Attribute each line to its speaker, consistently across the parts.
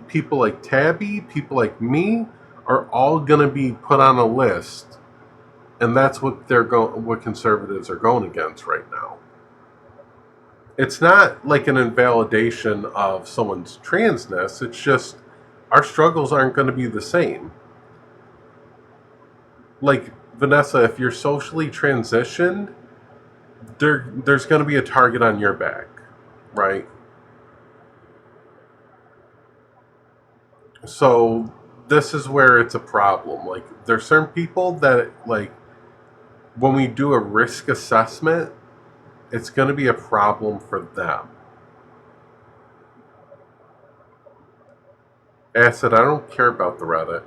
Speaker 1: people like Tabby, people like me, are all going to be put on a list, and that's what what conservatives are going against right now. It's not like an invalidation of someone's transness. It's just our struggles aren't going to be the same. Like, Vanessa, if you're socially transitioned, there's going to be a target on your back, right? So this is where it's a problem. Like, there's certain people that, like, when we do a risk assessment, it's going to be a problem for them. Acid, I don't care about the Reddit.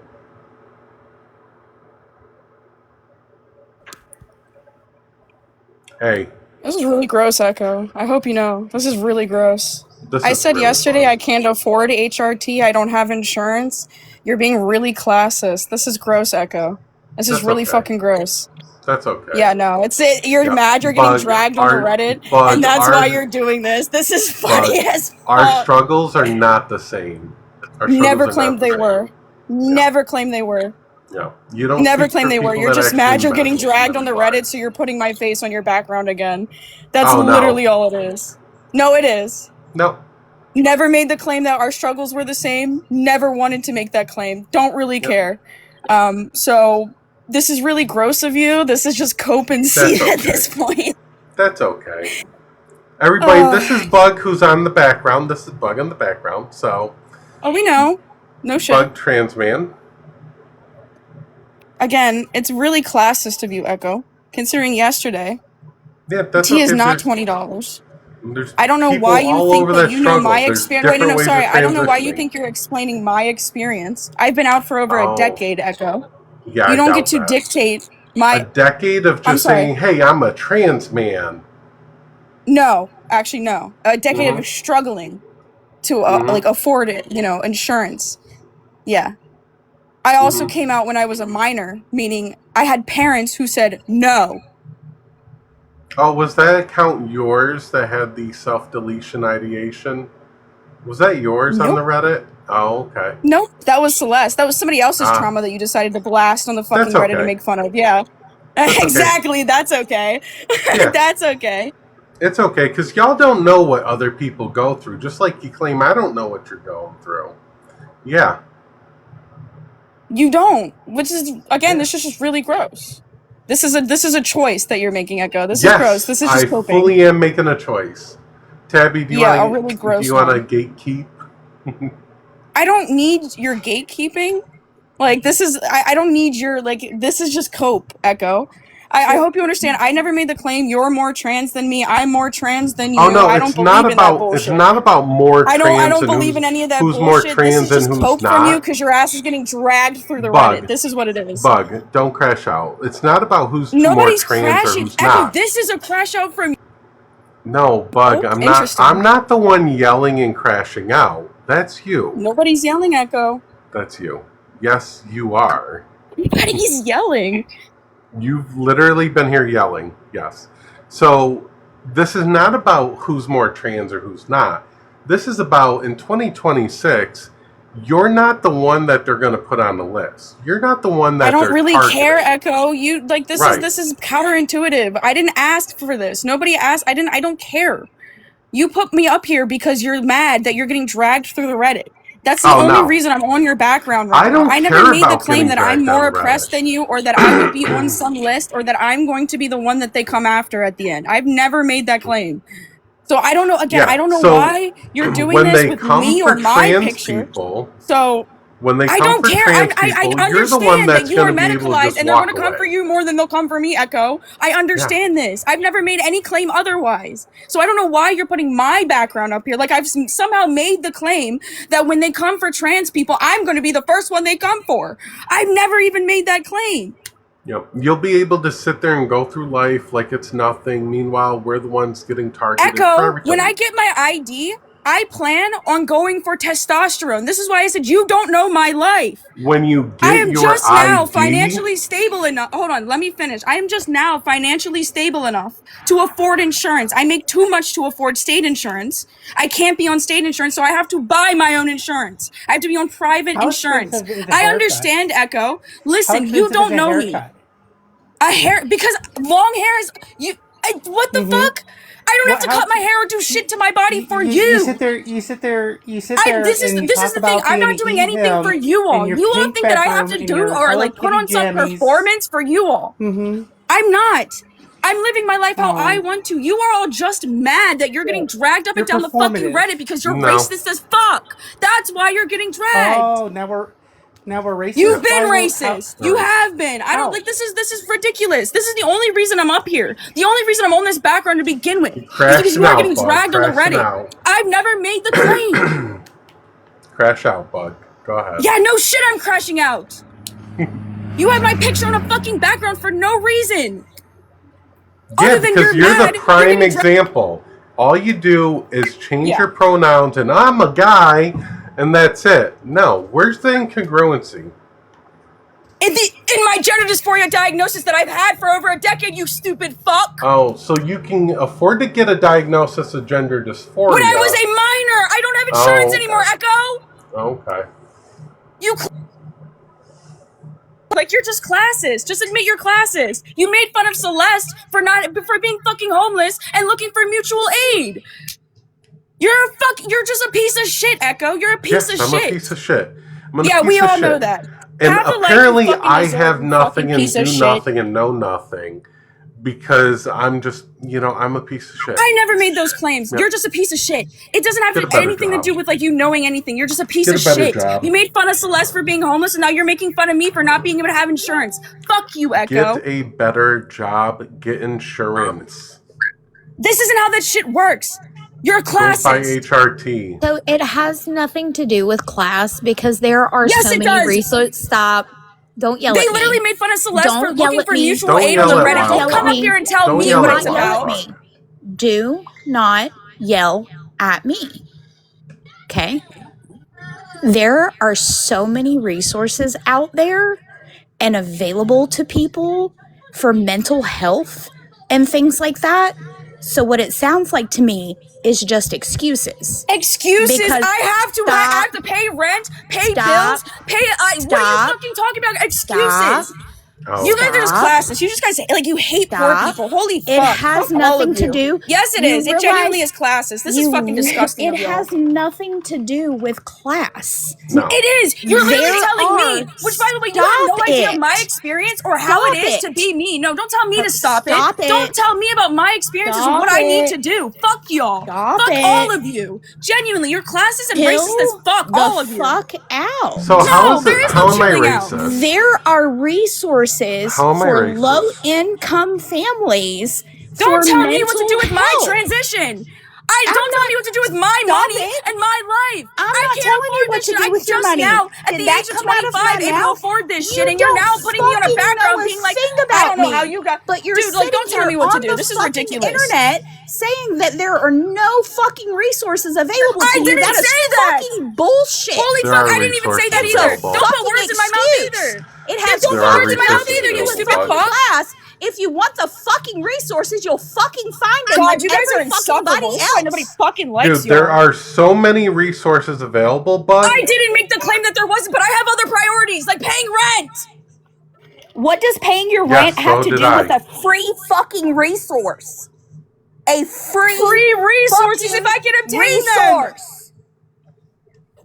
Speaker 1: Hey.
Speaker 2: This is really gross, Echo. I hope you know. This is really gross.
Speaker 1: This
Speaker 2: I
Speaker 1: is
Speaker 2: said
Speaker 1: really
Speaker 2: yesterday
Speaker 1: fun.
Speaker 2: I can't afford HRT. I don't have insurance. You're being really classist. This is gross, Echo. This is
Speaker 1: That's
Speaker 2: really
Speaker 1: okay.
Speaker 2: fucking gross.
Speaker 1: That's okay.
Speaker 2: Yeah, no, you're
Speaker 1: Yeah.
Speaker 2: mad you're getting dragged on the Reddit, and that's why you're doing this. This is funny as
Speaker 1: Our
Speaker 2: fuck.
Speaker 1: struggles are not the same.
Speaker 2: Never claimed they were. Never claimed they were.
Speaker 1: Yeah. You don't
Speaker 2: Never
Speaker 1: speak
Speaker 2: claim
Speaker 1: for
Speaker 2: they were.
Speaker 1: people
Speaker 2: You're
Speaker 1: that
Speaker 2: just mad
Speaker 1: actually
Speaker 2: you're getting
Speaker 1: met.
Speaker 2: dragged on the Reddit, so you're putting my face on your background again. That's literally all it is. No, it is.
Speaker 1: No.
Speaker 2: Never made the claim that our struggles were the same. Never wanted to make that claim. Don't really care. So this is really gross of you. This is just cope and see at this point.
Speaker 1: That's okay. Everybody, this is Bug who's on the background. This is Bug on the background, so...
Speaker 2: Oh, we know. No shit.
Speaker 1: Bug trans man.
Speaker 2: Again, it's really classist of you, Echo. Considering yesterday,
Speaker 1: yeah, that's
Speaker 2: tea is not $20.
Speaker 1: There's
Speaker 2: I don't know why you think that you know my experience. Wait, no, sorry. I don't know why you think you're explaining my experience. I've been out for over a decade, Echo.
Speaker 1: Yeah,
Speaker 2: you don't get to dictate my...
Speaker 1: A decade of just saying, hey, I'm a trans man.
Speaker 2: No, actually, no. A decade of struggling to like afford it, insurance. Yeah. I also came out when I was a minor, meaning I had parents who said no.
Speaker 1: Oh, was that account yours that had the self-deletion ideation? Was that yours on the Reddit? Oh, okay.
Speaker 2: Nope, that was Celeste. That was somebody else's trauma that you decided to blast on the fucking Reddit to make fun of. Yeah. Exactly, that's okay. Yeah. That's okay.
Speaker 1: It's okay, because y'all don't know what other people go through, just like you claim I don't know what you're going through. Yeah.
Speaker 2: You don't, which is, again, this is just really gross. This is a choice that you're making, Echo. This is gross. This is just coping.
Speaker 1: I fully am making a choice. Tabby, do you want
Speaker 2: really gross
Speaker 1: to gatekeep?
Speaker 2: I don't need your gatekeeping. Like, this is, I don't need your, like, this is just cope, Echo. I hope you understand. I never made the claim you're more trans than me. I'm more trans than you.
Speaker 1: Oh no,
Speaker 2: I don't believe in that bullshit.
Speaker 1: It's not about more trans.
Speaker 2: I don't believe in any of that bullshit.
Speaker 1: More trans
Speaker 2: this is just cope from you because your ass is getting dragged through the Reddit. This is what it is.
Speaker 1: Bug, don't crash out. It's not about who's
Speaker 2: Nobody's
Speaker 1: more trans
Speaker 2: crashing.
Speaker 1: or who's not.
Speaker 2: Echo, this is a crash out from you.
Speaker 1: No, Bug, I'm not. I'm not the one yelling and crashing out. That's you.
Speaker 2: Nobody's yelling, Echo.
Speaker 1: That's you. Yes, you are.
Speaker 2: Nobody's yelling.
Speaker 1: You've literally been here yelling, yes. So this is not about who's more trans or who's not. This is about, in 2026, you're not the one that they're going to put on the list. You're not the one that
Speaker 2: I don't really care, Echo. You like this is counterintuitive. I didn't ask for this. Nobody asked. I don't care. You put me up here because you're mad that you're getting dragged through the Reddit. That's the only reason I'm on your background right now. I never made the claim that I'm more oppressed than you, or that I would be on some list, or that I'm going to be the one that they come after at the end. I've never made that claim. So I don't know, again, I don't know why you're doing this with me or my picture. So
Speaker 1: when they come
Speaker 2: I don't care.
Speaker 1: I understand
Speaker 2: you're the one that you are medicalized and they're going to come for you more than they'll come for me, Echo. I understand this. I've never made any claim otherwise. So I don't know why you're putting my background up here. Like, I've somehow made the claim that when they come for trans people, I'm going to be the first one they come for. I've never even made that claim.
Speaker 1: Yep. You'll be able to sit there and go through life like it's nothing. Meanwhile, we're the ones getting targeted.
Speaker 2: Echo, when I get my ID, I plan on going for testosterone. This is why I said you don't know my life.
Speaker 1: When you
Speaker 2: I
Speaker 1: get
Speaker 2: am
Speaker 1: your
Speaker 2: just now
Speaker 1: ID,
Speaker 2: financially stable enough. Hold on, let me finish. I am just now financially stable enough to afford insurance. I make too much to afford state insurance. I can't be on state insurance, so I have to buy my own insurance. I have to be on private
Speaker 3: How
Speaker 2: insurance.
Speaker 3: expensive is a
Speaker 2: I
Speaker 3: haircut?
Speaker 2: understand, Echo.
Speaker 3: How
Speaker 2: Listen,
Speaker 3: expensive
Speaker 2: you
Speaker 3: is
Speaker 2: don't
Speaker 3: a
Speaker 2: know me.
Speaker 3: haircut?
Speaker 2: A hair, because long hair is what the fuck? I don't have to cut my hair or do shit to my body for you.
Speaker 3: You sit there and you
Speaker 2: This
Speaker 3: talk
Speaker 2: is the thing.
Speaker 3: about
Speaker 2: I'm
Speaker 3: being
Speaker 2: not doing anything for
Speaker 3: them
Speaker 2: you
Speaker 3: in
Speaker 2: all.
Speaker 3: your
Speaker 2: You all
Speaker 3: pink
Speaker 2: think that I have
Speaker 3: bedroom
Speaker 2: to
Speaker 3: in
Speaker 2: do
Speaker 3: your
Speaker 2: or
Speaker 3: Hello
Speaker 2: like put
Speaker 3: Kitty
Speaker 2: on some
Speaker 3: jammies.
Speaker 2: performance for you all. I'm not. I'm living my life how I want to. You are all just mad that you're getting dragged up and down the fucking
Speaker 3: performative.
Speaker 2: Reddit because you're
Speaker 1: No.
Speaker 2: racist as fuck. That's why you're getting dragged.
Speaker 3: Oh, now we're racist.
Speaker 2: You've been
Speaker 3: Why
Speaker 2: racist. You have been. I don't
Speaker 3: How?
Speaker 2: like this is ridiculous. This is the only reason I'm up here. The only reason I'm on this background to begin with is because you are getting dragged on the Reddit. I've never made the claim.
Speaker 1: Crash out, bug. Go ahead.
Speaker 2: Yeah, no shit, I'm crashing out. You have my picture on a fucking background for no reason.
Speaker 1: Yeah,
Speaker 2: Other than
Speaker 1: because you're the prime example. All you do is change your pronouns and I'm a guy, and that's it. No, where's the incongruency?
Speaker 2: In my gender dysphoria diagnosis that I've had for over a decade, you stupid fuck.
Speaker 1: Oh, so you can afford to get a diagnosis of gender dysphoria.
Speaker 2: When I was a minor, I don't have insurance anymore, Echo.
Speaker 1: Okay.
Speaker 2: You like you're just classist. Just admit you're classist. You made fun of Celeste for being fucking homeless and looking for mutual aid. You're just a piece of shit, Echo. You're a piece of shit.
Speaker 1: I'm a piece of shit.
Speaker 2: Yeah, we all know that.
Speaker 1: And apparently I have nothing and do nothing and know nothing because I'm just, I'm a piece of shit.
Speaker 2: I never made those claims. You're just a piece of shit. It doesn't have anything to do with like you knowing anything. You're just a piece of shit. You made fun of Celeste for being homeless and now you're making fun of me for not being able to have insurance. Fuck you, Echo.
Speaker 1: Get a better job. Get insurance.
Speaker 2: This isn't how that shit works. You're a classist.
Speaker 1: By HRT.
Speaker 4: So it has nothing to do with class because there are so many resources. Stop. Don't yell at me.
Speaker 2: They literally made fun of Celeste for looking for mutual
Speaker 1: Don't
Speaker 2: aid on the Reddit.
Speaker 1: Don't
Speaker 2: come up here and tell me what it's about.
Speaker 4: Do not yell at me. Okay? There are so many resources out there and available to people for mental health and things like that. So what it sounds like to me is just excuses.
Speaker 2: Excuses? Because I have to pay rent, pay bills, pay. What are you fucking talking about? Excuses. You guys are just classist. You just guys you hate poor people. Holy fuck!
Speaker 4: It has nothing to do.
Speaker 2: Yes, it is. It genuinely is classist. This is fucking disgusting.
Speaker 4: It has nothing to do with class.
Speaker 1: No.
Speaker 2: It is. You're literally telling me. Which, by the way, you have no idea of my experience or how it is to be me. No, don't tell me to stop it. Don't tell me about my experiences or what I need to do. Fuck y'all. Fuck all of you. Genuinely, you're classist and racist as fuck. All of you.
Speaker 4: Fuck out.
Speaker 1: So how am I racist?
Speaker 4: There are resources for low-income families.
Speaker 2: Don't tell me what to do with my transition. Don't tell me what to do with my money and my life. I can't afford this shit. I just now, at the age of 25, able to afford this shit, and you're now putting me on a background being like, I don't know how you got.
Speaker 4: But you're
Speaker 2: dude, like, don't tell me what to do. This is ridiculous.
Speaker 4: Internet saying that there are no fucking resources available to you.
Speaker 2: I didn't say that.
Speaker 4: Fucking bullshit.
Speaker 2: Holy fuck! I didn't even say that either. Don't put words in my mouth either.
Speaker 4: It has
Speaker 2: don't put words in my mouth either. You stupid fuck.
Speaker 4: If you want the fucking resources, you'll fucking find them.
Speaker 2: God, you guys are insufferable. Nobody fucking likes you.
Speaker 1: Dude, there are so many resources available, but
Speaker 2: I didn't make the claim that there wasn't, but I have other priorities, like paying rent.
Speaker 4: What does paying your rent have to do with a free fucking resource? A free
Speaker 2: resources if I can obtain them.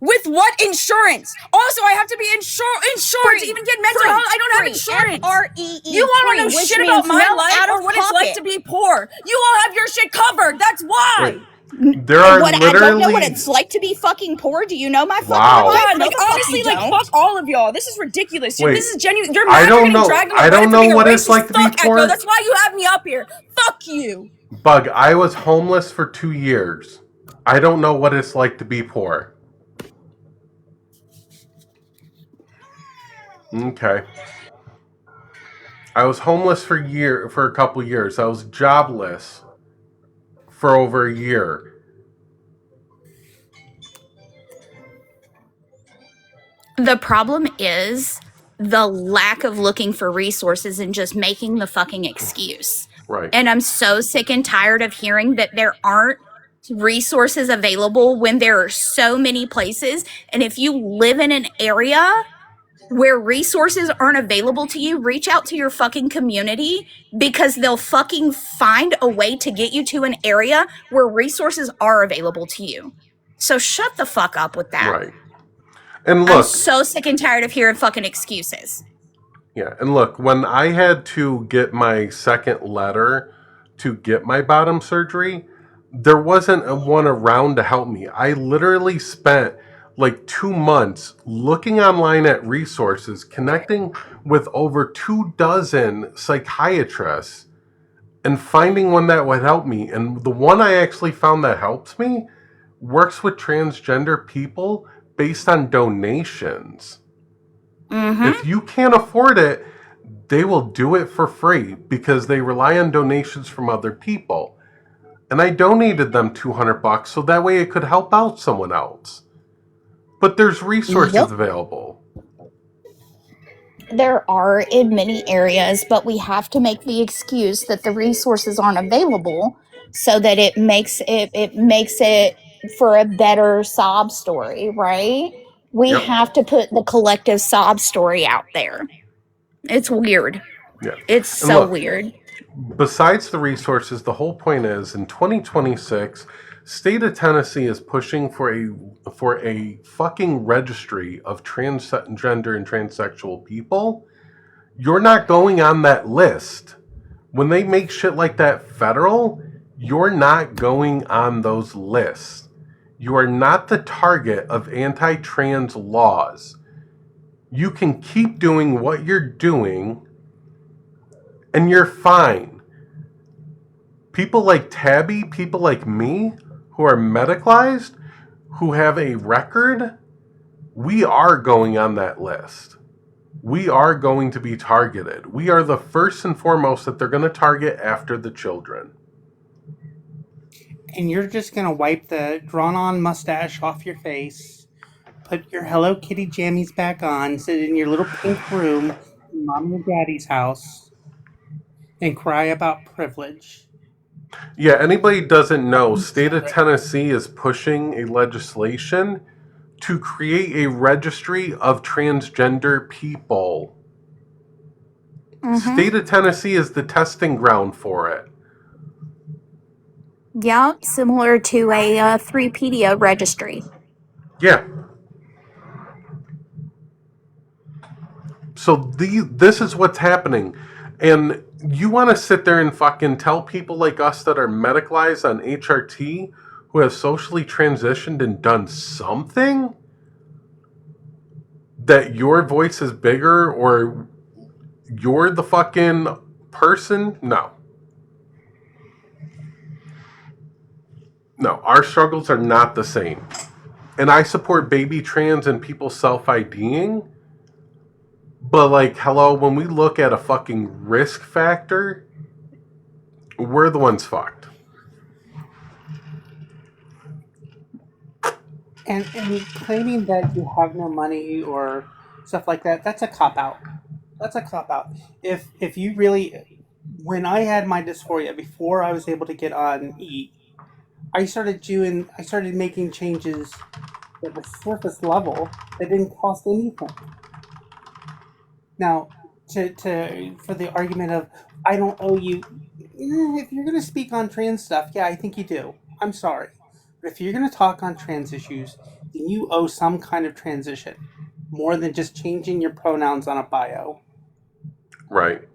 Speaker 2: With what insurance? Also, I have to be insured to even get mental health. I don't have insurance.
Speaker 4: F-R-E-E.
Speaker 2: You all want to know shit about my life or what it's like to be poor. You all have your shit covered. That's why.
Speaker 1: There are literally.
Speaker 4: I don't know what it's like to be fucking poor. Do you know my fucking life?
Speaker 2: Like honestly, fuck all of y'all. This is ridiculous.
Speaker 1: Wait,
Speaker 2: this is genuine. You're mad.
Speaker 1: I don't know what it's like to be poor.
Speaker 2: Echo. That's why you have me up here. Fuck you.
Speaker 1: Bug, I was homeless for 2 years. I don't know what it's like to be poor. Okay. I was homeless for a couple years. I was jobless for over a year.
Speaker 4: The problem is the lack of looking for resources and just making the fucking excuse.
Speaker 1: Right.
Speaker 4: And I'm so sick and tired of hearing that there aren't resources available when there are so many places. And if you live in an area where resources aren't available to you, reach out to your fucking community, because they'll fucking find a way to get you to an area where resources are available to you. So shut the fuck up with that.
Speaker 1: Right. And look,
Speaker 4: I'm so sick and tired of hearing fucking excuses.
Speaker 1: Yeah, and look, when I had to get my second letter to get my bottom surgery, there wasn't one around to help me. I literally spent like 2 months looking online at resources, connecting with over 24 psychiatrists, and finding one that would help me. And the one I actually found that helps me works with transgender people based on donations. If you can't afford it, they will do it for free because they rely on donations from other people. And I donated them $200 so that way it could help out someone else. But there's resources available.
Speaker 4: There are in many areas, but we have to make the excuse that the resources aren't available so that it makes it for a better sob story, right? We have to put the collective sob story out there. It's weird.
Speaker 1: Yeah.
Speaker 4: It's so weird.
Speaker 1: Besides the resources, the whole point is in 2026, state of Tennessee is pushing for a fucking registry of transgender and transsexual people. You're not going on that list. When they make shit like that federal, you're not going on those lists. You are not the target of anti-trans laws. You can keep doing what you're doing and you're fine. People like Tabby, people like me, who are medicalized, who have a record, we are going on that list. We are going to be targeted. We are the first and foremost that they're going to target after the children.
Speaker 3: And you're just going to wipe the drawn-on mustache off your face, put your Hello Kitty jammies back on, sit in your little pink room in Mom and Daddy's house, and cry about privilege.
Speaker 1: Yeah, anybody doesn't know, state of Tennessee is pushing a legislation to create a registry of transgender people. State of Tennessee is the testing ground for it.
Speaker 4: Yeah, similar to a 3pedia registry.
Speaker 1: Yeah. So this is what's happening. And you want to sit there and fucking tell people like us that are medicalized on HRT, who have socially transitioned and done something, that your voice is bigger or you're the fucking person? No. No, our struggles are not the same. And I support baby trans and people self-IDing. But, like, hello, when we look at a fucking risk factor, we're the ones fucked.
Speaker 3: And claiming that you have no money or stuff like that, that's a cop-out. That's a cop-out. If you really... When I had my dysphoria, before I was able to get on EAT, I started making changes that were surface level that didn't cost anything. Now, for the argument of, I don't owe you... If you're going to speak on trans stuff, yeah, I think you do. I'm sorry. But if you're going to talk on trans issues, then you owe some kind of transition. More than just changing your pronouns on a bio.
Speaker 1: Right.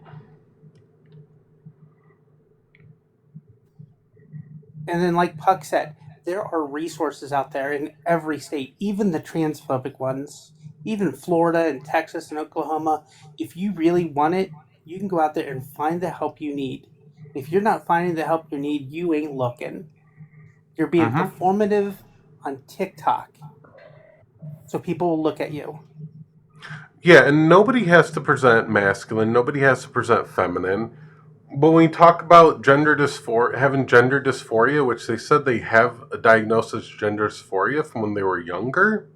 Speaker 3: And then, like Puck said, there are resources out there in every state, even the transphobic ones, even Florida and Texas and Oklahoma. If you really want it, you can go out there and find the help you need. If you're not finding the help you need, you ain't looking. You're being performative on TikTok, so people will look at you.
Speaker 1: Yeah, and nobody has to present masculine. Nobody has to present feminine. But when we talk about having gender dysphoria, which they said they have a diagnosis of gender dysphoria from when they were younger,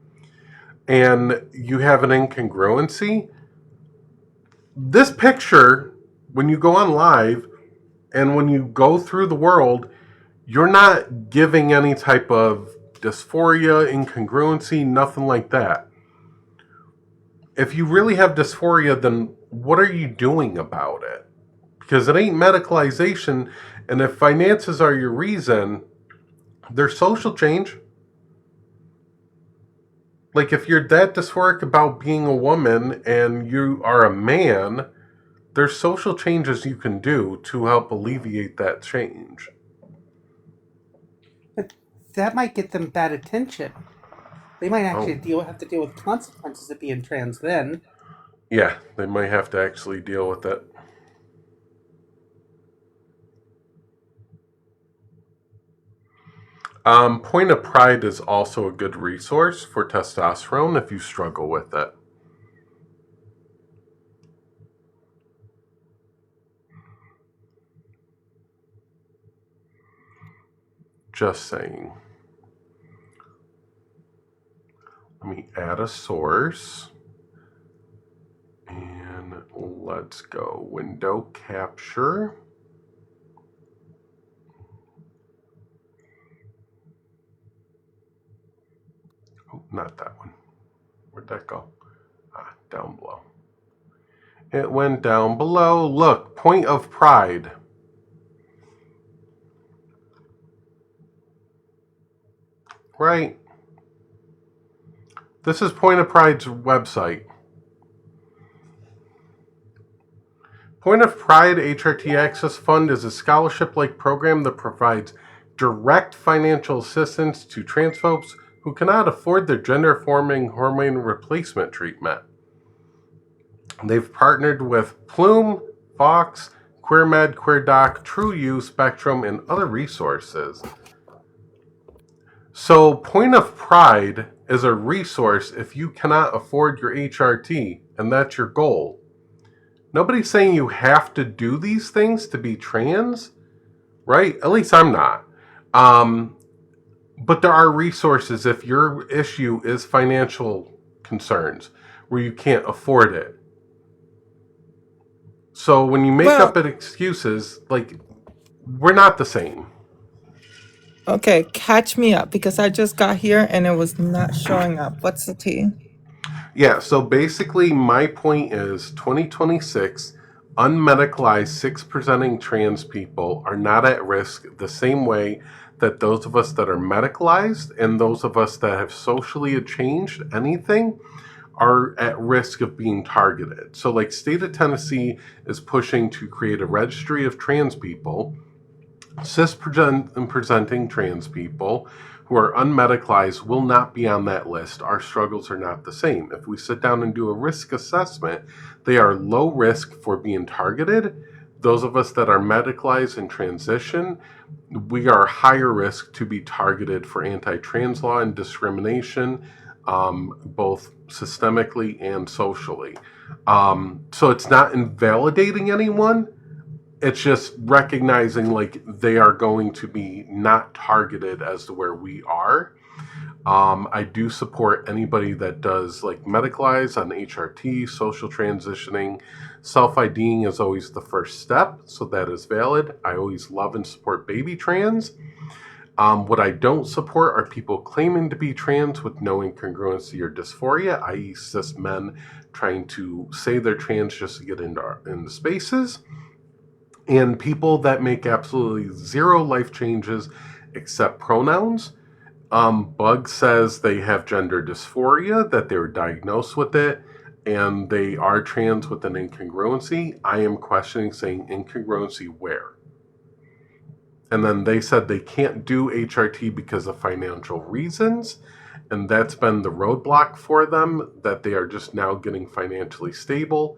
Speaker 1: and you have an incongruency, this picture, when you go on live and when you go through the world, you're not giving any type of dysphoria, incongruency, nothing like that. If you really have dysphoria, then what are you doing about it? Because it ain't medicalization, and if finances are your reason, there's social change. Like, if you're that dysphoric about being a woman and you are a man, there's social changes you can do to help alleviate that change.
Speaker 3: But that might get them bad attention. They might actually have to deal with consequences of being trans then.
Speaker 1: Yeah, they might have to actually deal with it. Point of Pride is also a good resource for testosterone if you struggle with it. Just saying. Let me add a source. And let's go window capture. Oh, not that one. Where'd that go? Down below. It went down below. Look, Point of Pride. Right. This is Point of Pride's website. Point of Pride HRT Access Fund is a scholarship-like program that provides direct financial assistance to trans folks who cannot afford their gender-affirming hormone replacement treatment. They've partnered with Plume, Fox, QueerMed, QueerDoc, TrueU, Spectrum, and other resources. So Point of Pride is a resource if you cannot afford your HRT, and that's your goal. Nobody's saying you have to do these things to be trans, right? At least I'm not. But there are resources if your issue is financial concerns where you can't afford it. So when you make up excuses, like, we're not the same.
Speaker 5: Okay, catch me up because I just got here and it was not showing up. What's the tea?
Speaker 1: Yeah, so basically my point is 2026, unmedicalized sex-presenting trans people are not at risk the same way that those of us that are medicalized and those of us that have socially changed anything are at risk of being targeted. So like state of Tennessee is pushing to create a registry of trans people, cis-presenting trans people who are unmedicalized will not be on that list. Our struggles are not the same. If we sit down and do a risk assessment, they are low risk for being targeted. Those of us that are medicalized and transition, we are higher risk to be targeted for anti-trans law and discrimination, both systemically and socially. So it's not invalidating anyone. It's just recognizing like they are going to be not targeted as to where we are. I do support anybody that does like medicalize on HRT, social transitioning. Self-IDing is always the first step, so that is valid. I always love and support baby trans. What I don't support are people claiming to be trans with no incongruency or dysphoria, i.e. cis men trying to say they're trans just to get into spaces. And people that make absolutely zero life changes except pronouns. Bug says they have gender dysphoria, that they were diagnosed with it, and they are trans with an incongruency. I am questioning, saying incongruency where? And then they said they can't do HRT because of financial reasons, and that's been the roadblock for them, that they are just now getting financially stable.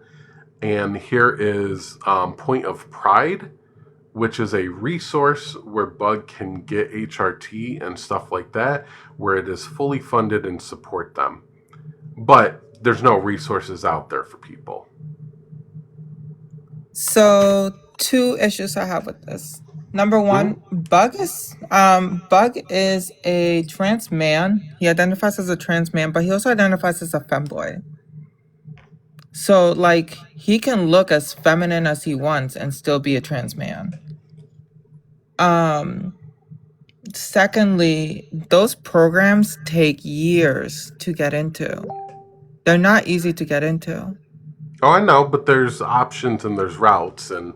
Speaker 1: And here is Point of Pride, which is a resource where Bug can get HRT and stuff like that, where it is fully funded and support them. But there's no resources out there for people.
Speaker 5: So 2 issues I have with this. Number one, Bug is a trans man. He identifies as a trans man, but he also identifies as a femboy. So like he can look as feminine as he wants and still be a trans man. Secondly, those programs take years to get into. They're not easy to get into.
Speaker 1: Oh, I know, but there's options and there's routes and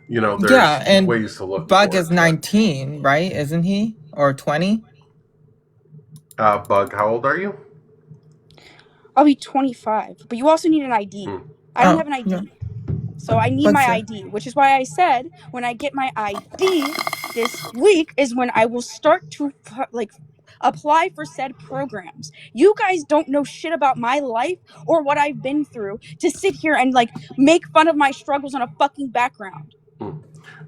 Speaker 1: there's ways to look.
Speaker 5: Bug is 19, right? Isn't he? Or 20?
Speaker 1: Bug, how old are you?
Speaker 2: I'll be 25, but you also need an ID. I don't have an ID. Yeah. So I need my ID, which is why I said when I get my ID this week is when I will start to apply for said programs. You guys don't know shit about my life or what I've been through to sit here and make fun of my struggles on a fucking background.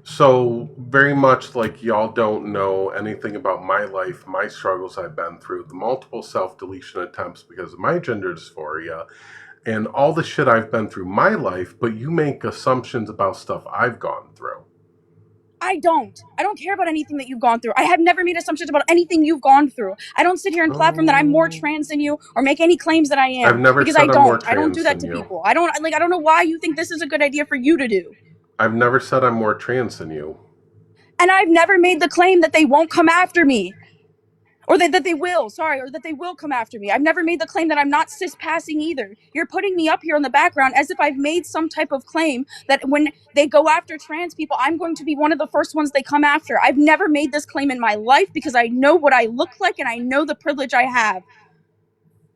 Speaker 1: So very much like y'all don't know anything about my life, my struggles I've been through, the multiple self-deletion attempts because of my gender dysphoria, and all the shit I've been through my life, but you make assumptions about stuff I've gone through.
Speaker 2: I don't care about anything that you've gone through. I have never made assumptions about anything you've gone through. I don't sit here and platform that I'm more trans than you or make any claims that I am.
Speaker 1: I've never
Speaker 2: because
Speaker 1: said
Speaker 2: I
Speaker 1: I'm more trans
Speaker 2: I don't do that to people. I don't know why you think this is a good idea for you to do.
Speaker 1: I've never said I'm more trans than you.
Speaker 2: And I've never made the claim that they won't come after me. Or that they will come after me. I've never made the claim that I'm not cis-passing either. You're putting me up here in the background as if I've made some type of claim that when they go after trans people, I'm going to be one of the first ones they come after. I've never made this claim in my life because I know what I look like and I know the privilege I have.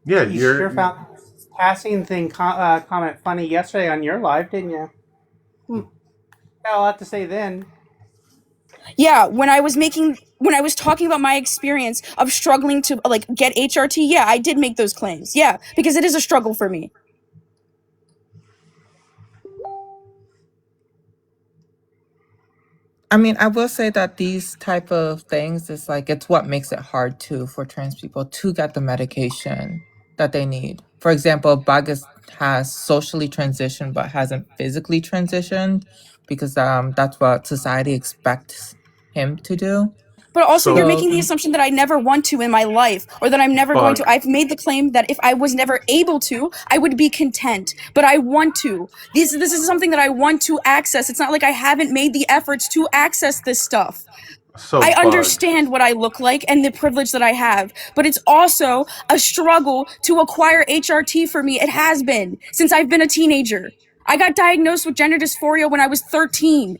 Speaker 1: Yeah,
Speaker 3: you sure found this passing thing comment funny yesterday on your live, didn't you? Got a lot to say then.
Speaker 2: Yeah, when I was talking about my experience of struggling to get HRT, yeah, I did make those claims. Yeah, because it is a struggle for me.
Speaker 5: I mean, I will say that these type of things is it's what makes it hard too for trans people to get the medication that they need. For example, Bug has socially transitioned but hasn't physically transitioned because that's what society expects him to do.
Speaker 2: But also, you're making the assumption that I never want to in my life, or that I'm never going to. I've made the claim that if I was never able to, I would be content. But I want to. This is something that I want to access. It's not like I haven't made the efforts to access this stuff. I understand what I look like and the privilege that I have, but it's also a struggle to acquire HRT for me. It has been since I've been a teenager. I got diagnosed with gender dysphoria when I was 13.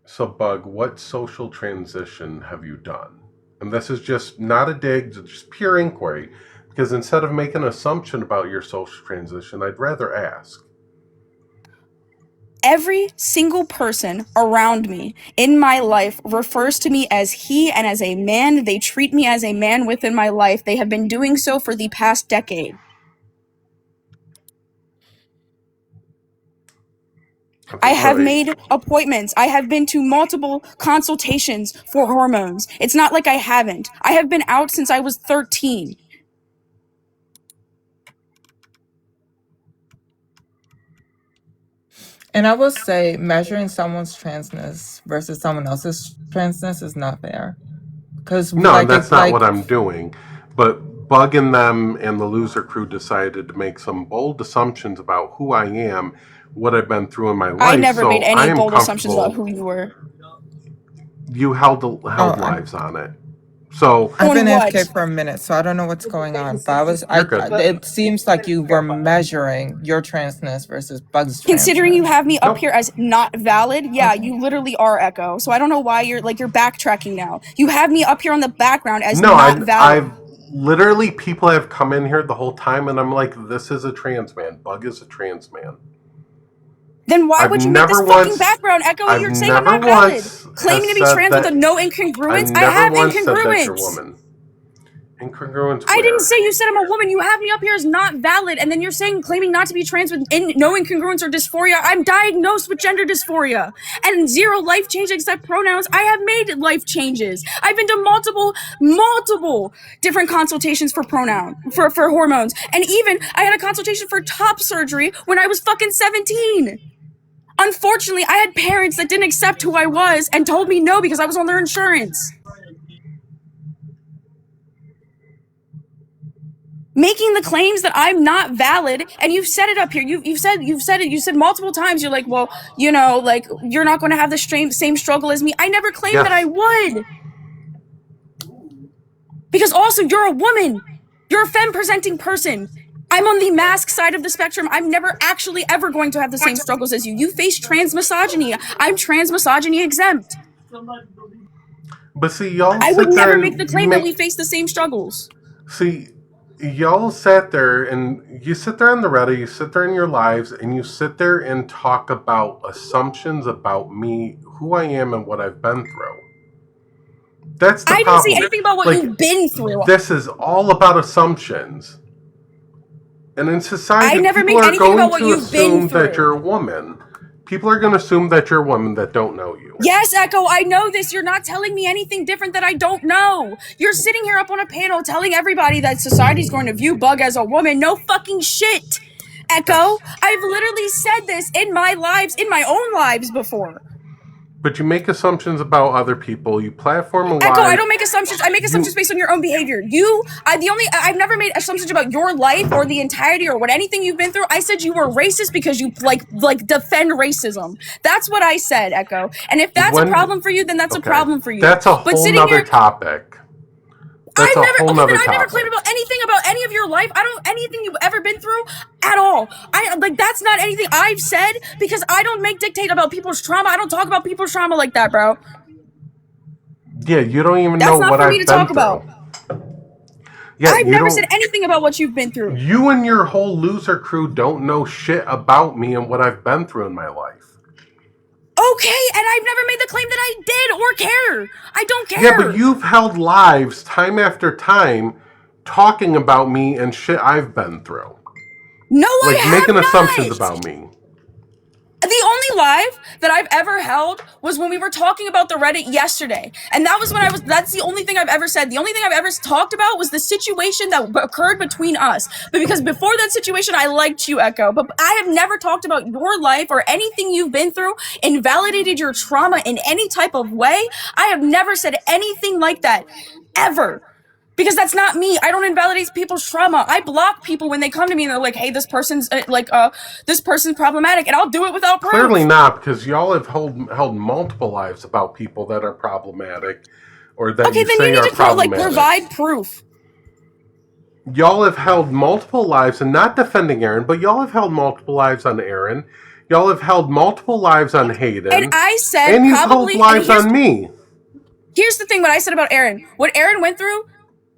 Speaker 1: So, Bug, what social transition have you done? And this is just not a dig, it's just pure inquiry. Because instead of making an assumption about your social transition, I'd rather ask.
Speaker 2: Every single person around me in my life refers to me as he and as a man. They treat me as a man within my life. They have been doing so for the past decade. I have made appointments. I have been to multiple consultations for hormones. It's not like I haven't. I have been out since I was 13.
Speaker 5: And I will say measuring someone's transness versus someone else's transness is not fair. Because
Speaker 1: that's not what I'm doing. But Bug and them and the Loser Crew decided to make some bold assumptions about who I am, what I've been through in my life.
Speaker 2: I never made any bold assumptions about who you were.
Speaker 1: You held lives on it. So
Speaker 5: I've been AFK for a minute, so I don't know what's going on. But it seems like you were measuring your transness versus Bug's transness.
Speaker 2: Considering you have me up here as not valid, yeah, you literally are Echo. So I don't know why you're backtracking now. You have me up here on the background as not valid.
Speaker 1: Literally, people have come in here the whole time, and I'm like, this is a trans man. Bug is a trans man.
Speaker 2: Then why would you make this fucking background, Echo? You're saying I'm not valid. Claiming to be trans with a no incongruence? I have incongruence.
Speaker 1: Incongruence.
Speaker 2: I didn't say you said I'm a woman. You have me up here as not valid, and then you're claiming not to be trans with no incongruence or dysphoria. I'm diagnosed with gender dysphoria and 0 life change except pronouns. I have made life changes. I've been to multiple different consultations for for hormones, and even I had a consultation for top surgery when I was fucking 17. Unfortunately, I had parents that didn't accept who I was and told me no because I was on their insurance. Making the claims that I'm not valid, and you've said it up here. You said multiple times. You're like, well, like you're not going to have the same struggle as me. I never claimed that I would, because also you're a woman. You're a femme-presenting person. I'm on the mask side of the spectrum. I'm never actually ever going to have the same struggles as you. You face trans misogyny. I'm trans misogyny exempt.
Speaker 1: But see, y'all.
Speaker 2: I would never make the claim that we face the same struggles.
Speaker 1: See, y'all sat there and you sit there on the Reddit, you sit there in your lives, and you sit there and talk about assumptions about me, who I am, and what I've been through. That's the problem.
Speaker 2: I didn't say anything about what you've been through.
Speaker 1: This is all about assumptions. And in society,
Speaker 2: I never
Speaker 1: people
Speaker 2: made
Speaker 1: are
Speaker 2: anything
Speaker 1: going
Speaker 2: about what
Speaker 1: to
Speaker 2: you've been
Speaker 1: assume that
Speaker 2: through.
Speaker 1: you're a woman. People are going to assume that you're a woman that don't know you.
Speaker 2: Yes, Echo, I know this. You're not telling me anything different that I don't know. You're sitting here up on a panel telling everybody that society's going to view Bug as a woman. No fucking shit, Echo. I've literally said this in my own lives before.
Speaker 1: But you make assumptions about other people. You platform a lie.
Speaker 2: Echo, I don't make assumptions. I make assumptions based on your own behavior. I've never made assumptions about your life or the entirety or anything you've been through. I said you were racist because you like defend racism. That's what I said, Echo. And if that's a problem for you, then that's a problem for you.
Speaker 1: That's a whole nother topic.
Speaker 2: I've never claimed about anything about any of your life. Anything you've ever been through at all. That's not anything I've said, because I don't dictate about people's trauma. I don't talk about people's trauma like that, bro.
Speaker 1: Yeah, you don't even know what I've been through. That's not for me to talk about. Yeah,
Speaker 2: I've never said anything about what you've been through.
Speaker 1: You and your whole loser crew don't know shit about me and what I've been through in my life.
Speaker 2: Okay, and I've never made the claim that I did or care. I don't care.
Speaker 1: Yeah, but you've held lives time after time talking about me and shit I've been through.
Speaker 2: No, I have
Speaker 1: making
Speaker 2: not.
Speaker 1: assumptions about me.
Speaker 2: The only live that I've ever held was when we were talking about the Reddit yesterday. And that was that's the only thing I've ever said. The only thing I've ever talked about was the situation that occurred between us. But because before that situation, I liked you, Echo. But I have never talked about your life or anything you've been through, invalidated your trauma in any type of way. I have never said anything like that, ever. Because that's not me. I don't invalidate people's trauma. I block people when they come to me and they're like, hey, this person's problematic, and I'll do it without proof.
Speaker 1: Clearly not, because y'all have held multiple lives about people that are problematic, or that you say are problematic.
Speaker 2: Provide proof.
Speaker 1: Y'all have held multiple lives, and not defending Aaron, but y'all have held multiple lives on Aaron. Y'all have held multiple lives on Hayden.
Speaker 2: And I said,
Speaker 1: and you've held lives on me.
Speaker 2: Here's the thing: what I said about Aaron, what Aaron went through.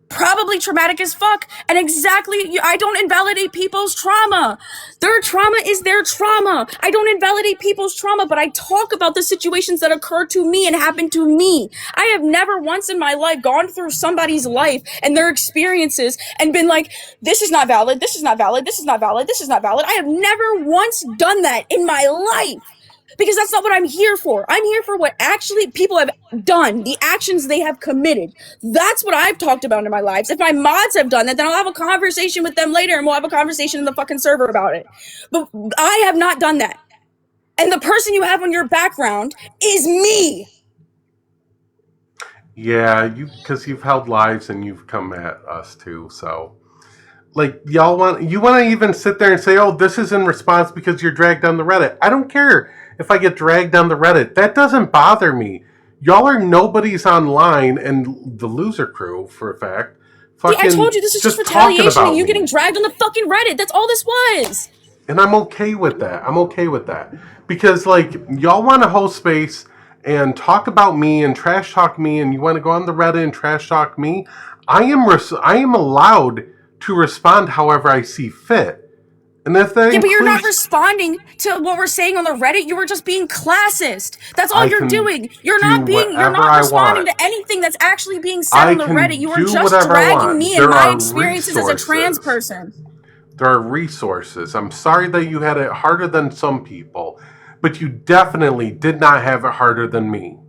Speaker 2: Probably traumatic as fuck, and I don't invalidate people's trauma. Their trauma is their trauma. I don't invalidate people's trauma, but I talk about the situations that occur to me and happen to me. I have never once in my life gone through somebody's life and their experiences and been like, this is not valid, this is not valid, this is not valid, this is not valid. I have never once done that in my life. Because that's not what I'm here for. I'm here for what actually people have done, the actions they have committed. That's what I've talked about in my lives. If my mods have done that, then I'll have a conversation with them later, and we'll have a conversation in the fucking server about it. But I have not done that. And the person you have on your background is me.
Speaker 1: Yeah, because you've held lives and you've come at us too, so... you want to even sit there and say, oh, this is in response because you're dragged down the Reddit. I don't care if I get dragged down the Reddit. That doesn't bother me. Y'all are nobodies online, and the loser crew, for a fact.
Speaker 2: I told you, this is just retaliation and you getting dragged on the fucking Reddit. That's all this was.
Speaker 1: And I'm okay with that. Because, y'all want to host space and talk about me and trash talk me, and you want to go on the Reddit and trash talk me. I am allowed to respond however I see fit. And if that
Speaker 2: but you're not responding to what we're saying on the Reddit. You were just being classist. That's all you're doing. You're not responding to anything that's actually being said on the Reddit. You were just dragging me and my experiences as a trans person.
Speaker 1: There are resources. I'm sorry that you had it harder than some people, but you definitely did not have it harder than me.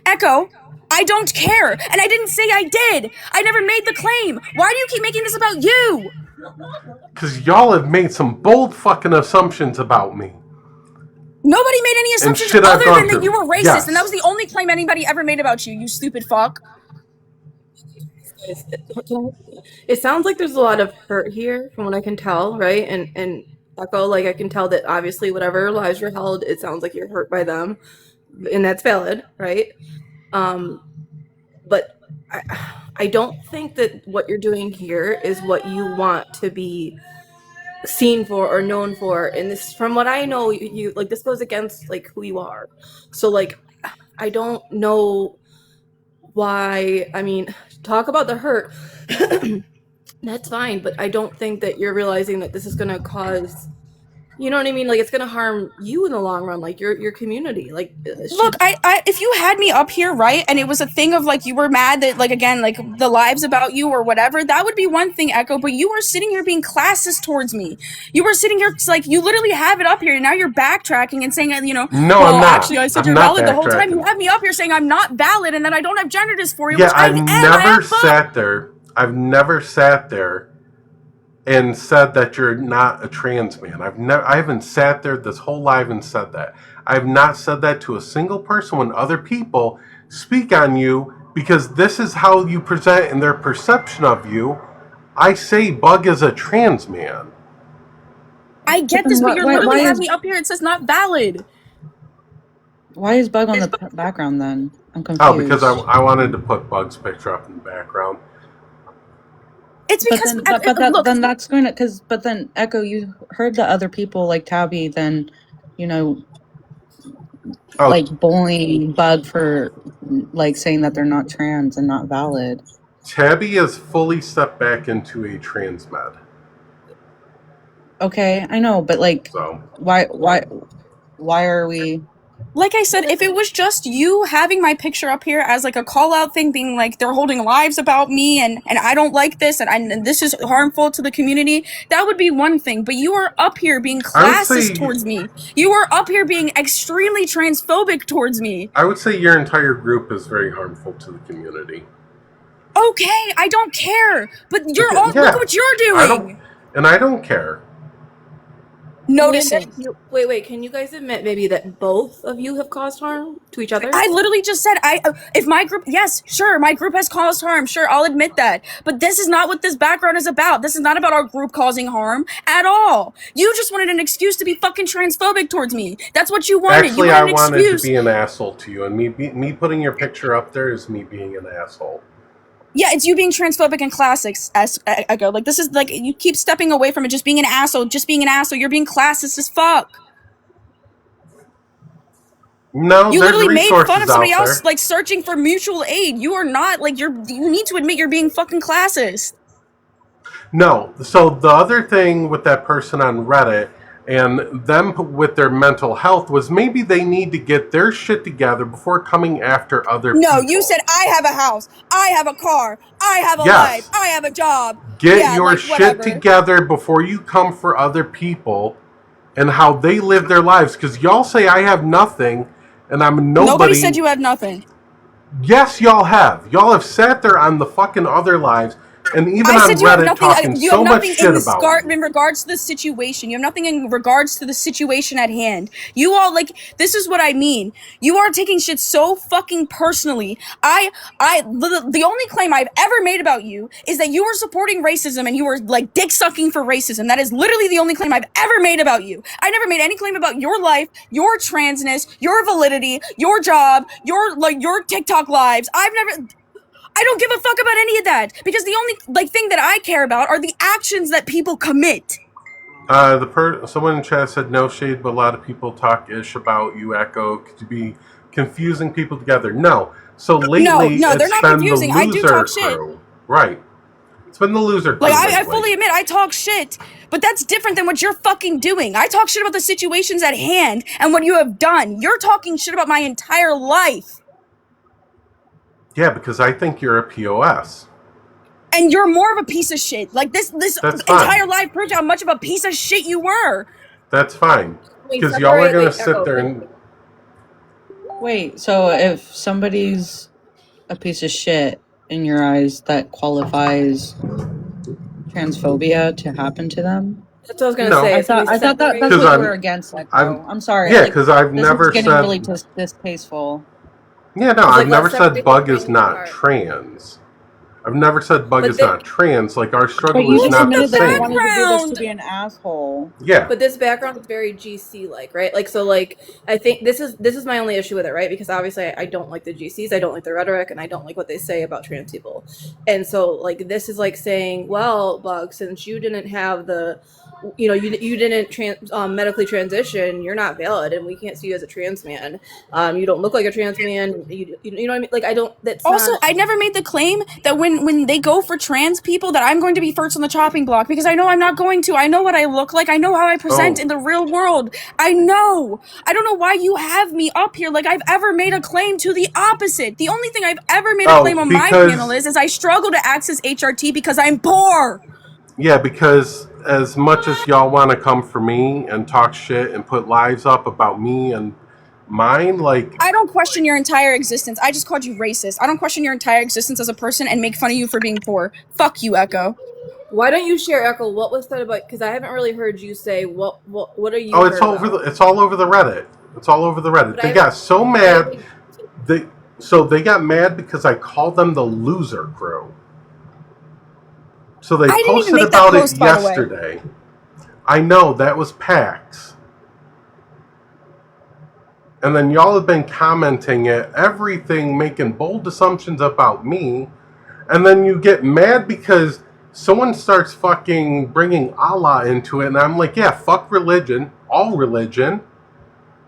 Speaker 2: Echo, I don't care, and I didn't say I did. I never made the claim. Why do you keep making this about you?
Speaker 1: Because y'all have made some bold fucking assumptions about me.
Speaker 2: Nobody made any
Speaker 1: and
Speaker 2: assumptions
Speaker 1: shit I've
Speaker 2: other
Speaker 1: gone
Speaker 2: than that
Speaker 1: through.
Speaker 2: you were racist,
Speaker 1: Yes.
Speaker 2: and that was the only claim anybody ever made about you, you stupid fuck.
Speaker 6: It sounds like there's a lot of hurt here from what I can tell, right? And Echo, like I can tell that obviously whatever lives were held, it sounds like you're hurt by them. And that's valid, right? But I don't think that what you're doing here is what you want to be seen for or known for. And this, from what I know, you like this goes against like who you are. So like, I don't know why. I mean, talk about the hurt. That's fine, but I don't think that you're realizing that this is going to cause, you know what I mean? Like it's going to harm you in the long run, like your community. Like
Speaker 2: Look, I if you had me up here, right, and it was a thing of like you were mad that like again like the lives about you or whatever, that would be one thing, Echo. But you were sitting here being classist towards me. You were sitting here like you literally have it up here, and now you're backtracking and saying you know.
Speaker 1: No,
Speaker 2: well,
Speaker 1: I'm not.
Speaker 2: Actually, I said
Speaker 1: I'm
Speaker 2: you're
Speaker 1: not
Speaker 2: valid the whole time. You
Speaker 1: backtracking.
Speaker 2: have me up here saying I'm not valid, and that I don't have gender dysphoria.
Speaker 1: Yeah,
Speaker 2: which I
Speaker 1: I've
Speaker 2: am.
Speaker 1: never sat there. I've never sat there and said that you're not a trans man. I haven't sat there this whole life and said that. I've not said that to a single person when other people speak on you, because this is how you present in their perception of you. I say Bug is a trans man.
Speaker 2: I get this, but you're literally having me up here. It says not valid.
Speaker 7: Why is Bug on the background then? I'm confused.
Speaker 1: Oh, because I wanted to put Bug's picture up in the background.
Speaker 2: It's because
Speaker 7: look, then that's going to but then Echo, you heard the other people like Tabby then, you know, like bullying Bug for like saying that they're not trans and not valid.
Speaker 1: Tabby has fully stepped back into a trans med.
Speaker 7: Okay, I know, but like,
Speaker 1: so
Speaker 7: why are we?
Speaker 2: Like I said, if it was just you having my picture up here as like a call out thing, being like they're holding lives about me and I don't like this and this is harmful to the community, that would be one thing. But you are up here being classist towards me. You are up here being extremely transphobic towards me.
Speaker 1: I would say your entire group is very harmful to the community.
Speaker 2: Okay, I don't care. But you're all look at what you're doing.
Speaker 1: I don't care.
Speaker 2: Noticing.
Speaker 6: Wait, can you guys admit maybe that both of you have caused harm to each other?
Speaker 2: I literally just said if my group, yes, sure, my group has caused harm, sure, I'll admit that. But this is not what this background is about. This is not about our group causing harm at all. You just wanted an excuse to be fucking transphobic towards me. That's what you wanted.
Speaker 1: Actually,
Speaker 2: you wanted
Speaker 1: I wanted to be an asshole to you, and me putting your picture up there is me being an asshole.
Speaker 2: Yeah, it's you being transphobic and classics. Echo, like this is like you keep stepping away from it, just being an asshole, You're being classist as fuck.
Speaker 1: No,
Speaker 2: you literally made fun of somebody else
Speaker 1: there.
Speaker 2: like searching for mutual aid. You are not like you need to admit you're being fucking classist.
Speaker 1: No, so the other thing with that person on Reddit and them with their mental health was maybe they need to get their shit together before coming after other people.
Speaker 2: No, you said I have a house, I have a car, I have a life, I have a job.
Speaker 1: Get your shit together before you come for other people and how they live their lives. Because y'all say I have nothing and I'm nobody.
Speaker 2: Nobody said you had nothing.
Speaker 1: Yes, y'all have. Y'all have sat there on the fucking other lives. And even on Reddit talking so much shit about
Speaker 2: in regards to the situation. You have nothing in regards to the situation at hand. You all like this is what I mean. You are taking shit so fucking personally. The only claim I've ever made about you is that you were supporting racism and you were like dick sucking for racism. That is literally the only claim I've ever made about you. I never made any claim about your life, your transness, your validity, your job, your TikTok lives. I don't give a fuck about any of that because the only thing that I care about are the actions that people commit.
Speaker 1: Someone in chat said no shade, but a lot of people talk ish about you, Echo, to be confusing people together. No, so lately
Speaker 2: no, they're not confusing.
Speaker 1: I
Speaker 2: do talk
Speaker 1: crew.
Speaker 2: Shit.
Speaker 1: Right, it's been the loser crew.
Speaker 2: Like I fully admit I talk shit, but that's different than what you're fucking doing. I talk shit about the situations at hand and what you have done. You're talking shit about my entire life.
Speaker 1: Yeah, because I think you're a POS.
Speaker 2: And you're more of a piece of shit. Like this entire life proves how much of a piece of shit you were.
Speaker 1: That's fine. Because y'all are going to sit there and...
Speaker 7: Wait, so if somebody's a piece of shit in your eyes, that qualifies transphobia to happen to them?
Speaker 6: That's what I was gonna
Speaker 1: No.
Speaker 6: say.
Speaker 7: I
Speaker 6: So we
Speaker 7: thought that's
Speaker 6: separate.
Speaker 7: what
Speaker 1: I'm-
Speaker 7: you were against, Echo.
Speaker 1: I'm-
Speaker 7: I'm sorry.
Speaker 1: Yeah,
Speaker 7: like,
Speaker 1: because I've
Speaker 7: this
Speaker 1: never
Speaker 7: is getting
Speaker 1: said.
Speaker 7: really distasteful.
Speaker 1: Yeah, no,
Speaker 6: It's
Speaker 1: I've
Speaker 6: like,
Speaker 1: never
Speaker 6: let's
Speaker 1: said
Speaker 6: separate
Speaker 1: Bug
Speaker 6: the
Speaker 1: is
Speaker 6: things
Speaker 1: not
Speaker 6: apart.
Speaker 1: trans. I've never said Bug
Speaker 6: But
Speaker 1: is
Speaker 6: they-
Speaker 1: not trans. Like, our
Speaker 7: But
Speaker 1: struggle
Speaker 7: you
Speaker 1: is
Speaker 7: just
Speaker 1: not the
Speaker 7: admitted that you
Speaker 1: same.
Speaker 7: wanted to do this to
Speaker 2: background.
Speaker 7: be an asshole.
Speaker 1: Yeah.
Speaker 6: But this background is very GC like, right? Like, so like I think this is my only issue with it, right? Because obviously I don't like the GCs, I don't like the rhetoric, and I don't like what they say about trans people. And so like this is like saying, well, Bug, since you didn't have the, you know, you didn't medically transition, you're not valid, and we can't see you as a trans man. You don't look like a trans man. You know what I mean? Like I don't. That's
Speaker 2: Also,
Speaker 6: not,
Speaker 2: I never made the claim that when they go for trans people that I'm going to be first on the chopping block, because I know I'm not going to. I know what I look like. I know how I present
Speaker 1: Oh.
Speaker 2: in the real world. I know. I don't know why you have me up here like I've ever made a claim to the opposite. The only thing I've ever made a claim on my
Speaker 1: because-
Speaker 2: panel is I struggle to access HRT because I'm poor.
Speaker 1: Yeah, because as much as y'all want to come for me and talk shit and put lies up about me and mine, like,
Speaker 2: I don't question your entire existence. I just called you racist. I don't question your entire existence as a person and make fun of you for being poor. Fuck you, Echo.
Speaker 6: why don't you share, Echo, what was said about? Because I haven't really heard you say what are you?
Speaker 1: oh, it's
Speaker 6: heard
Speaker 1: all over
Speaker 6: about?
Speaker 1: it's all over the Reddit. It's all over the Reddit.
Speaker 6: But
Speaker 1: They
Speaker 6: I-
Speaker 1: got so mad. They got mad because I called them the loser crew. So they
Speaker 2: I didn't even
Speaker 1: posted
Speaker 2: make that
Speaker 1: about
Speaker 2: post,
Speaker 1: it
Speaker 2: by the way.
Speaker 1: yesterday. I know, that was PAX. And then y'all have been commenting it, everything, making bold assumptions about me. And then you get mad because someone starts fucking bringing Allah into it. And I'm like, yeah, fuck religion, all religion.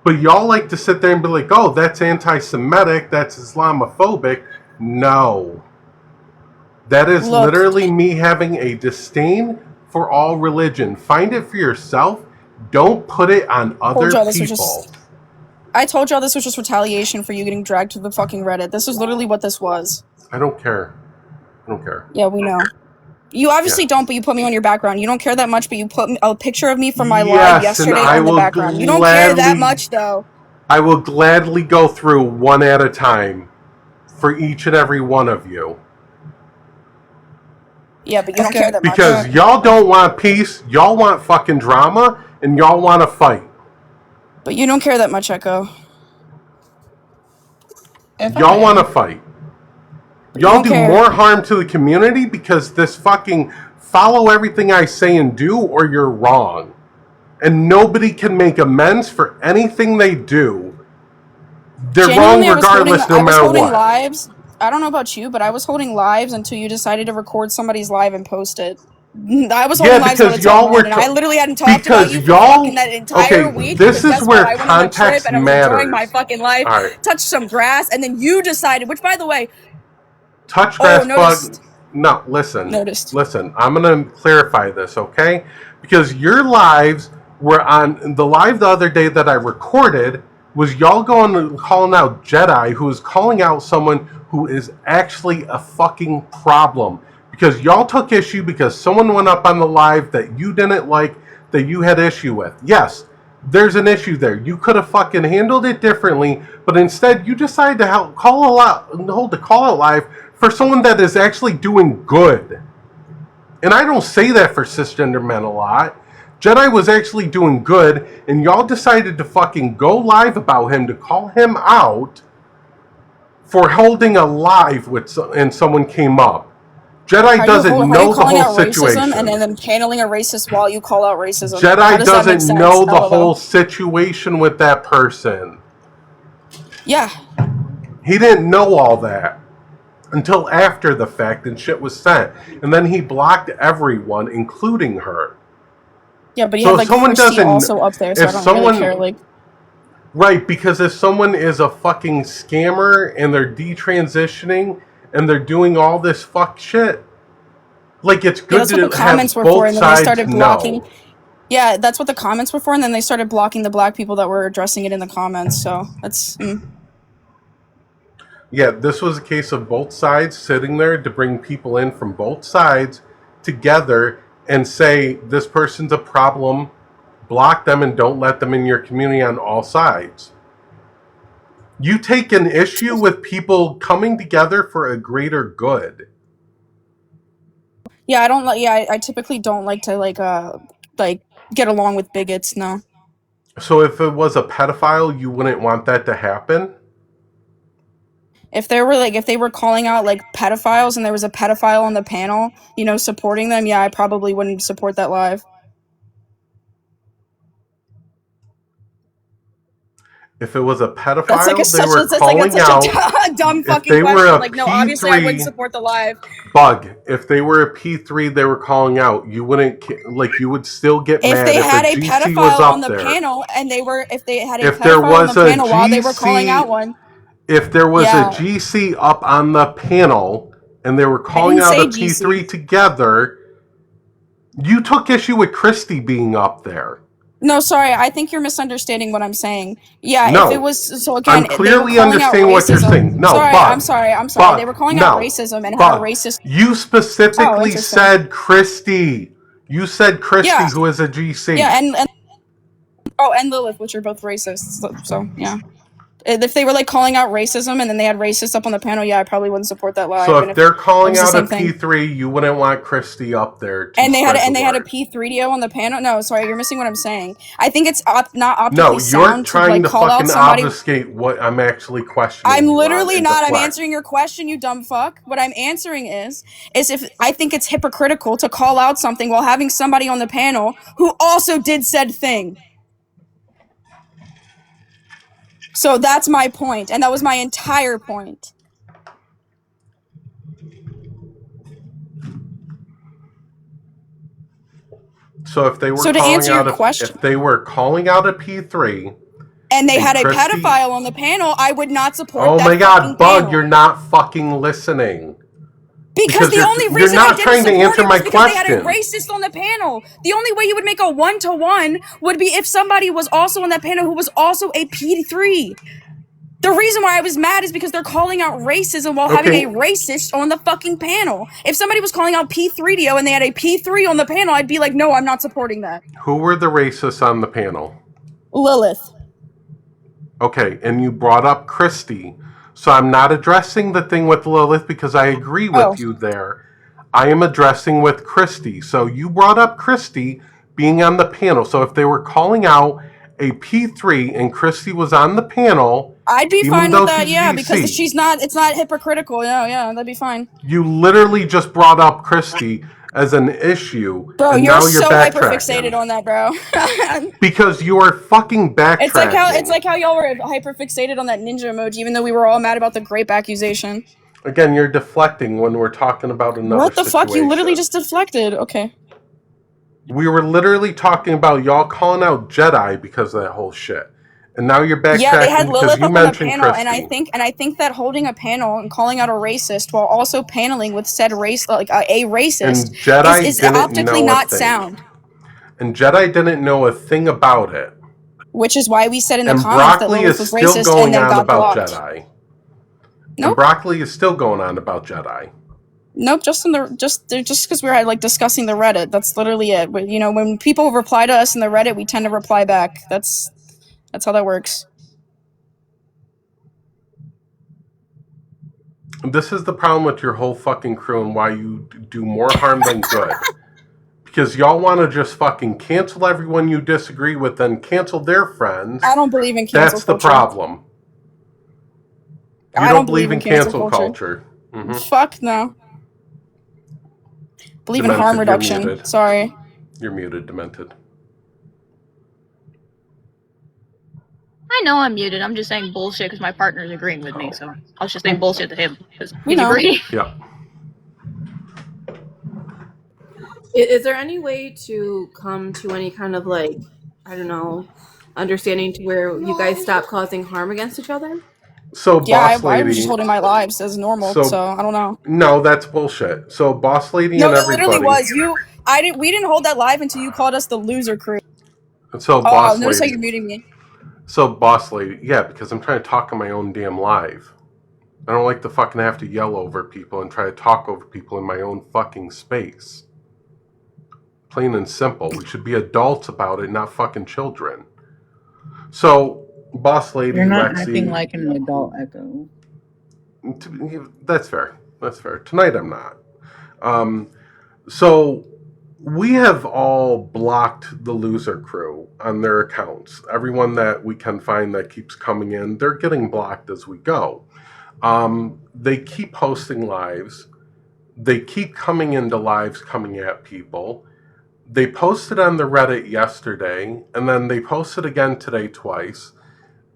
Speaker 1: But y'all like to sit there and be like, oh, that's anti-Semitic, that's Islamophobic. No. That is
Speaker 2: Look.
Speaker 1: literally me having a disdain for all religion. Find it for yourself. Don't put it on other
Speaker 2: Told y'all this was
Speaker 1: people.
Speaker 2: I told y'all this was just retaliation for you getting dragged to the fucking Reddit. This is literally what this was.
Speaker 1: I don't care. I don't care.
Speaker 2: Yeah, we know. You obviously don't, but you put me on your background. You don't care that much, but you put a picture of me from my
Speaker 1: Yes,
Speaker 2: live
Speaker 1: and
Speaker 2: yesterday
Speaker 1: I
Speaker 2: on the
Speaker 1: will
Speaker 2: background. You don't care that
Speaker 1: gladly-
Speaker 2: much, though.
Speaker 1: I will gladly go through one at a time for each and every one of you.
Speaker 2: Yeah, but you don't
Speaker 5: Okay.
Speaker 2: care that much.
Speaker 1: Because y'all don't want peace, y'all want fucking drama, and y'all want to fight.
Speaker 2: But you don't care that much, Echo.
Speaker 5: If I
Speaker 1: Y'all
Speaker 5: may.
Speaker 1: want to fight.
Speaker 2: You
Speaker 1: Y'all
Speaker 2: don't
Speaker 1: do
Speaker 2: care.
Speaker 1: more harm to the community because this fucking follow everything I say and do, or you're wrong. And nobody can make amends for anything they do. They're
Speaker 2: Genuinely,
Speaker 1: wrong regardless,
Speaker 2: I was
Speaker 1: no matter
Speaker 2: holding
Speaker 1: what.
Speaker 2: lives. I don't know about you, but I was holding lives until you decided to record somebody's live and post it. I was holding
Speaker 1: Yeah,
Speaker 2: lives all the
Speaker 1: because y'all
Speaker 2: time,
Speaker 1: were
Speaker 2: and I literally hadn't talked about
Speaker 1: because
Speaker 2: you for
Speaker 1: y'all-
Speaker 2: fucking that entire
Speaker 1: okay,
Speaker 2: week.
Speaker 1: this
Speaker 2: because
Speaker 1: is
Speaker 2: guess
Speaker 1: where
Speaker 2: what? I went on a trip
Speaker 1: context
Speaker 2: and I was enjoying
Speaker 1: matters.
Speaker 2: my fucking life,
Speaker 1: All right.
Speaker 2: touched some grass, and then you decided. Which, by the way,
Speaker 1: Touch
Speaker 2: Oh,
Speaker 1: grass
Speaker 2: noticed.
Speaker 1: bug. No, listen.
Speaker 2: Noticed.
Speaker 1: Listen, I'm going to clarify this, okay? Because your lives were on the live the other day that I recorded was y'all going and calling out Jedi, who is calling out someone who is actually a fucking problem. Because y'all took issue because someone went up on the live that you didn't like, that you had issue with. Yes, there's an issue there. You could have fucking handled it differently, but instead you decided to hold the call out live for someone that is actually doing good. And I don't say that for cisgender men a lot. Jedi was actually doing good, and y'all decided to fucking go live about him to call him out for holding a live and someone came up. Jedi doesn't know the whole situation.
Speaker 2: racism and then paneling a racist while you call out racism. How
Speaker 1: Jedi
Speaker 2: does that make
Speaker 1: doesn't
Speaker 2: sense?
Speaker 1: know the
Speaker 2: LOL.
Speaker 1: whole situation with that person.
Speaker 2: Yeah,
Speaker 1: He didn't know all that until after the fact and shit was sent. And then he blocked everyone, including her.
Speaker 2: yeah, but he
Speaker 1: So
Speaker 2: had
Speaker 1: if
Speaker 2: like
Speaker 1: someone
Speaker 2: Christy
Speaker 1: doesn't-
Speaker 2: also up there, so
Speaker 1: if
Speaker 2: I don't
Speaker 1: someone-
Speaker 2: really care. Like,
Speaker 1: Right, because if someone is a fucking scammer and they're detransitioning and they're doing all this fuck shit, like it's
Speaker 2: yeah,
Speaker 1: good
Speaker 2: that's
Speaker 1: to
Speaker 2: what the
Speaker 1: have
Speaker 2: comments were
Speaker 1: both
Speaker 2: for, and then they
Speaker 1: sides
Speaker 2: started
Speaker 1: know.
Speaker 2: blocking. Yeah, that's what the comments were for, and then they started blocking the black people that were addressing it in the comments. So that's.
Speaker 1: Yeah, this was a case of both sides sitting there to bring people in from both sides together and say this person's a problem, block them and don't let them in your community on all sides. You take an issue with people coming together for a greater good.
Speaker 2: Yeah, I don't like. Yeah, I typically don't like to like get along with bigots. No.
Speaker 1: So if it was a pedophile, you wouldn't want that to happen?
Speaker 2: If they were calling out like pedophiles and there was a pedophile on the panel, you know, supporting them, yeah, I probably wouldn't support that live.
Speaker 1: If it was a pedophile,
Speaker 2: That's like
Speaker 1: they were calling
Speaker 2: such
Speaker 1: out.
Speaker 2: a dumb
Speaker 1: If
Speaker 2: fucking
Speaker 1: they were
Speaker 2: question.
Speaker 1: a
Speaker 2: Like, no, obviously I wouldn't
Speaker 1: P3
Speaker 2: support the live.
Speaker 1: Bug, if they were a P3, they were calling out. You wouldn't like. You would still get
Speaker 2: If
Speaker 1: mad
Speaker 2: they
Speaker 1: if
Speaker 2: had
Speaker 1: a
Speaker 2: a
Speaker 1: GC was
Speaker 2: pedophile
Speaker 1: up
Speaker 2: on the
Speaker 1: there.
Speaker 2: panel and if they had a
Speaker 1: If there
Speaker 2: pedophile on
Speaker 1: was
Speaker 2: the
Speaker 1: a
Speaker 2: panel while they were calling out
Speaker 1: GC,
Speaker 2: one,
Speaker 1: if there was
Speaker 2: yeah,
Speaker 1: a GC up on the panel and they were
Speaker 2: I
Speaker 1: calling
Speaker 2: didn't
Speaker 1: out a
Speaker 2: say
Speaker 1: P3
Speaker 2: GC.
Speaker 1: together, you took issue with Christy being up there.
Speaker 2: No, sorry, I think you're misunderstanding what I'm saying. Yeah,
Speaker 1: No,
Speaker 2: if it was so again,
Speaker 1: I'm
Speaker 2: they were
Speaker 1: clearly
Speaker 2: calling out
Speaker 1: understanding what you're
Speaker 2: racism.
Speaker 1: saying. No,
Speaker 2: Sorry,
Speaker 1: Bug,
Speaker 2: I'm sorry. They
Speaker 1: Bug,
Speaker 2: were calling out
Speaker 1: no,
Speaker 2: racism and had a
Speaker 1: Bug.
Speaker 2: racist.
Speaker 1: You
Speaker 2: Oh,
Speaker 1: specifically
Speaker 2: interesting.
Speaker 1: said Christy. You said Christy,
Speaker 2: Yeah,
Speaker 1: who is a GC.
Speaker 2: yeah, and Lilith, which are both racists. So yeah. If they were like calling out racism and then they had racists up on the panel, yeah, I probably wouldn't support that live.
Speaker 1: So
Speaker 2: And
Speaker 1: if they're calling
Speaker 2: it was the
Speaker 1: out a
Speaker 2: same thing.
Speaker 1: P3, you wouldn't want Christy up there to
Speaker 2: And they
Speaker 1: spread
Speaker 2: had
Speaker 1: the
Speaker 2: a
Speaker 1: word.
Speaker 2: P3DO on the panel. No, sorry, you're missing what I'm saying. I think it's not optically
Speaker 1: No, you're
Speaker 2: sound to
Speaker 1: trying
Speaker 2: like
Speaker 1: to
Speaker 2: call out
Speaker 1: fucking
Speaker 2: somebody.
Speaker 1: obfuscate what I'm actually questioning.
Speaker 2: I'm
Speaker 1: you on
Speaker 2: literally
Speaker 1: and
Speaker 2: not. I'm
Speaker 1: deflect.
Speaker 2: answering your question, you dumb fuck. What I'm answering is if I think it's hypocritical to call out something while having somebody on the panel who also did said thing. So that's my point, and that was my entire point.
Speaker 1: So if they were
Speaker 2: So to
Speaker 1: calling
Speaker 2: answer
Speaker 1: out
Speaker 2: your question,
Speaker 1: if they were calling out a P3
Speaker 2: and they
Speaker 1: and
Speaker 2: had a
Speaker 1: Christy,
Speaker 2: pedophile on the panel, I would not support
Speaker 1: oh
Speaker 2: that
Speaker 1: my god,
Speaker 2: fucking
Speaker 1: Bug,
Speaker 2: panel.
Speaker 1: you're not fucking listening.
Speaker 2: Because the only
Speaker 1: you're
Speaker 2: reason I
Speaker 1: not
Speaker 2: didn't
Speaker 1: trying to
Speaker 2: support
Speaker 1: answer
Speaker 2: it
Speaker 1: my
Speaker 2: was because they had a
Speaker 1: question.
Speaker 2: racist on the panel. The only way you would make a 1-to-1 would be if somebody was also on that panel who was also a P3. The reason why I was mad is because they're calling out racism while having a racist on the fucking panel. If somebody was calling out P3DO and they had a P3 on the panel, I'd be like, no, I'm not supporting that.
Speaker 1: Who were the racists on the panel?
Speaker 2: Lilith.
Speaker 1: Okay, and you brought up Christy. So I'm not addressing the thing with Lilith because I agree with you there. I am addressing with Christy. So you brought up Christy being on the panel. So if they were calling out a P3 and Christy was on the panel,
Speaker 2: I'd be
Speaker 1: even
Speaker 2: fine
Speaker 1: though
Speaker 2: with that,
Speaker 1: she's
Speaker 2: yeah,
Speaker 1: GC,
Speaker 2: because it's not hypocritical. Yeah, that'd be fine.
Speaker 1: You literally just brought up Christy as an issue,
Speaker 2: bro,
Speaker 1: and
Speaker 2: you're
Speaker 1: now you're
Speaker 2: so
Speaker 1: backtracking.
Speaker 2: hyper-fixated on that, bro.
Speaker 1: Because you are fucking backtracking.
Speaker 2: It's like how y'all were hyper-fixated on that ninja emoji, even though we were all mad about the grape accusation.
Speaker 1: Again, you're deflecting when we're talking about another
Speaker 2: What the
Speaker 1: situation.
Speaker 2: fuck? You literally just deflected. Okay.
Speaker 1: We were literally talking about y'all calling out Jedi because of that whole shit. And now you're backtracking
Speaker 2: yeah, they had
Speaker 1: because
Speaker 2: Lilith
Speaker 1: you
Speaker 2: up on the
Speaker 1: mentioned
Speaker 2: panel,
Speaker 1: Christy.
Speaker 2: and I think that holding a panel and calling out a racist while also paneling with said race, like a racist,
Speaker 1: and Jedi
Speaker 2: is
Speaker 1: didn't
Speaker 2: optically
Speaker 1: know
Speaker 2: not
Speaker 1: a thing.
Speaker 2: sound.
Speaker 1: And Jedi didn't know a thing about it.
Speaker 2: Which is why we said in the
Speaker 1: And
Speaker 2: comments that
Speaker 1: Broccoli
Speaker 2: Lilith
Speaker 1: is
Speaker 2: was
Speaker 1: still
Speaker 2: racist
Speaker 1: going
Speaker 2: and then
Speaker 1: on
Speaker 2: got
Speaker 1: about
Speaker 2: blocked.
Speaker 1: Jedi.
Speaker 2: Nope.
Speaker 1: And Broccoli is still going on about Jedi.
Speaker 2: Nope, just because we're like discussing the Reddit. That's literally it. You know, when people reply to us in the Reddit, we tend to reply back. That's how that works.
Speaker 1: This is the problem with your whole fucking crew and why you do more harm than good. Because y'all want to just fucking cancel everyone you disagree with and cancel their friends.
Speaker 2: I don't believe in cancel
Speaker 1: That's the
Speaker 2: culture.
Speaker 1: problem. You
Speaker 2: I
Speaker 1: don't believe in cancel culture.
Speaker 2: Mm-hmm. Fuck no. Believe
Speaker 1: Demented,
Speaker 2: in harm
Speaker 1: you're
Speaker 2: reduction.
Speaker 1: muted.
Speaker 2: Sorry.
Speaker 1: You're muted, Demented.
Speaker 8: I know I'm muted. I'm just saying bullshit because my partner's agreeing with me. So I was just saying bullshit to him because he's agreeing.
Speaker 1: Yeah.
Speaker 6: Is there any way to come to any kind of like, I don't know, understanding to where you guys stop causing harm against each other?
Speaker 1: So
Speaker 2: yeah,
Speaker 1: Boss Lady,
Speaker 2: I was just holding my lives as normal, so I don't know.
Speaker 1: No, that's bullshit. So Boss Lady
Speaker 2: no,
Speaker 1: and
Speaker 2: it
Speaker 1: everybody.
Speaker 2: literally was. We didn't hold that live until you called us the loser crew.
Speaker 1: So Boss
Speaker 2: notice
Speaker 1: Lady.
Speaker 2: how you're muting me.
Speaker 1: So Boss Lady, yeah, because I'm trying to talk on my own damn live. I don't like to fucking have to yell over people and try to talk over people in my own fucking space. Plain and simple. We should be adults about it, not fucking children. So, Boss Lady,
Speaker 7: You're not
Speaker 1: Lexi,
Speaker 7: acting like an adult, Echo.
Speaker 1: That's fair. That's fair. Tonight I'm not. So, we have all blocked the Loser Crew on their accounts. Everyone that we can find that keeps coming in, they're getting blocked as we go. They keep hosting lives. They keep coming into lives, coming at people. They posted on the Reddit yesterday, and then they posted again today twice.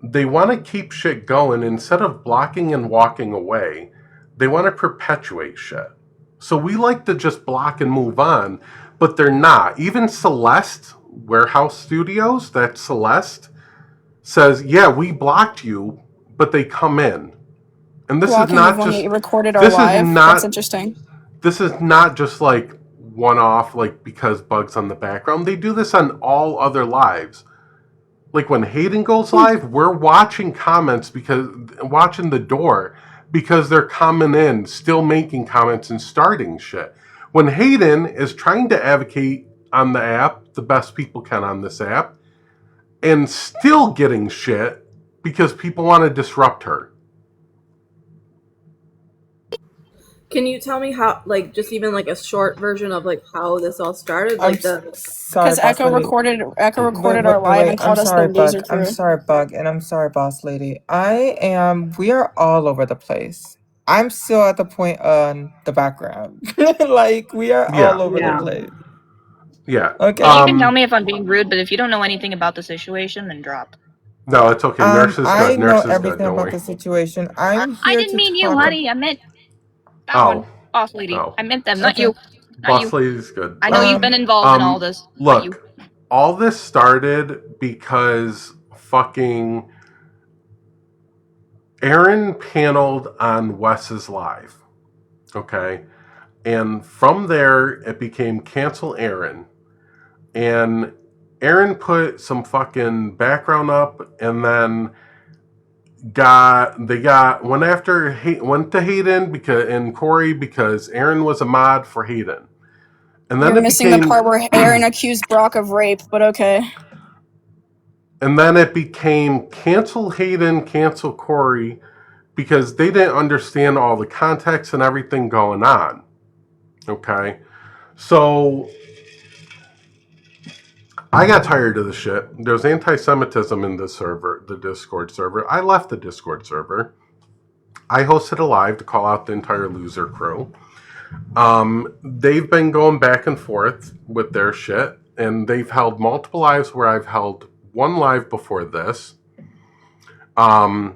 Speaker 1: They want to keep shit going. Instead of blocking and walking away, they want to perpetuate shit. So we like to just block and move on, but they're not. Even Celeste, Warehouse Studios, that Celeste, says, yeah, we blocked you, but they come in. And this is not just...
Speaker 2: We recorded our live. That's interesting.
Speaker 1: This is not just like one-off, like because Bug's on the background. They do this on all other lives. Like when Hayden goes live, we're watching comments watching the door because they're coming in, still making comments and starting shit. When Hayden is trying to advocate on the app, the best people can on this app, and still getting shit because people want to disrupt her.
Speaker 6: Can you tell me how, like, just even like a short version of like how this all started? Like
Speaker 2: because Echo recorded our live and called us the Loser Crew.
Speaker 5: I'm sorry, Bug, and I'm sorry, Boss Lady. We are all over the place. I'm still at the point on the background. Like, we are all over the place.
Speaker 1: Yeah.
Speaker 5: Okay.
Speaker 8: You can tell me if I'm being rude, but if you don't know anything about the situation, then drop.
Speaker 1: No, it's okay. Nurse is good.
Speaker 5: I know
Speaker 1: Nurse is
Speaker 5: everything
Speaker 1: good.
Speaker 5: about the situation.
Speaker 8: I didn't mean you, honey. I meant that one. Boss Lady. I meant them, not you.
Speaker 1: Boss Lady's good.
Speaker 8: I know you've been involved in all this.
Speaker 1: Look, all this started because fucking Aaron paneled on Wes's live. Okay? And from there, it became Cancel Aaron. And Aaron put some fucking background up, and then went to Hayden and Corey because Aaron was a mod for Hayden. And then
Speaker 2: You're missing the part where Aaron accused Brock of rape, but okay.
Speaker 1: And then it became cancel Hayden, cancel Corey, because they didn't understand all the context and everything going on. Okay? So I got tired of the shit. There's anti-Semitism in the server, the Discord server. I left the Discord server. I hosted a live to call out the entire Loser Crew. They've been going back and forth with their shit, and they've held multiple lives where I've held one live before this. And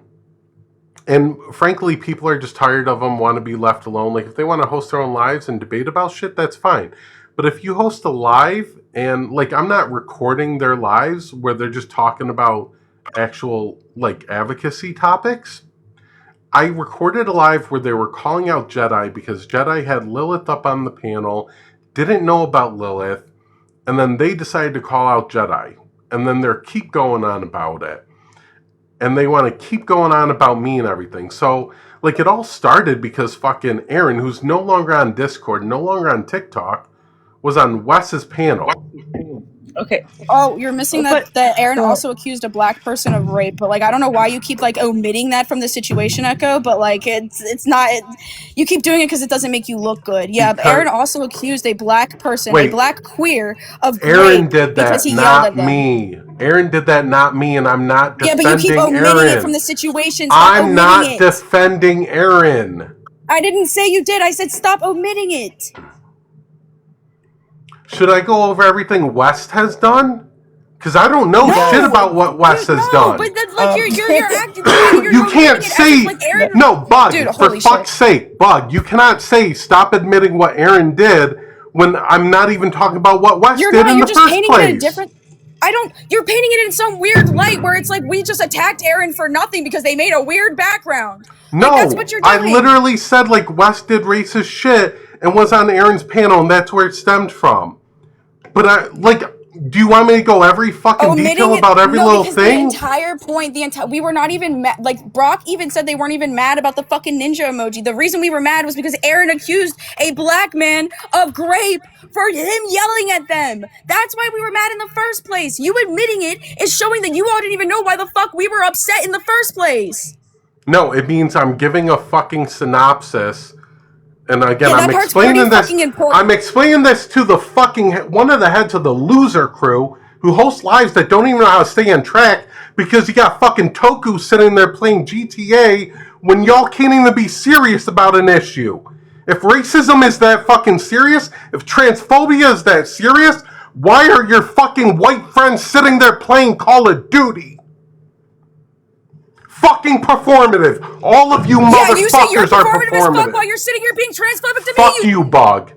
Speaker 1: frankly, people are just tired of them, want to be left alone. Like, if they want to host their own lives and debate about shit, that's fine. But if you host a live and, like, I'm not recording their lives where they're just talking about actual, like, advocacy topics. I recorded a live where they were calling out Jedi because Jedi had Lilith up on the panel, didn't know about Lilith, and then they decided to call out Jedi. And then they keep going on about it. And they want to keep going on about me and everything. So, like, it all started because fucking Aaron, who's no longer on Discord, no longer on TikTok, was on Wes's panel.
Speaker 7: Okay.
Speaker 2: Oh, you're missing that Aaron also accused a black person of rape, but like I don't know why you keep like omitting that from the situation, Echo. But like it's not. You keep doing it because it doesn't make you look good. Yeah, but Aaron also accused a black person, a black queer, of
Speaker 1: Aaron
Speaker 2: rape
Speaker 1: did that,
Speaker 2: because he
Speaker 1: not
Speaker 2: yelled at them.
Speaker 1: me. Aaron did that, not me, and I'm not defending Aaron.
Speaker 2: Yeah, but you keep omitting it from the situation.
Speaker 1: I'm not defending Aaron.
Speaker 2: I didn't say you did. I said stop omitting it.
Speaker 1: Should I go over everything West has done? Because I don't know shit about what West has done.
Speaker 2: But that's like you're acting.
Speaker 1: You can't say no, Bug.
Speaker 2: Dude,
Speaker 1: for fuck's sake, Bug. You cannot say stop admitting what Aaron did when I'm not even talking about what West did in the first place.
Speaker 2: You're painting it in some weird light where it's like we just attacked Aaron for nothing because they made a weird background.
Speaker 1: No,
Speaker 2: like, that's what you're doing.
Speaker 1: I literally said like West did racist shit and was on Aaron's panel, and that's where it stemmed from. But do you want me to go every fucking detail about every little thing?
Speaker 2: The entire point, we were not even mad. Like, Brock even said they weren't even mad about the fucking ninja emoji. The reason we were mad was because Aaron accused a black man of grape for him yelling at them. That's why we were mad in the first place. You admitting it is showing that you all didn't even know why the fuck we were upset in the first place.
Speaker 1: No, it means I'm giving a fucking synopsis And again,
Speaker 2: Yeah,
Speaker 1: I'm
Speaker 2: that part's pretty
Speaker 1: explaining this.
Speaker 2: fucking important.
Speaker 1: I'm explaining this to the fucking one of the heads of the loser crew who hosts lives that don't even know how to stay on track because you got fucking Toku sitting there playing GTA when y'all can't even be serious about an issue. If racism is that fucking serious, if transphobia is that serious, why are your fucking white friends sitting there playing Call of Duty? Fucking performative. All of you
Speaker 2: Yeah, you say you're
Speaker 1: motherfuckers are
Speaker 2: performative as fuck while
Speaker 1: performative.
Speaker 2: you're sitting here being transphobic to
Speaker 1: Fuck
Speaker 2: me.
Speaker 1: you, Bug.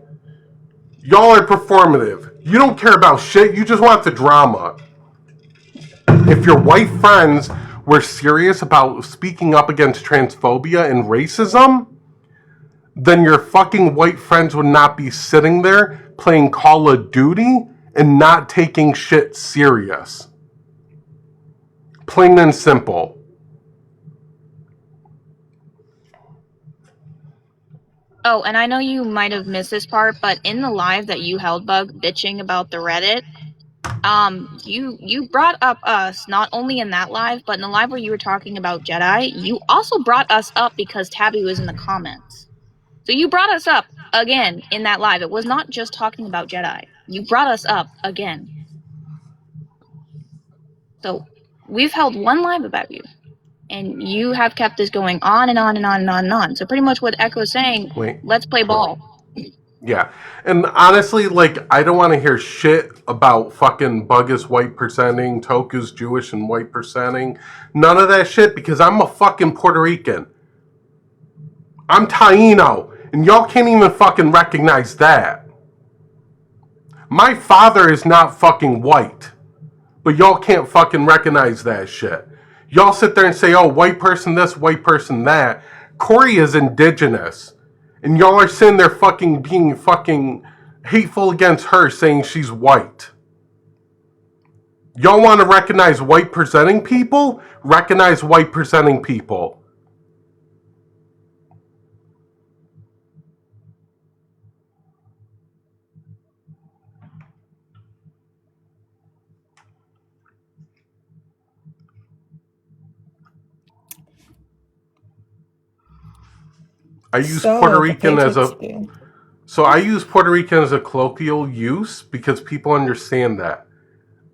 Speaker 1: Y'all are performative. You don't care about shit. You just want the drama. If your white friends were serious about speaking up against transphobia and racism, then your fucking white friends would not be sitting there playing Call of Duty and not taking shit serious. Plain and simple.
Speaker 8: Oh, and I know you might have missed this part, but in the live that you held, Bug, bitching about the Reddit, you brought up us not only in that live, but in the live where you were talking about Jedi, you also brought us up because Tabby was in the comments. So you brought us up again in that live. It was not just talking about Jedi. You brought us up again. So we've held one live about you. And you have kept this going on and on and on and on and on. So pretty much what Echo's saying, let's play ball.
Speaker 1: Yeah. And honestly, like, I don't want to hear shit about fucking Bug is white percenting, Toku's Jewish and white percenting. None of that shit because I'm a fucking Puerto Rican. I'm Taino. And y'all can't even fucking recognize that. My father is not fucking white. But y'all can't fucking recognize that shit. Y'all sit there and say, oh, white person this, white person that. Corey is indigenous. And y'all are sitting there fucking being fucking hateful against her saying she's white. Y'all want to recognize white presenting people? Recognize white presenting people. I use Puerto Rican as a colloquial use because people understand that.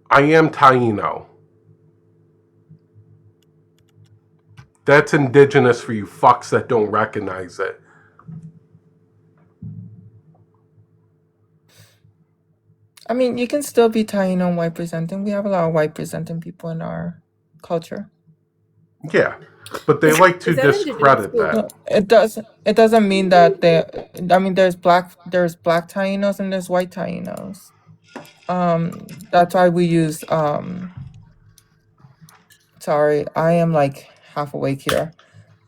Speaker 1: I am Taino. That's indigenous for you fucks that don't recognize it.
Speaker 5: I mean, you can still be Taino and white presenting. We have a lot of white presenting people in our culture.
Speaker 1: Yeah, but they like to discredit that.
Speaker 5: No, it doesn't mean that there's black Tainos and there's white Tainos. That's why we use sorry, I am like half awake here.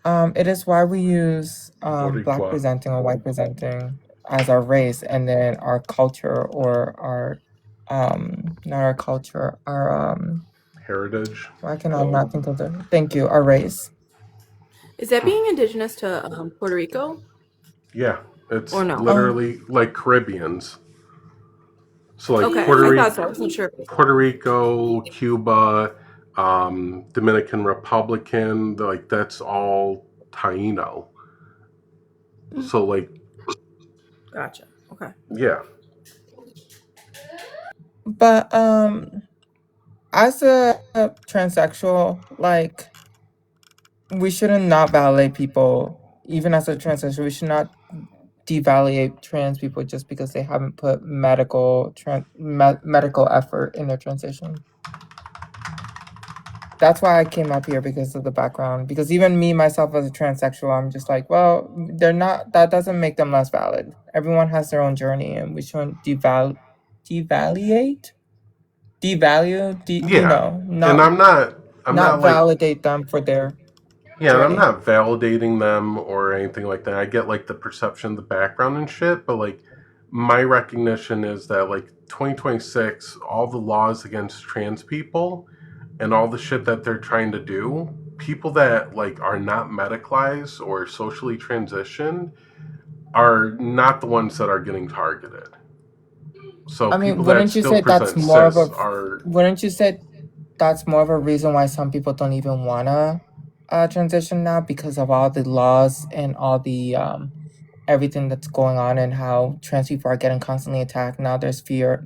Speaker 5: It is why we use black presenting or white presenting as our race, and then our culture or our not our culture, our
Speaker 1: heritage.
Speaker 5: Why can I not think of the thank you, our race.
Speaker 6: Is that being indigenous to Puerto Rico?
Speaker 1: Yeah, it's
Speaker 6: or no?
Speaker 1: literally like Caribbeans. So like
Speaker 6: Okay,
Speaker 1: Puerto
Speaker 6: I
Speaker 1: Rico,
Speaker 6: thought so. I wasn't sure.
Speaker 1: Puerto Rico, Cuba, Dominican Republican, like that's all Taino. So like,
Speaker 6: Gotcha. Okay.
Speaker 1: yeah.
Speaker 5: But as a transsexual, like we shouldn't not validate people. Even as a transsexual, we should not devalidate trans people just because they haven't put medical effort in their transition. That's why I came up here, because of the background. Because even me, myself, as a transsexual, I'm just like, well, they're not. That doesn't make them less valid. Everyone has their own journey, and we shouldn't devalue. You know, not,
Speaker 1: and I'm not
Speaker 5: validate them for their.
Speaker 1: Yeah, and I'm not validating them or anything like that. I get like the perception, the background and shit, but like my recognition is that like 2026, all the laws against trans people and all the shit that they're trying to do, people that like are not medicalized or socially transitioned are not the ones that are getting targeted. So
Speaker 5: I mean,
Speaker 1: people
Speaker 5: wouldn't
Speaker 1: that
Speaker 5: you
Speaker 1: still
Speaker 5: say that's
Speaker 1: present
Speaker 5: more of
Speaker 1: cis
Speaker 5: a?
Speaker 1: are
Speaker 5: Wouldn't you say that's more of a reason why some people don't even wanna transition now, because of all the laws and all the everything that's going on and how trans people are getting constantly attacked. Now there's fear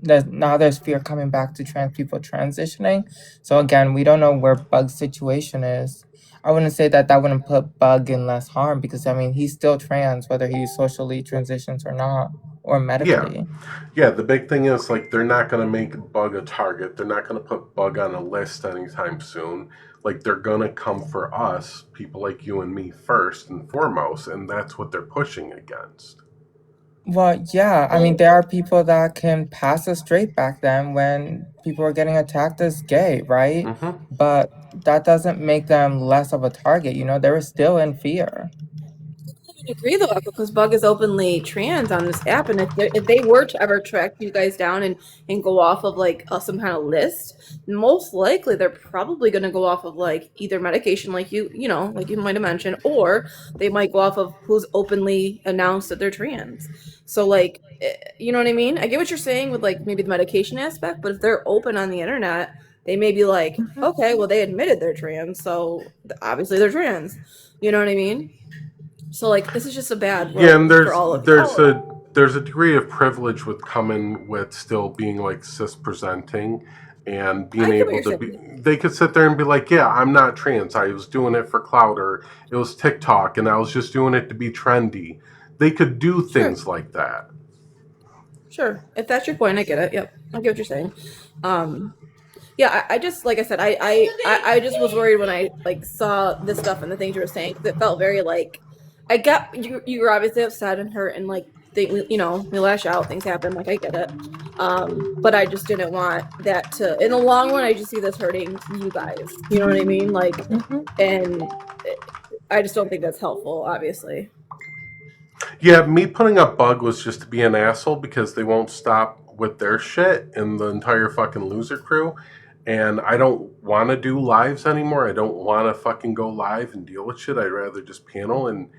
Speaker 5: coming back to trans people transitioning. So again, we don't know where Bug's situation is. I wouldn't say that wouldn't put Bug in less harm, because I mean he's still trans whether he socially transitions or not, or medically.
Speaker 1: Yeah, the big thing is, like, they're not going to make Bug a target. They're not going to put Bug on a list anytime soon. Like, they're going to come for us, people like you and me, first and foremost, and that's what they're pushing against.
Speaker 5: Well, yeah, I mean, there are people that can pass as straight back then when people are getting attacked as gay, right?
Speaker 1: Mm-hmm.
Speaker 5: But that doesn't make them less of a target, you know? They were still in fear.
Speaker 6: I agree though, because Bug is openly trans on this app, and if they were to ever track you guys down and go off of like some kind of list, most likely they're probably going to go off of like either medication, like you might have mentioned, or they might go off of who's openly announced that they're trans. So like, you know what I mean? I get what you're saying with like maybe the medication aspect, but if they're open on the internet, they may be like, okay, well they admitted they're trans, so obviously they're trans. You know what I mean? So like this is just a bad look
Speaker 1: Yeah, and
Speaker 6: for all of
Speaker 1: there's a degree of privilege with coming with still being like cis presenting and being able to be. They could sit there and be like, yeah, I'm not trans. I was doing it for clout, or it was TikTok, and I was just doing it to be trendy. They could do things like that.
Speaker 6: Sure, if that's your point, I get it. Yep, I get what you're saying. Yeah, I just, like I said, I just was worried when I like saw this stuff and the things you were saying, because it felt very like, I get you were obviously upset and hurt, and like we lash out, things happen, like I get it. But I just didn't want that to, in the long run, I just see this hurting you guys. You know what I mean? Like, and I just don't think that's helpful, obviously.
Speaker 1: Yeah, me putting up Bug was just to be an asshole because they won't stop with their shit and the entire fucking loser crew. And I don't want to do lives anymore. I don't want to fucking go live and deal with shit. I'd rather just panel and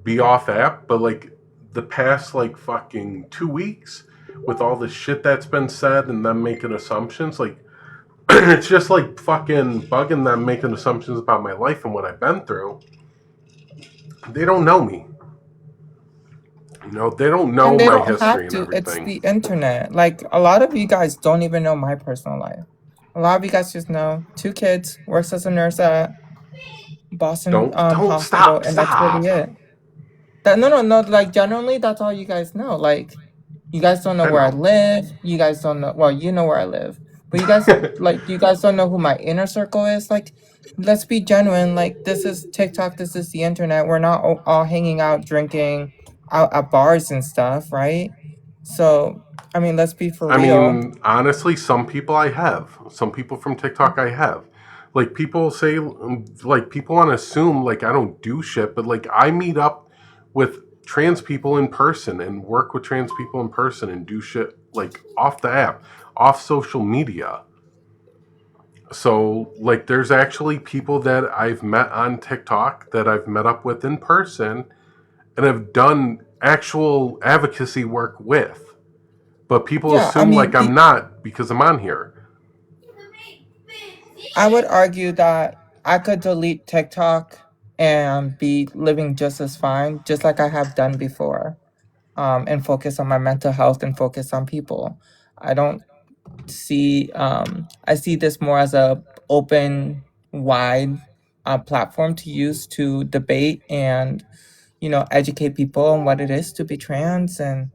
Speaker 1: be off app. But like the past like fucking 2 weeks with all the shit that's been said and them making assumptions, like it's just like fucking bugging them, making assumptions about my life and what I've been through. They don't know me. You know, they don't know my history and everything.
Speaker 5: It's the internet. Like, a lot of you guys don't even know my personal life. A lot of you guys just know 2 kids, works as a nurse at Boston Hospital, and that's really it. No. Like, generally, that's all you guys know. Like, you guys don't know where I live. You guys don't know. Well, you know where I live, but you guys you guys don't know who my inner circle is. Like, let's be genuine. Like, this is TikTok. This is the internet. We're not all hanging out, drinking out at bars and stuff, right? So, I mean, let's be for real.
Speaker 1: I mean, honestly, some people I have. Some people from TikTok I have. Like, people say, like, people want to assume, like, I don't do shit, but, like, I meet up with trans people in person and work with trans people in person and do shit, like, off the app, off social media. So, like, there's actually people that I've met on TikTok that I've met up with in person and have done actual advocacy work with. But people assume I'm not because I'm on here.
Speaker 5: I would argue that I could delete TikTok and be living just as fine, just like I have done before, and focus on my mental health and focus on people. I don't see, I see this more as a open, wide platform to use to debate and, you know, educate people on what it is to be trans and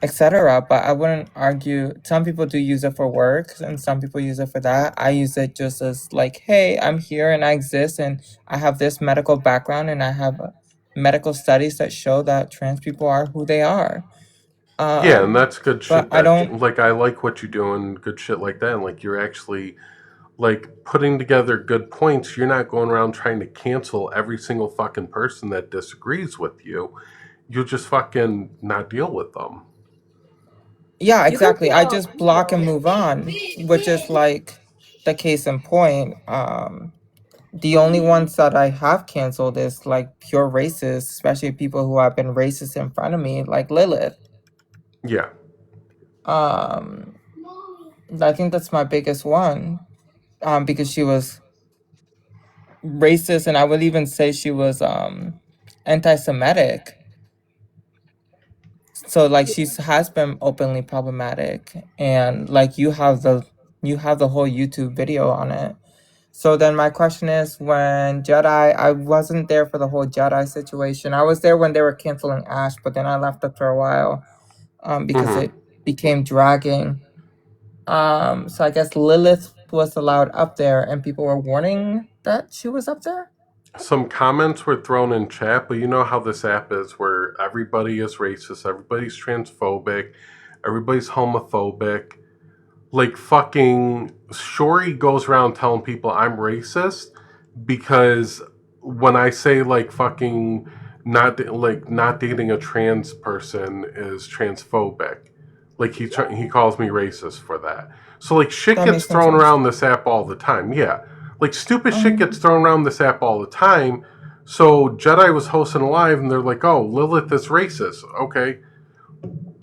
Speaker 5: etc. But I wouldn't argue. Some people do use it for work and some people use it for that. I use it just as like, hey, I'm here and I exist and I have this medical background and I have medical studies that show that trans people are who they are.
Speaker 1: Yeah, and that's good shit.
Speaker 5: I don't
Speaker 1: like. I like what you're doing, good shit like that. And like, you're actually like putting together good points. You're not going around trying to cancel every single fucking person that disagrees with you. You'll just fucking not deal with them.
Speaker 5: Yeah, exactly. I just block and move on, which is like the case in point. The only ones that I have canceled is like pure racists, especially people who have been racist in front of me, like Lilith.
Speaker 1: Yeah.
Speaker 5: I think that's my biggest one, because she was racist, and I would even say she was anti-Semitic. So like she has been openly problematic, and like you have the whole YouTube video on it. So then my question is, when Jedi, I wasn't there for the whole Jedi situation. I was there when they were canceling Ash, but then I left after a while because it became dragging. So I guess Lilith was allowed up there, and people were warning that she was up there.
Speaker 1: Some comments were thrown in chat, but you know how this app is, where everybody is racist, everybody's transphobic, everybody's homophobic. Like fucking Shori goes around telling people I'm racist because when I say like fucking not dating a trans person is transphobic, like he calls me racist for that. So like shit
Speaker 5: That
Speaker 1: gets
Speaker 5: makes no
Speaker 1: thrown
Speaker 5: sense.
Speaker 1: around this app all the time. Yeah, like stupid shit gets thrown around this app all the time. So Jedi was hosting a live and they're like, "Oh, Lilith is racist." Okay.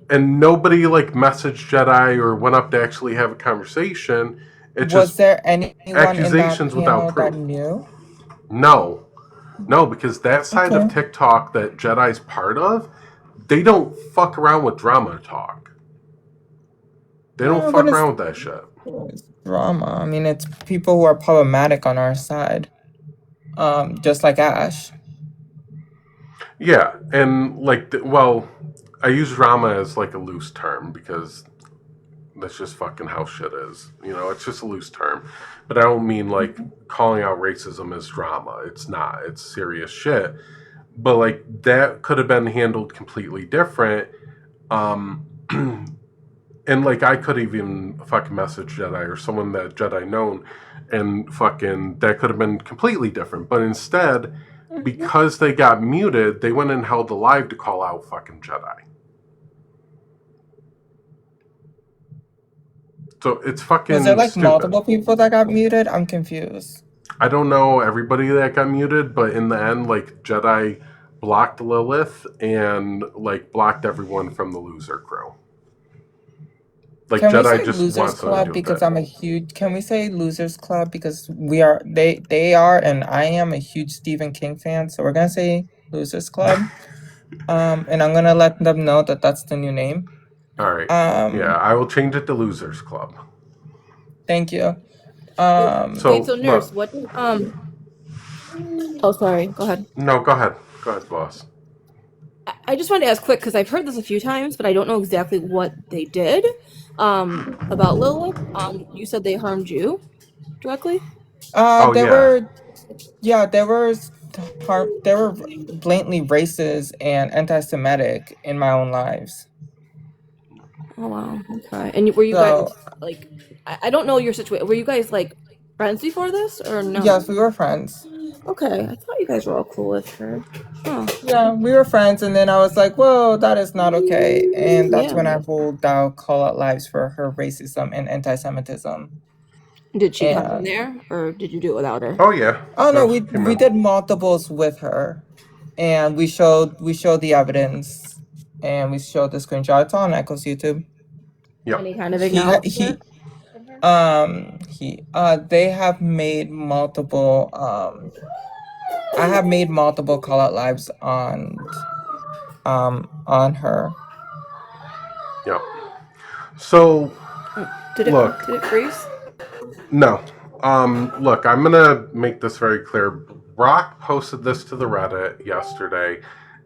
Speaker 1: And nobody like messaged Jedi or went up to actually have a conversation. It's
Speaker 5: Was
Speaker 1: just
Speaker 5: there anyone in that
Speaker 1: accusations without
Speaker 5: panel that
Speaker 1: proof.
Speaker 5: knew?
Speaker 1: No, because that side of
Speaker 5: Okay.
Speaker 1: TikTok that Jedi's part of, they don't fuck around with drama talk. They don't
Speaker 5: No,
Speaker 1: fuck
Speaker 5: but
Speaker 1: around with that shit.
Speaker 5: it's drama. I mean, it's people who are problematic on our side, just like Ash.
Speaker 1: Yeah, and like, well, I use drama as like a loose term because that's just fucking how shit is. You know, it's just a loose term. But I don't mean like calling out racism as drama. It's not. It's serious shit. But like that could have been handled completely different. And like I could even fucking message Jedi or someone that Jedi known and fucking that could have been completely different. But instead, because they got muted, they went and held a live to call out fucking Jedi. So it's fucking
Speaker 5: Was there like
Speaker 1: stupid.
Speaker 5: multiple people that got muted? I'm confused.
Speaker 1: I don't know everybody that got muted, but in the end, like Jedi blocked Lilith and like blocked everyone from the loser crew. Like
Speaker 5: Can we
Speaker 1: Jedi
Speaker 5: say
Speaker 1: just
Speaker 5: Losers
Speaker 1: wants to
Speaker 5: Club
Speaker 1: do
Speaker 5: because
Speaker 1: that.
Speaker 5: I'm a huge? Can we say Losers Club because we are they are and I am a huge Stephen King fan, so we're gonna say Losers Club. And I'm gonna let them know that that's the new name.
Speaker 1: All right. Yeah, I will change it to Losers Club.
Speaker 5: Thank you.
Speaker 1: So
Speaker 6: Wait, so nurse,
Speaker 1: look,
Speaker 6: what? Oh, sorry. Go ahead.
Speaker 1: no, go ahead. Go ahead, boss.
Speaker 6: I just wanted to ask quick because I've heard this a few times, but I don't know exactly what they did. About Lilith. You said they harmed you directly.
Speaker 1: Oh,
Speaker 5: They
Speaker 1: yeah.
Speaker 5: were, yeah, they were blatantly racist and anti-Semitic in my own lives.
Speaker 6: Oh wow. Okay. And were you guys like? I don't know your situation. Were you guys like friends before this or no?
Speaker 5: Yes, we were friends.
Speaker 6: Okay. I thought you guys were all cool with her. Oh.
Speaker 5: Yeah, we were friends, and then I was like, "Whoa, that is not okay," and that's
Speaker 6: Yeah.
Speaker 5: when I rolled out Call Out Lives for her racism and anti-Semitism.
Speaker 6: Did she come in
Speaker 5: And
Speaker 6: there, or did you do it without her?
Speaker 1: Oh yeah.
Speaker 5: oh no,
Speaker 1: No,
Speaker 5: we
Speaker 1: she came
Speaker 5: we
Speaker 1: in.
Speaker 5: did multiples with her, and we showed the evidence, and we showed the screenshot. It's on Echo's YouTube.
Speaker 1: Yep.
Speaker 6: Any kind of acknowledgement?
Speaker 5: They have made multiple I have made multiple call out lives on her.
Speaker 1: Yep. So
Speaker 6: Did it
Speaker 1: look.
Speaker 6: Did it freeze?
Speaker 1: No. Look, I'm gonna make this very clear. Brock posted this to the Reddit yesterday.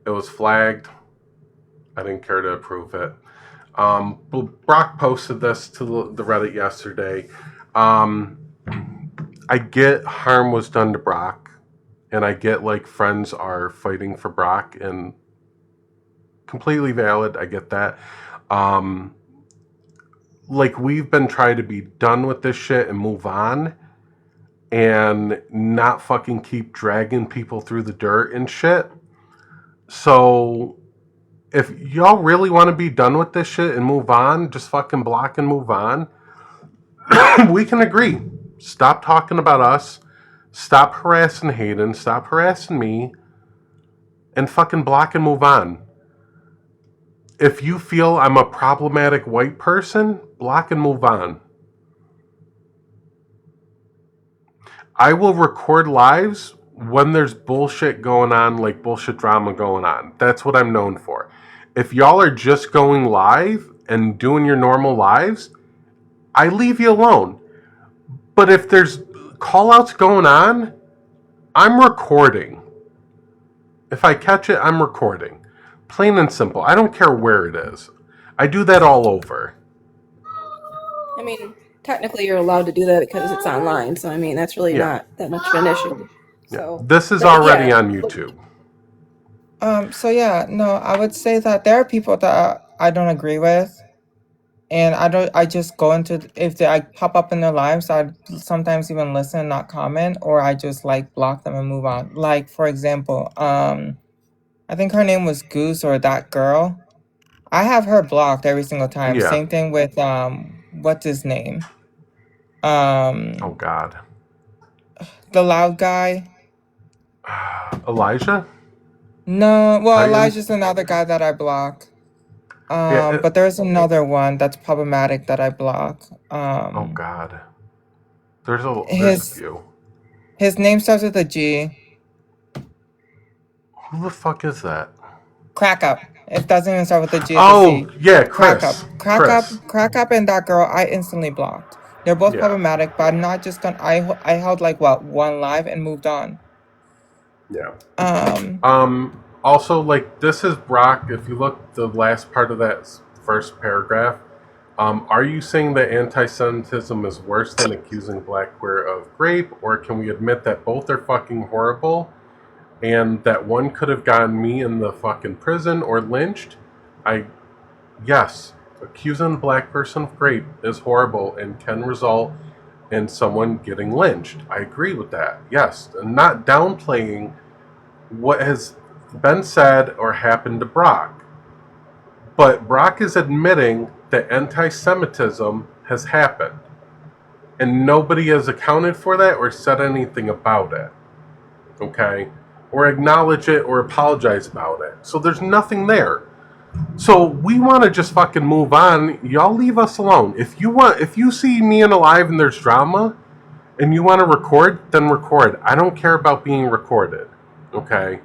Speaker 1: It was flagged. I didn't care to approve it. But Brock posted this to the Reddit yesterday. I get harm was done to Brock, and I get like friends are fighting for Brock, and completely valid. I get that. Like we've been trying to be done with this shit and move on, and not fucking keep dragging people through the dirt and shit. So if y'all really want to be done with this shit and move on, just fucking block and move on. We can agree. Stop talking about us. Stop harassing Hayden. Stop harassing me. And fucking block and move on. If you feel I'm a problematic white person, block and move on. I will record lives when there's bullshit going on, like bullshit drama going on. That's what I'm known for. If y'all are just going live and doing your normal lives, I leave you alone. But if there's call-outs going on, I'm recording. If I catch it, I'm recording. Plain and simple. I don't care where it is. I do that all over.
Speaker 6: I mean, technically you're allowed to do that because it's online. So, I mean, that's really not that much of an issue. So,
Speaker 1: this is already on YouTube.
Speaker 5: So yeah, no, I would say that there are people that I don't agree with, and I just go into if I pop up in their lives, I sometimes even listen, not comment, or I just like block them and move on. Like for example, I think her name was Goose or that girl. I have her blocked every single time.
Speaker 1: Yeah.
Speaker 5: Same thing with what's his name?
Speaker 1: Oh God.
Speaker 5: The loud guy.
Speaker 1: Elijah?
Speaker 5: No, well,
Speaker 1: Titan?
Speaker 5: Elijah's another guy that I block. But there's another one that's problematic that I block.
Speaker 1: Oh God. There's a few.
Speaker 5: His name starts with a G.
Speaker 1: Who the fuck is that?
Speaker 5: Crack Up. It doesn't even start with a G.
Speaker 1: Oh, yeah,
Speaker 5: Crack Up.
Speaker 1: Chris.
Speaker 5: Crack Up and that girl, I instantly blocked. They're both problematic, but I'm not just gonna. I held like one live and moved on.
Speaker 1: Yeah.
Speaker 5: Also,
Speaker 1: like, this is Brock. If you look the last part of that first paragraph, are you saying that anti-Semitism is worse than accusing black queer of rape, or can we admit that both are fucking horrible, and that one could have gotten me in the fucking prison or lynched? Yes, accusing a black person of rape is horrible and can result in someone getting lynched. I agree with that. Yes, and not downplaying what has been said or happened to Brock. But Brock is admitting that anti-Semitism has happened. And nobody has accounted for that or said anything about it. Okay? Or acknowledge it or apologize about it. So there's nothing there. So we want to just fucking move on. Y'all leave us alone. If you see me in a live and there's drama and you want to record, then record. I don't care about being recorded. Okay?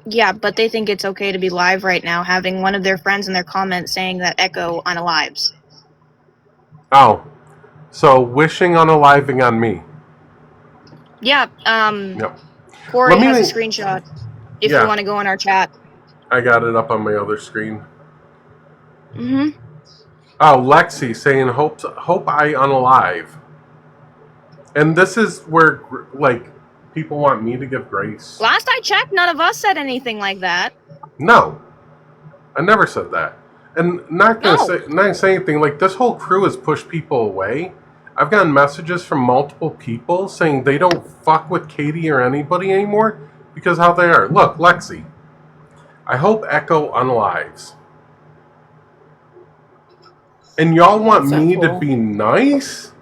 Speaker 8: Yeah, but they think it's okay to be live right now, having one of their friends in their comments saying that Echo unalives.
Speaker 1: Oh, so wishing unaliving on me.
Speaker 8: Yeah,
Speaker 1: Yep.
Speaker 8: Corey has a screenshot if you want to go in our chat.
Speaker 1: I got it up on my other screen.
Speaker 8: Mm-hmm.
Speaker 1: Oh, Lexi saying, hope I unalive. And this is where, like, people want me to give grace.
Speaker 8: Last I checked, none of us said anything like that.
Speaker 1: No. I never said that. And not gonna say anything. Like, this whole crew has pushed people away. I've gotten messages from multiple people saying they don't fuck with Katie or anybody anymore because how they are. Look, Lexi. I hope Echo unalives. And y'all want me to be nice?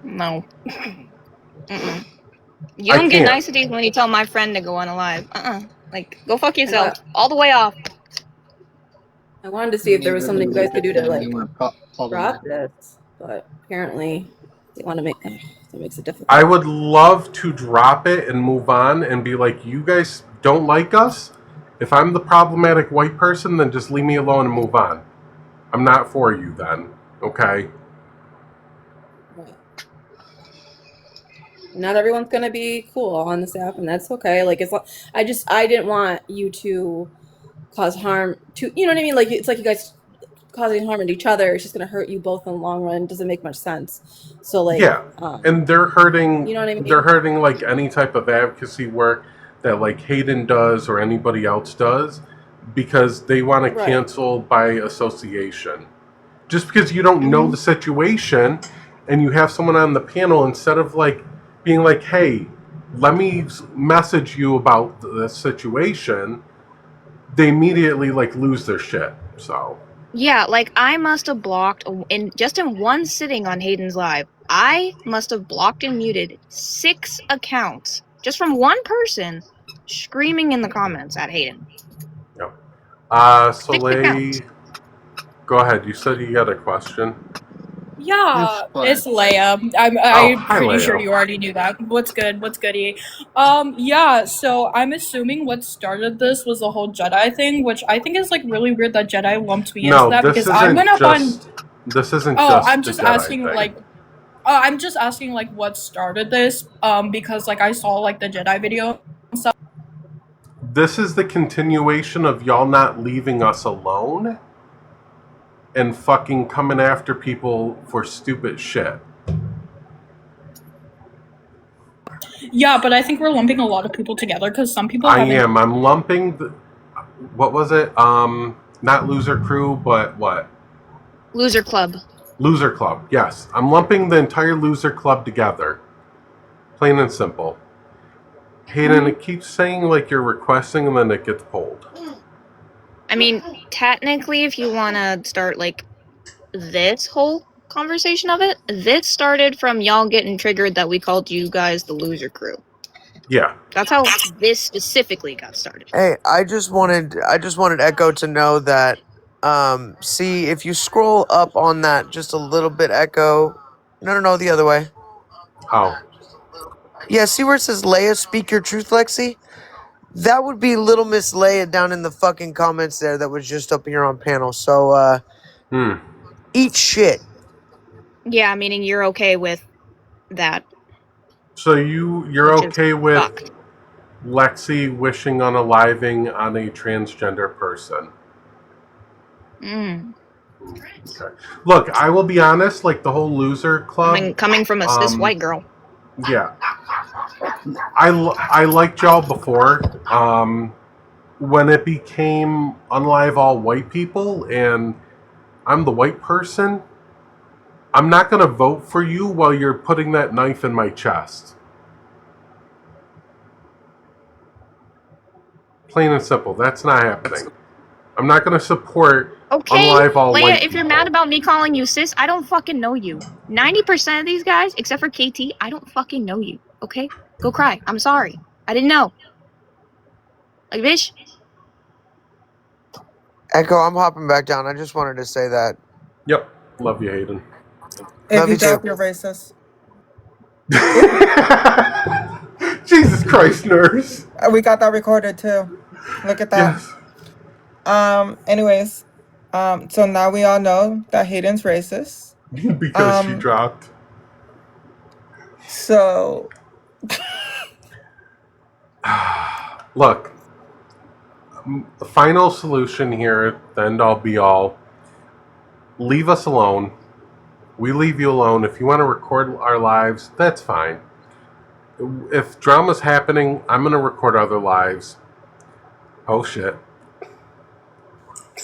Speaker 8: No. Mm-mm. You don't get niceties when you tell my friend to go unalive. Like, go fuck yourself. All the way off.
Speaker 6: I wanted to see if there was something you guys could do to, like, drop this. But apparently, they want to make that makes it difficult.
Speaker 1: I would love to drop it and move on and be like, you guys don't like us? If I'm the problematic white person, then just leave me alone and move on. I'm not for you then, okay?
Speaker 6: Right. Not everyone's gonna be cool on this app, and that's okay. Like, I didn't want you to cause harm to, you know what I mean? Like, it's like you guys causing harm to each other. It's just gonna hurt you both in the long run. It doesn't make much sense. So, like,
Speaker 1: yeah, and they're hurting.
Speaker 6: You know what I mean?
Speaker 1: They're hurting like any type of advocacy work that like Hayden does or anybody else does because they want to cancel by association. Just because you don't know the situation and you have someone on the panel, instead of like being like, hey, let me message you about this situation, they immediately like lose their shit. So
Speaker 8: yeah, like I must have blocked in one sitting on Hayden's live. I must have blocked and muted 6 accounts just from one person screaming in the comments at Hayden.
Speaker 1: Soleil, go ahead. You said you got a question.
Speaker 2: Yeah,
Speaker 9: What?
Speaker 2: it's Leia. I'm
Speaker 1: hi,
Speaker 2: pretty sure
Speaker 1: Leia.
Speaker 2: you already knew that. What's good? What's goody? Yeah, so I'm assuming what started this was the whole Jedi thing, which I think is like really weird that Jedi lumped me into
Speaker 1: No,
Speaker 2: that
Speaker 1: this
Speaker 2: because I
Speaker 1: isn't
Speaker 2: went up on
Speaker 1: just. This isn't
Speaker 2: oh,
Speaker 1: just
Speaker 2: I'm
Speaker 1: the
Speaker 2: just
Speaker 1: Jedi
Speaker 2: asking
Speaker 1: thing.
Speaker 2: like I'm just asking like what started this because like I saw like the Jedi video and stuff.
Speaker 1: This is the continuation of y'all not leaving us alone and fucking coming after people for stupid shit.
Speaker 2: Yeah, but I think we're lumping a lot of people together because some people
Speaker 1: I
Speaker 2: haven't.
Speaker 1: am. I'm lumping the. What was it? Not Loser Crew, but what?
Speaker 8: Loser Club.
Speaker 1: Loser Club. Yes, I'm lumping the entire Loser Club together. Plain and simple. Hayden, it keeps saying like you're requesting and then it gets pulled.
Speaker 8: I mean, technically, if you want to start like this whole conversation of it, this started from y'all getting triggered that we called you guys the Loser Crew.
Speaker 1: Yeah.
Speaker 8: That's how this specifically got started.
Speaker 10: Hey, I just wanted Echo to know that see if you scroll up on that just a little bit, Echo. No, the other way.
Speaker 1: How?
Speaker 10: Yeah, see where it says Leia, speak your truth, Lexi? That would be Little Miss Leia down in the fucking comments there that was just up here on panel. So eat shit.
Speaker 8: Yeah, meaning you're okay with that.
Speaker 1: So you're
Speaker 8: Which is
Speaker 1: okay with
Speaker 8: fucked.
Speaker 1: Lexi wishing unaliving on a transgender person?
Speaker 8: Mm.
Speaker 1: Okay. Look, I will be honest. Like the whole Loser Club.
Speaker 8: Coming from a cis white girl.
Speaker 1: Yeah. I liked y'all before. When it became unlive all white people and I'm the white person, I'm not going to vote for you while you're putting that knife in my chest. Plain and simple. That's not happening. I'm not going to support unlive all
Speaker 8: Leia,
Speaker 1: white
Speaker 8: if
Speaker 1: people.
Speaker 8: you're mad about me calling you sis, I don't fucking know you. 90% of these guys, except for KT, I don't fucking know you. Okay? Go cry. I'm sorry. I didn't know. Like, bitch.
Speaker 10: Echo, I'm hopping back down. I just wanted to say that.
Speaker 1: Yep. Love you, Hayden.
Speaker 5: If
Speaker 10: Love
Speaker 5: you
Speaker 10: you too.
Speaker 5: drop, you're racist.
Speaker 1: Jesus Christ, nurse.
Speaker 5: We got that recorded too. Look at that.
Speaker 1: Yes.
Speaker 5: Anyways, so now we all know that Hayden's racist.
Speaker 1: Because she dropped.
Speaker 5: So
Speaker 1: Look, the final solution here, the end all be all, leave us alone. We leave you alone. If you want to record our lives, that's fine. If drama's happening, I'm going to record other lives. Oh, shit.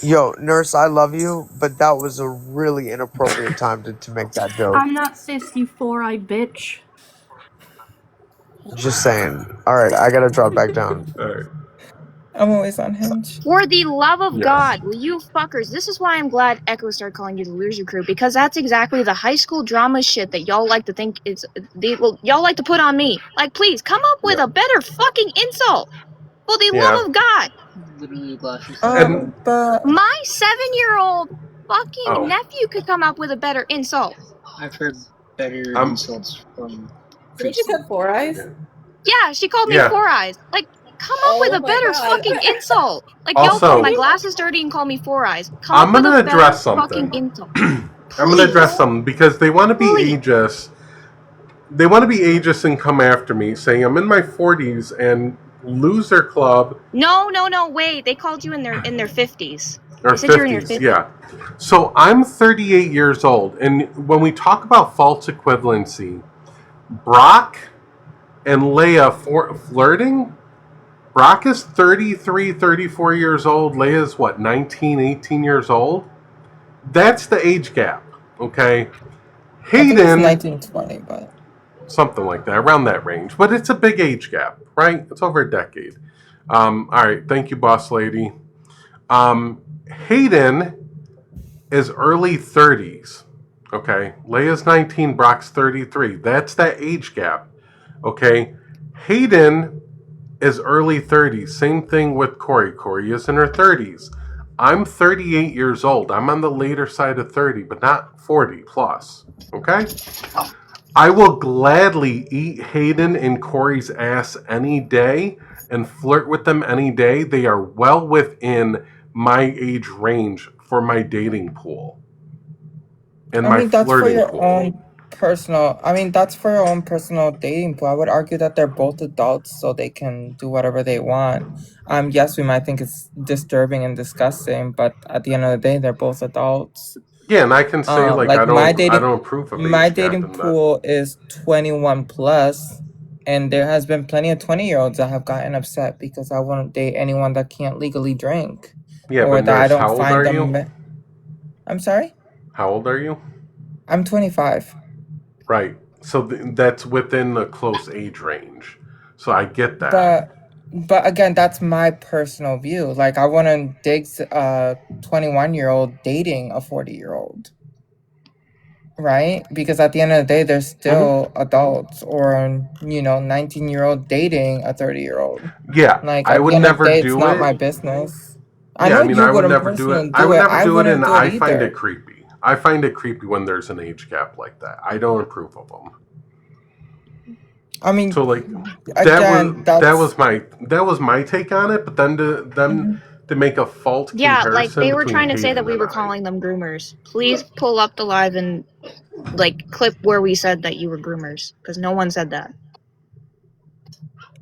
Speaker 10: Yo, nurse, I love you, but that was a really inappropriate time to make that joke.
Speaker 6: I'm not cis, you four-eyed bitch.
Speaker 10: Just saying. Alright, I gotta drop back down.
Speaker 1: Alright.
Speaker 5: I'm always on Hinge.
Speaker 8: For the love of
Speaker 1: Yes.
Speaker 8: God, will you fuckers? This is why I'm glad Echo started calling you the Loser Crew, because that's exactly the high school drama shit that y'all like to think is. Y'all like to put on me. Like, please come up with a better fucking insult. For the love of God.
Speaker 9: Literally glasses.
Speaker 5: But
Speaker 8: My 7-year-old fucking nephew could come up with a better insult.
Speaker 9: I've heard better insults from.
Speaker 6: I think she said 4 eyes.
Speaker 8: Yeah, she called me
Speaker 1: Yeah.
Speaker 8: 4 eyes. Like, come up with a
Speaker 6: my
Speaker 8: better
Speaker 6: God.
Speaker 8: fucking insult. Like,
Speaker 1: Also-
Speaker 8: y'all put my glasses dirty and call me 4 eyes. Come
Speaker 1: I'm
Speaker 8: up with
Speaker 1: gonna
Speaker 8: a better
Speaker 1: address something.
Speaker 8: fucking insult.
Speaker 1: I'm going to address something because they want to be ageist. They want to be ageist and come after me saying I'm in my 40s and Loser Club
Speaker 8: No, wait. They called you in their 50s.
Speaker 1: or
Speaker 8: They said you're in your
Speaker 1: 50s, yeah. So I'm 38 years old, and when we talk about false equivalency, Brock and Leia flirting, Brock is 33, 34 years old. Leia's what, 19, 18 years old? That's the age gap, okay?
Speaker 5: I think it's
Speaker 1: Hayden,
Speaker 5: 1920, but
Speaker 1: something like that, around that range. But it's a big age gap, right? It's over a decade. All right, thank you, boss lady. Hayden is early 30s, okay? Leia's 19, Brock's 33. That's that age gap, okay? Hayden is early 30s. Same thing with Corey. Corey is in her 30s. I'm 38 years old. I'm on the later side of 30, but not 40 plus. Okay? I will gladly eat Hayden and Corey's ass any day and flirt with them any day. They are well within my age range for my dating pool. And my
Speaker 5: that's for
Speaker 1: flirting
Speaker 5: your
Speaker 1: pool.
Speaker 5: own personal. That's for your own personal dating pool. I would argue that they're both adults, so they can do whatever they want. Yes, we might think it's disturbing and disgusting, but at the end of the day, they're both adults.
Speaker 1: Yeah, and I can say I don't approve of
Speaker 5: my
Speaker 1: age gap
Speaker 5: dating
Speaker 1: in that.
Speaker 5: pool is 21 plus, and there has been plenty of 20-year-olds that have gotten upset because I won't date anyone that can't legally drink.
Speaker 1: Yeah,
Speaker 5: or
Speaker 1: but
Speaker 5: that I
Speaker 1: nurse,
Speaker 5: don't
Speaker 1: how old
Speaker 5: find
Speaker 1: are
Speaker 5: them.
Speaker 1: you?
Speaker 5: I'm sorry?
Speaker 1: How old are you?
Speaker 5: I'm 25.
Speaker 1: Right. So that's within the close age range. So I get that.
Speaker 5: But again, that's my personal view. Like, I wouldn't dig a 21-year-old dating a 40-year-old. Right? Because at the end of the day, they're still adults. Or, 19-year-old dating a 30-year-old.
Speaker 1: Yeah,
Speaker 5: Like,
Speaker 1: I
Speaker 5: at
Speaker 1: would
Speaker 5: the end of
Speaker 1: never
Speaker 5: the day,
Speaker 1: do
Speaker 5: it's not
Speaker 1: it.
Speaker 5: my business.
Speaker 1: Yeah,
Speaker 5: I know you
Speaker 1: I would
Speaker 5: wouldn't
Speaker 1: never do it.
Speaker 5: personally
Speaker 1: I would never do it, and
Speaker 5: wouldn't
Speaker 1: I find
Speaker 5: either.
Speaker 1: it creepy. I find it creepy when there's an age gap like that. I don't approve of them.
Speaker 5: I mean,
Speaker 1: So like
Speaker 5: again,
Speaker 1: that was my take on it. But then to make a fault
Speaker 8: Yeah,
Speaker 1: comparison
Speaker 8: like they were
Speaker 1: between
Speaker 8: trying to say
Speaker 1: Hayden
Speaker 8: that we
Speaker 1: and
Speaker 8: were
Speaker 1: I.
Speaker 8: calling them groomers. Please pull up the live and clip where we said that you were groomers, because no one said that.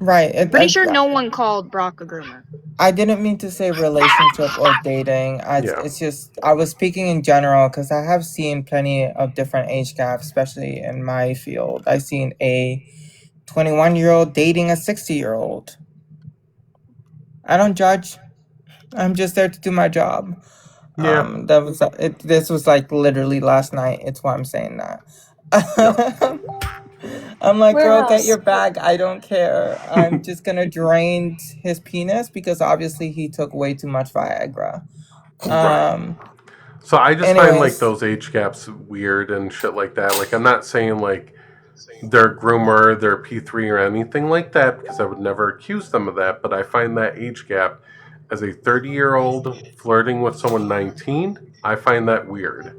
Speaker 5: Right.
Speaker 8: Pretty sure no one called Brock a groomer.
Speaker 5: I didn't mean to say relationship or dating. It's just I was speaking in general because I have seen plenty of different age gaps, especially in my field. I've seen a 21-year-old dating a 60-year-old. I don't judge. I'm just there to do my job.
Speaker 1: Yeah.
Speaker 5: This was like literally last night. It's why I'm saying that. I'm like, girl, get your bag. I don't care. I'm just gonna drain his penis because obviously he took way too much Viagra.
Speaker 1: Right. So I just find like
Speaker 5: anyways.
Speaker 1: those age gaps weird and shit like that. Like, I'm not saying like they're groomer, they're P3 or anything like that, because I would never accuse them of that. But I find that age gap as a 30-year-old flirting with someone 19, I find that weird.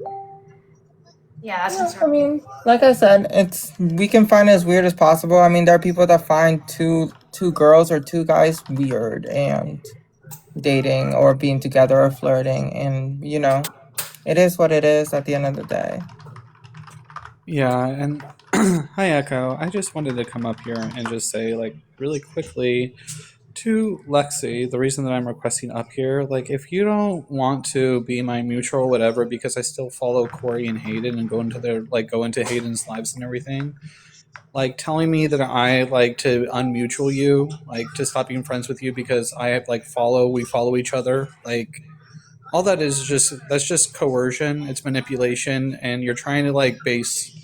Speaker 4: Yeah,
Speaker 5: I mean, like I said, we can find it as weird as possible. I mean, there are people that find two girls or two guys weird and dating or being together or flirting, and it is what it is at the end of the day.
Speaker 11: Yeah, and hi Echo. I just wanted to come up here and just say, like, really quickly to Lexi, the reason that I'm requesting up here, like, if you don't want to be my mutual or whatever, because I still follow Corey and Hayden and go into Hayden's lives and everything, like, telling me that I like to unmutual you, like, to stop being friends with you because I have we follow each other, like, all that is that's just coercion, it's manipulation, and you're trying to like base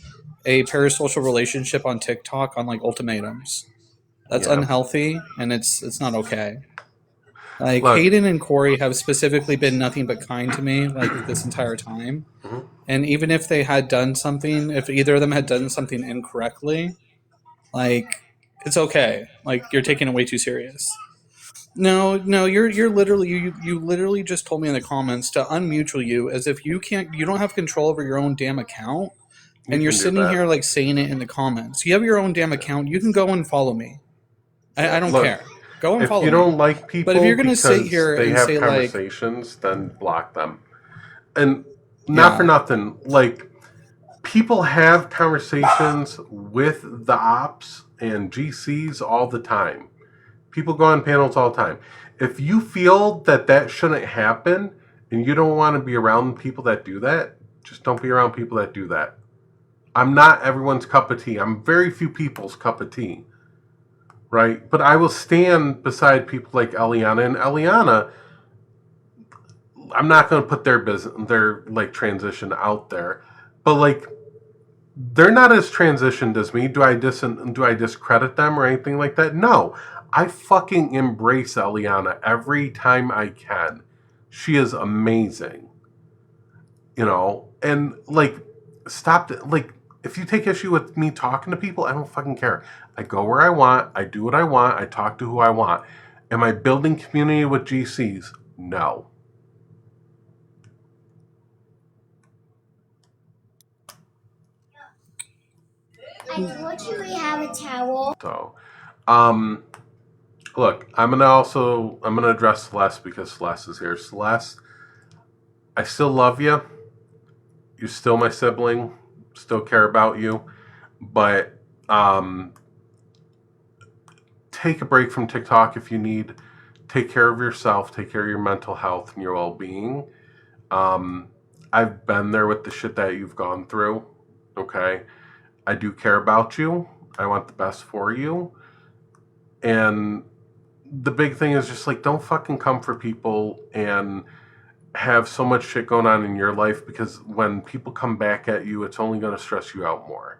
Speaker 11: a parasocial relationship on TikTok on like ultimatums. That's unhealthy, and it's not okay. Like, look, Hayden and Corey have specifically been nothing but kind to me like this entire time. Mm-hmm. And even if they had done something, if either of them had done something incorrectly, like, it's okay. Like, you're taking it way too serious. No, you're literally you literally just told me in the comments to unmutual you as if you don't have control over your own damn account, and you're sitting here like saying it in the comments. You have your own damn account. You can go and follow me. I don't care. Go and follow me.
Speaker 1: If you don't like people,
Speaker 11: but if you're gonna sit here
Speaker 1: they
Speaker 11: and
Speaker 1: have
Speaker 11: say
Speaker 1: conversations, then block them. And not for nothing, like, people have conversations with the ops and GCs all the time. People go on panels all the time. If you feel that shouldn't happen and you don't want to be around people that do that, just don't be around people that do that. I'm not everyone's cup of tea. I'm very few people's cup of tea. Right? But I will stand beside people like Eliana. And Eliana, I'm not going to put their like transition out there. But like, they're not as transitioned as me. Do I discredit them or anything like that? No. I fucking embrace Eliana every time I can. She is amazing. And like, stop, like, if you take issue with me talking to people, I don't fucking care. I go where I want, I do what I want, I talk to who I want. Am I building community with GCs? No.
Speaker 12: told you we have a towel.
Speaker 1: So, look, I'm gonna address Celeste because Celeste is here. Celeste, I still love you. You're still my sibling. Still care about you, but take a break from TikTok if you need. Take care of yourself. Take care of your mental health and your well-being. I've been there with the shit that you've gone through. Okay, I do care about you. I want the best for you. And the big thing is just like, don't fucking come for people and have so much shit going on in your life, because when people come back at you, it's only going to stress you out more.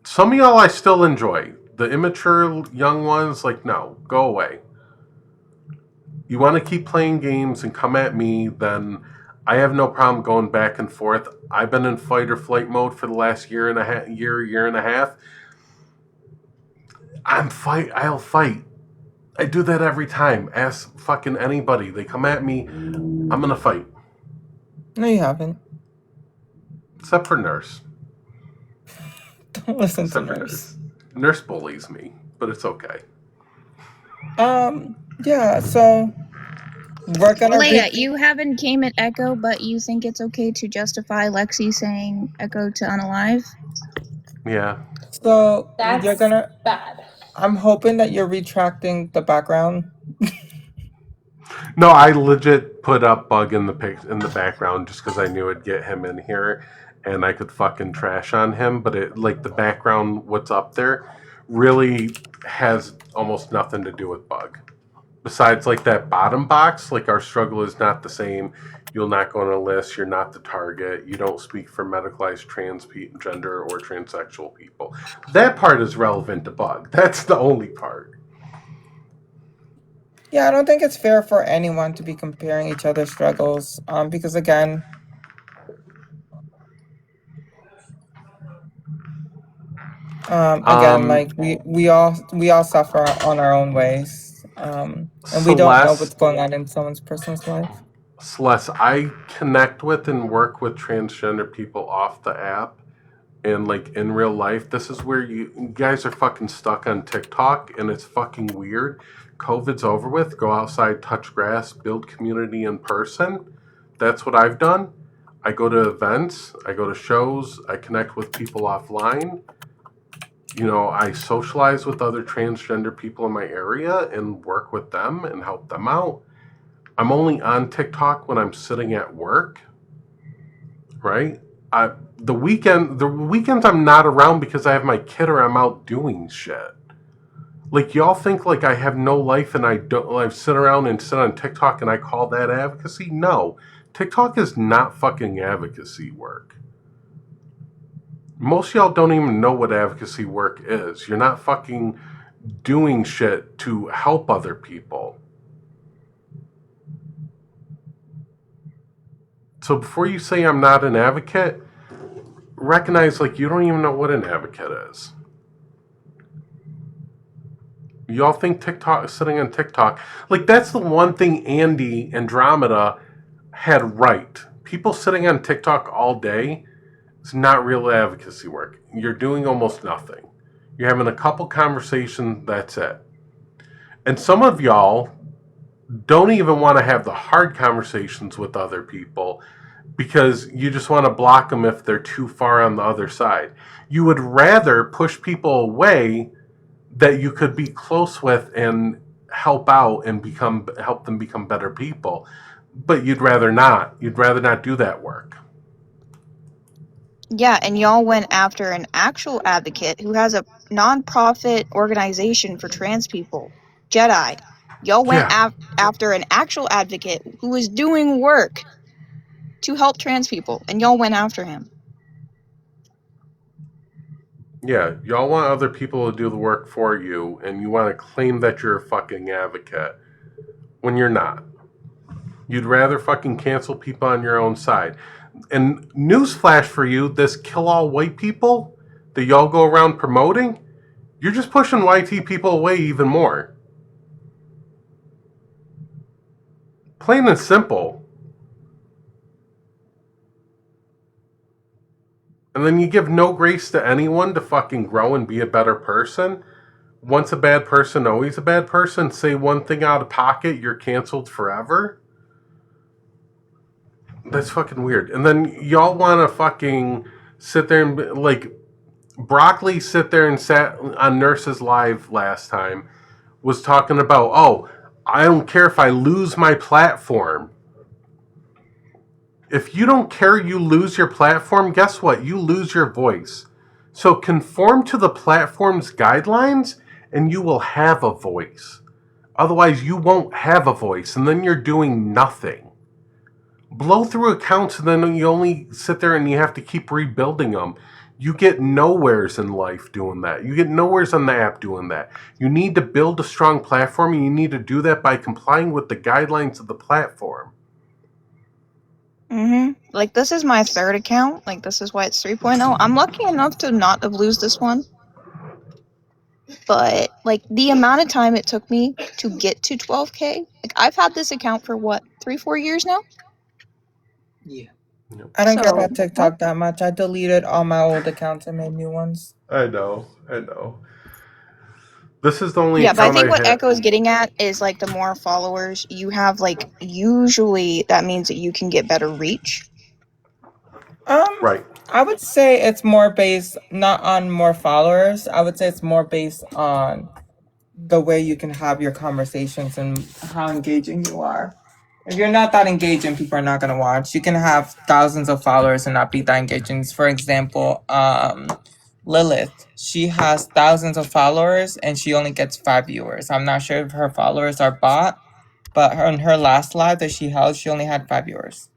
Speaker 1: Some of y'all I still enjoy. The immature young ones, like, no, go away. You want to keep playing games and come at me, then I have no problem going back and forth. I've been in fight or flight mode for the last year and a half. I'll fight. I do that every time. Ask fucking anybody. They come at me, I'm gonna fight.
Speaker 5: No, you haven't.
Speaker 1: Except for Nurse.
Speaker 5: Don't listen to Nurse.
Speaker 1: Nurse bullies me, but it's okay.
Speaker 5: Yeah, so we're gonna
Speaker 8: Leia, you haven't came at Echo, but you think it's okay to justify Lexi saying Echo to Unalive?
Speaker 1: Yeah.
Speaker 5: So
Speaker 12: That's
Speaker 5: you're gonna
Speaker 12: bad.
Speaker 5: I'm hoping that you're retracting the background.
Speaker 1: No, I legit put up Bug in the background just because I knew it'd get him in here and I could fucking trash on him. But it, like, the background, what's up there, really has almost nothing to do with Bug. Besides, like, that bottom box, like, our struggle is not the same. You'll not go on a list. You're not the target. You don't speak for medicalized transgender or transsexual people. That part is relevant to Bug. That's the only part.
Speaker 5: Yeah, I don't think it's fair for anyone to be comparing each other's struggles. Because again, like we all suffer on our own ways. And we don't know what's going on in someone's personal life.
Speaker 1: Celeste, I connect with and work with transgender people off the app and, like, in real life. This is where you guys are fucking stuck on TikTok, and it's fucking weird. COVID's over with. Go outside, touch grass, build community in person. That's what I've done. I go to events, I go to shows, I connect with people offline. You know, I socialize with other transgender people in my area and work with them and help them out. I'm only on TikTok when I'm sitting at work, right? The weekends I'm not around because I have my kid or I'm out doing shit. Like, y'all think like I have no life and I sit around and sit on TikTok and I call that advocacy? No. TikTok is not fucking advocacy work. Most of y'all don't even know what advocacy work is. You're not fucking doing shit to help other people. So before you say I'm not an advocate, recognize, like, you don't even know what an advocate is. Y'all think TikTok, sitting on TikTok, like, that's the one thing Andy Andromeda had right. People sitting on TikTok all day is not real advocacy work. You're doing almost nothing. You're having a couple conversations, that's it. And some of y'all don't even want to have the hard conversations with other people because you just want to block them if they're too far on the other side. You would rather push people away that you could be close with and help out and help them become better people. But you'd rather not. You'd rather not do that work.
Speaker 8: Yeah, and y'all went after an actual advocate who has a non-profit organization for trans people, Jedi. Y'all went after an actual advocate who is doing work to help trans people, and y'all went after him.
Speaker 1: Yeah, y'all want other people to do the work for you, and you want to claim that you're a fucking advocate when you're not. You'd rather fucking cancel people on your own side. And newsflash for you, this kill all white people that y'all go around promoting, you're just pushing YT people away even more. Plain and simple. And then you give no grace to anyone to fucking grow and be a better person. Once a bad person, always a bad person. Say one thing out of pocket, you're canceled forever. That's fucking weird. And then y'all want to fucking sit there and, like, Broccoli sit there and sat on Nurses Live last time, was talking about, oh, I don't care if I lose my platform. If you don't care you lose your platform, guess what? You lose your voice. So conform to the platform's guidelines and you will have a voice. Otherwise, you won't have a voice, and then you're doing nothing. Blow through accounts, and then you only sit there and you have to keep rebuilding them. You get nowheres in life doing that. You get nowheres on the app doing that. You need to build a strong platform, and you need to do that by complying with the guidelines of the platform.
Speaker 8: Like, this is my third account. Like, this is why it's 3.0. I'm lucky enough to not have lose this one. But, like, the amount of time it took me to get to 12K, like, I've had this account for, what, 3-4 years now?
Speaker 9: Yeah.
Speaker 5: I don't care about TikTok that much. I deleted all my old accounts and made new ones.
Speaker 1: I know. This is the only
Speaker 8: Yeah, but I think what
Speaker 1: had.
Speaker 8: Echo is getting at is, like, the more followers you have, like, usually that means that you can get better reach.
Speaker 1: Right.
Speaker 5: I would say it's more based not on more followers. I would say it's more based on the way you can have your conversations and how engaging you are. If you're not that engaging, people are not going to watch. You can have thousands of followers and not be that engaging. For example, Lilith, she has thousands of followers and she only gets 5 viewers. I'm not sure if her followers are bought, but on her last live that she held, she only had 5 viewers.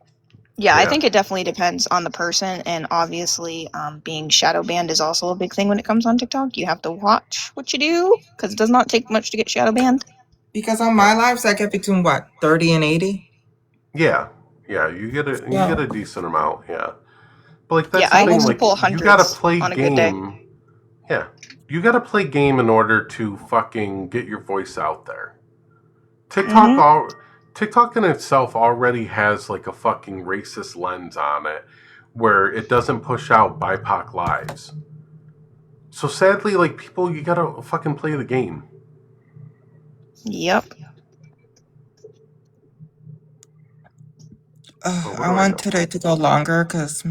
Speaker 8: Yeah, I think it definitely depends on the person, and obviously, being shadow banned is also a big thing when it comes on TikTok. You have to watch what you do, because it does not take much to get shadow banned.
Speaker 5: Because on my lives, I get between, what, 30 and 80?
Speaker 1: Yeah, you get a decent amount, yeah. But, like, that's
Speaker 8: Yeah,
Speaker 1: the
Speaker 8: I
Speaker 1: thing,
Speaker 8: used to
Speaker 1: like,
Speaker 8: pull
Speaker 1: you
Speaker 8: hundreds
Speaker 1: gotta play
Speaker 8: on a good day.
Speaker 1: game. Yeah, you gotta play game in order to fucking get your voice out there. TikTok in itself already has, like, a fucking racist lens on it, where it doesn't push out BIPOC lives. So sadly, like, people, you gotta fucking play the game.
Speaker 8: Yep.
Speaker 5: I want today to go longer because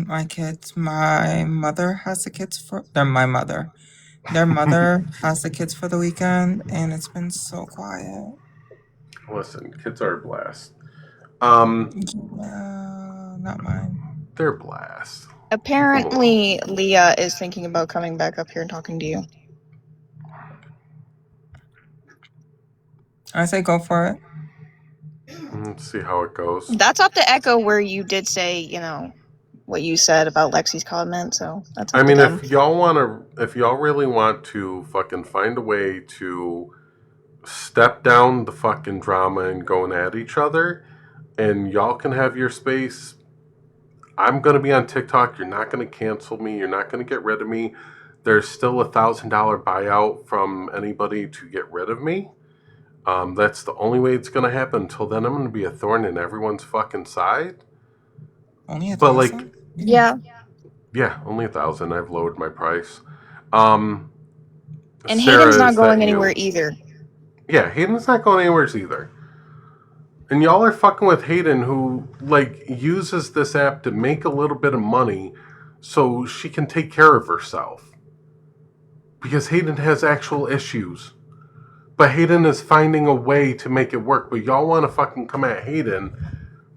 Speaker 5: my mother has the kids my mother. Their mother has the kids for the weekend, and it's been so quiet.
Speaker 1: Listen, kids are a blast.
Speaker 5: Not mine.
Speaker 1: They're a blast.
Speaker 8: Apparently, Leah is thinking about coming back up here and talking to you.
Speaker 5: I say go for it.
Speaker 1: Let's see how it goes.
Speaker 8: That's up to Echo, where you did say, you know, what you said about Lexi's comment, so that's up
Speaker 1: I mean,
Speaker 8: to them.
Speaker 1: if y'all really want to fucking find a way to step down the fucking drama and going at each other, and y'all can have your space, I'm going to be on TikTok. You're not going to cancel me. You're not going to get rid of me. There's still a $1,000 buyout from anybody to get rid of me. That's the only way it's going to happen. Until then, I'm going to be a thorn in everyone's fucking side.
Speaker 5: Only $1,000?
Speaker 1: But, like,
Speaker 8: yeah,
Speaker 1: only 1,000. I've lowered my price.
Speaker 8: And
Speaker 1: Sarah,
Speaker 8: Hayden's not
Speaker 1: is
Speaker 8: going
Speaker 1: that
Speaker 8: anywhere
Speaker 1: you?
Speaker 8: either.
Speaker 1: Yeah, Hayden's not going anywhere either. And y'all are fucking with Hayden, who, like, uses this app to make a little bit of money so she can take care of herself. Because Hayden has actual issues. But Hayden is finding a way to make it work. But y'all want to fucking come at Hayden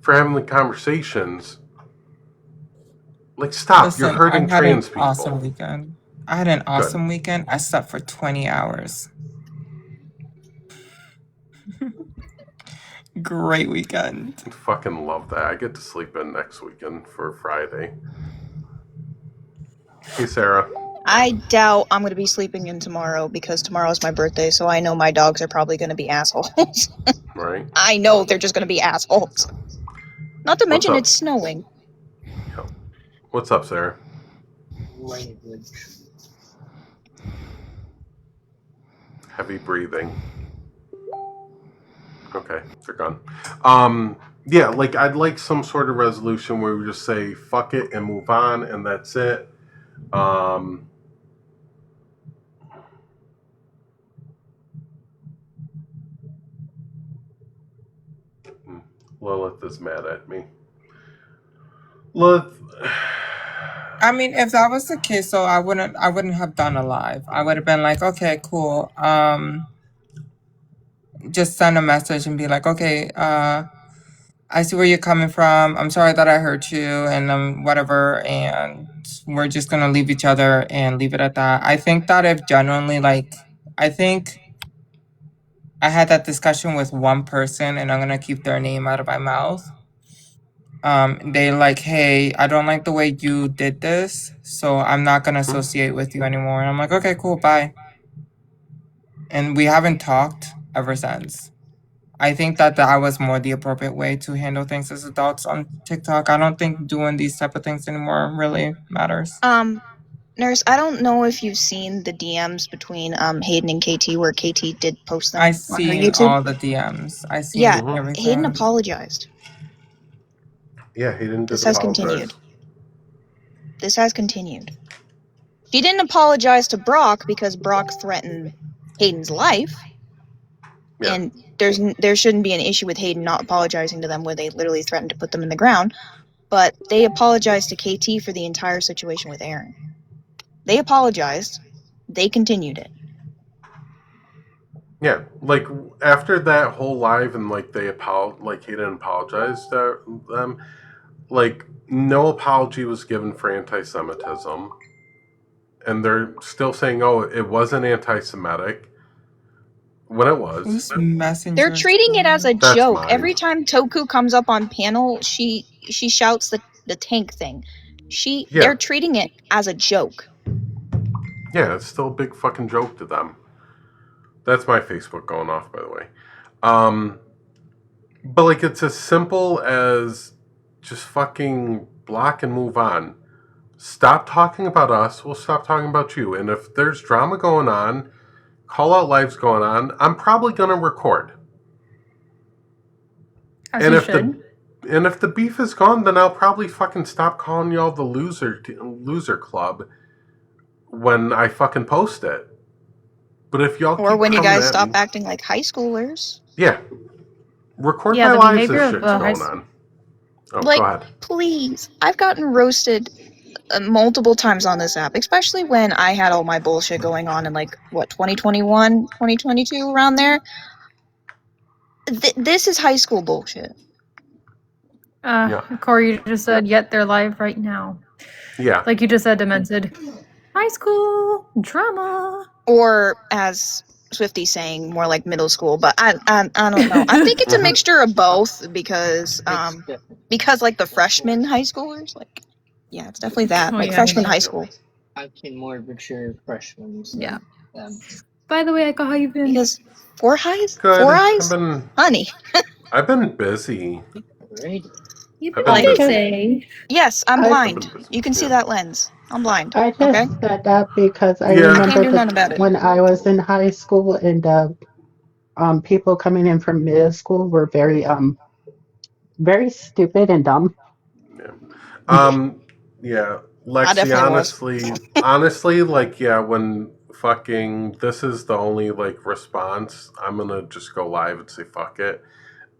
Speaker 1: for having the conversations. Like, stop.
Speaker 5: Listen,
Speaker 1: You're hurting trans people.
Speaker 5: Awesome weekend. I had an awesome weekend. I slept for 20 hours. Great weekend.
Speaker 1: I fucking love that. I get to sleep in next weekend for Friday. Hey, Sarah.
Speaker 8: I doubt I'm going to be sleeping in tomorrow because tomorrow's my birthday, so I know my dogs are probably going to be assholes.
Speaker 1: Right.
Speaker 8: I know they're just going to be assholes. Not to mention it's snowing.
Speaker 1: What's up, Sarah?
Speaker 9: Language.
Speaker 1: Heavy breathing. Okay, they're gone. Yeah, like, I'd like some sort of resolution where we just say fuck it and move on, and that's it. Lilith is mad at me. Lilith.
Speaker 5: I mean, if that was the case, so I wouldn't have done a live. I would have been like, okay, cool. Just send a message and be like, okay, I see where you're coming from. I'm sorry that I hurt you and whatever. And we're just going to leave each other and leave it at that. I think that if genuinely, like, I think I had that discussion with one person and I'm going to keep their name out of my mouth. They like, hey, I don't like the way you did this, so I'm not going to associate with you anymore. And I'm like, okay, cool, bye. And we haven't talked ever since. I think that was more the appropriate way to handle things as adults on TikTok. I don't think doing these type of things anymore really matters.
Speaker 8: Nurse, I don't know if you've seen the DMs between Hayden and KT where KT did post them
Speaker 5: I
Speaker 8: on her
Speaker 5: see
Speaker 8: YouTube.
Speaker 5: all the DMs. I see everything.
Speaker 8: Hayden apologized.
Speaker 1: Yeah, Hayden did
Speaker 8: This has
Speaker 1: apologize.
Speaker 8: continued. This has continued. She didn't apologize to Brock because Brock threatened Hayden's life.
Speaker 1: Yeah.
Speaker 8: And there shouldn't be an issue with Hayden not apologizing to them where they literally threatened to put them in the ground. But they apologized to KT for the entire situation with Aaron. They apologized. They continued it.
Speaker 1: Yeah, like after that whole live and like Hayden apologized to them, like no apology was given for anti-Semitism, and they're still saying, "Oh, it wasn't anti-Semitic." When it was.
Speaker 5: Who's Messenger?
Speaker 8: They're treating it as a
Speaker 1: That's
Speaker 8: joke.
Speaker 1: mine.
Speaker 8: Every time Toku comes up on panel, she shouts the tank thing. They're treating it as a joke.
Speaker 1: Yeah, it's still a big fucking joke to them. That's my Facebook going off, by the way. But like it's as simple as just fucking block and move on. Stop talking about us, we'll stop talking about you. And if there's drama going on, call out lives going on, I'm probably gonna record.
Speaker 7: As
Speaker 1: And
Speaker 7: you
Speaker 1: if
Speaker 7: should.
Speaker 1: if the beef is gone, then I'll probably fucking stop calling y'all the loser club when I fucking post it. But if y'all
Speaker 8: Or
Speaker 1: keep
Speaker 8: when you
Speaker 1: coming
Speaker 8: guys
Speaker 1: at
Speaker 8: stop
Speaker 1: me-
Speaker 8: acting like high schoolers.
Speaker 1: Yeah. Record
Speaker 7: Yeah,
Speaker 1: my
Speaker 7: the
Speaker 1: lives
Speaker 7: behavior
Speaker 1: as
Speaker 7: of
Speaker 1: shit's
Speaker 7: the
Speaker 1: going
Speaker 7: high
Speaker 1: on. Oh,
Speaker 8: Like,
Speaker 1: go ahead.
Speaker 8: please. I've gotten roasted multiple times on this app, especially when I had all my bullshit going on in 2021, 2022, around there. This is high school bullshit.
Speaker 7: Corey, you just said, yet they're live right now.
Speaker 1: Yeah.
Speaker 7: Like you just said, Demented. High school drama.
Speaker 8: Or, as Swifty's saying, more like middle school, but I don't know. I think it's a mixture of both because like the freshman high schoolers, yeah, it's definitely that. Freshman high school.
Speaker 9: I've seen more mature freshmen.
Speaker 7: Yeah. By the way, Echo, how you been?
Speaker 8: Because four eyes?
Speaker 1: Good.
Speaker 8: Four eyes?
Speaker 1: Honey. I've been busy.
Speaker 7: You've
Speaker 1: I've
Speaker 7: been
Speaker 1: been
Speaker 7: busy.
Speaker 8: Yes, I'm
Speaker 12: I've
Speaker 8: blind. You can see that lens. I'm blind.
Speaker 12: I just
Speaker 8: Okay?
Speaker 12: said that because I
Speaker 1: Yeah.
Speaker 8: Can't do
Speaker 12: remember
Speaker 8: nothing about it.
Speaker 12: when I was in high school and people coming in from middle school were very stupid and dumb.
Speaker 1: Yeah.
Speaker 8: I
Speaker 1: Lexi,
Speaker 8: definitely was.
Speaker 1: honestly, when fucking this is the only response, I'm gonna just go live and say fuck it,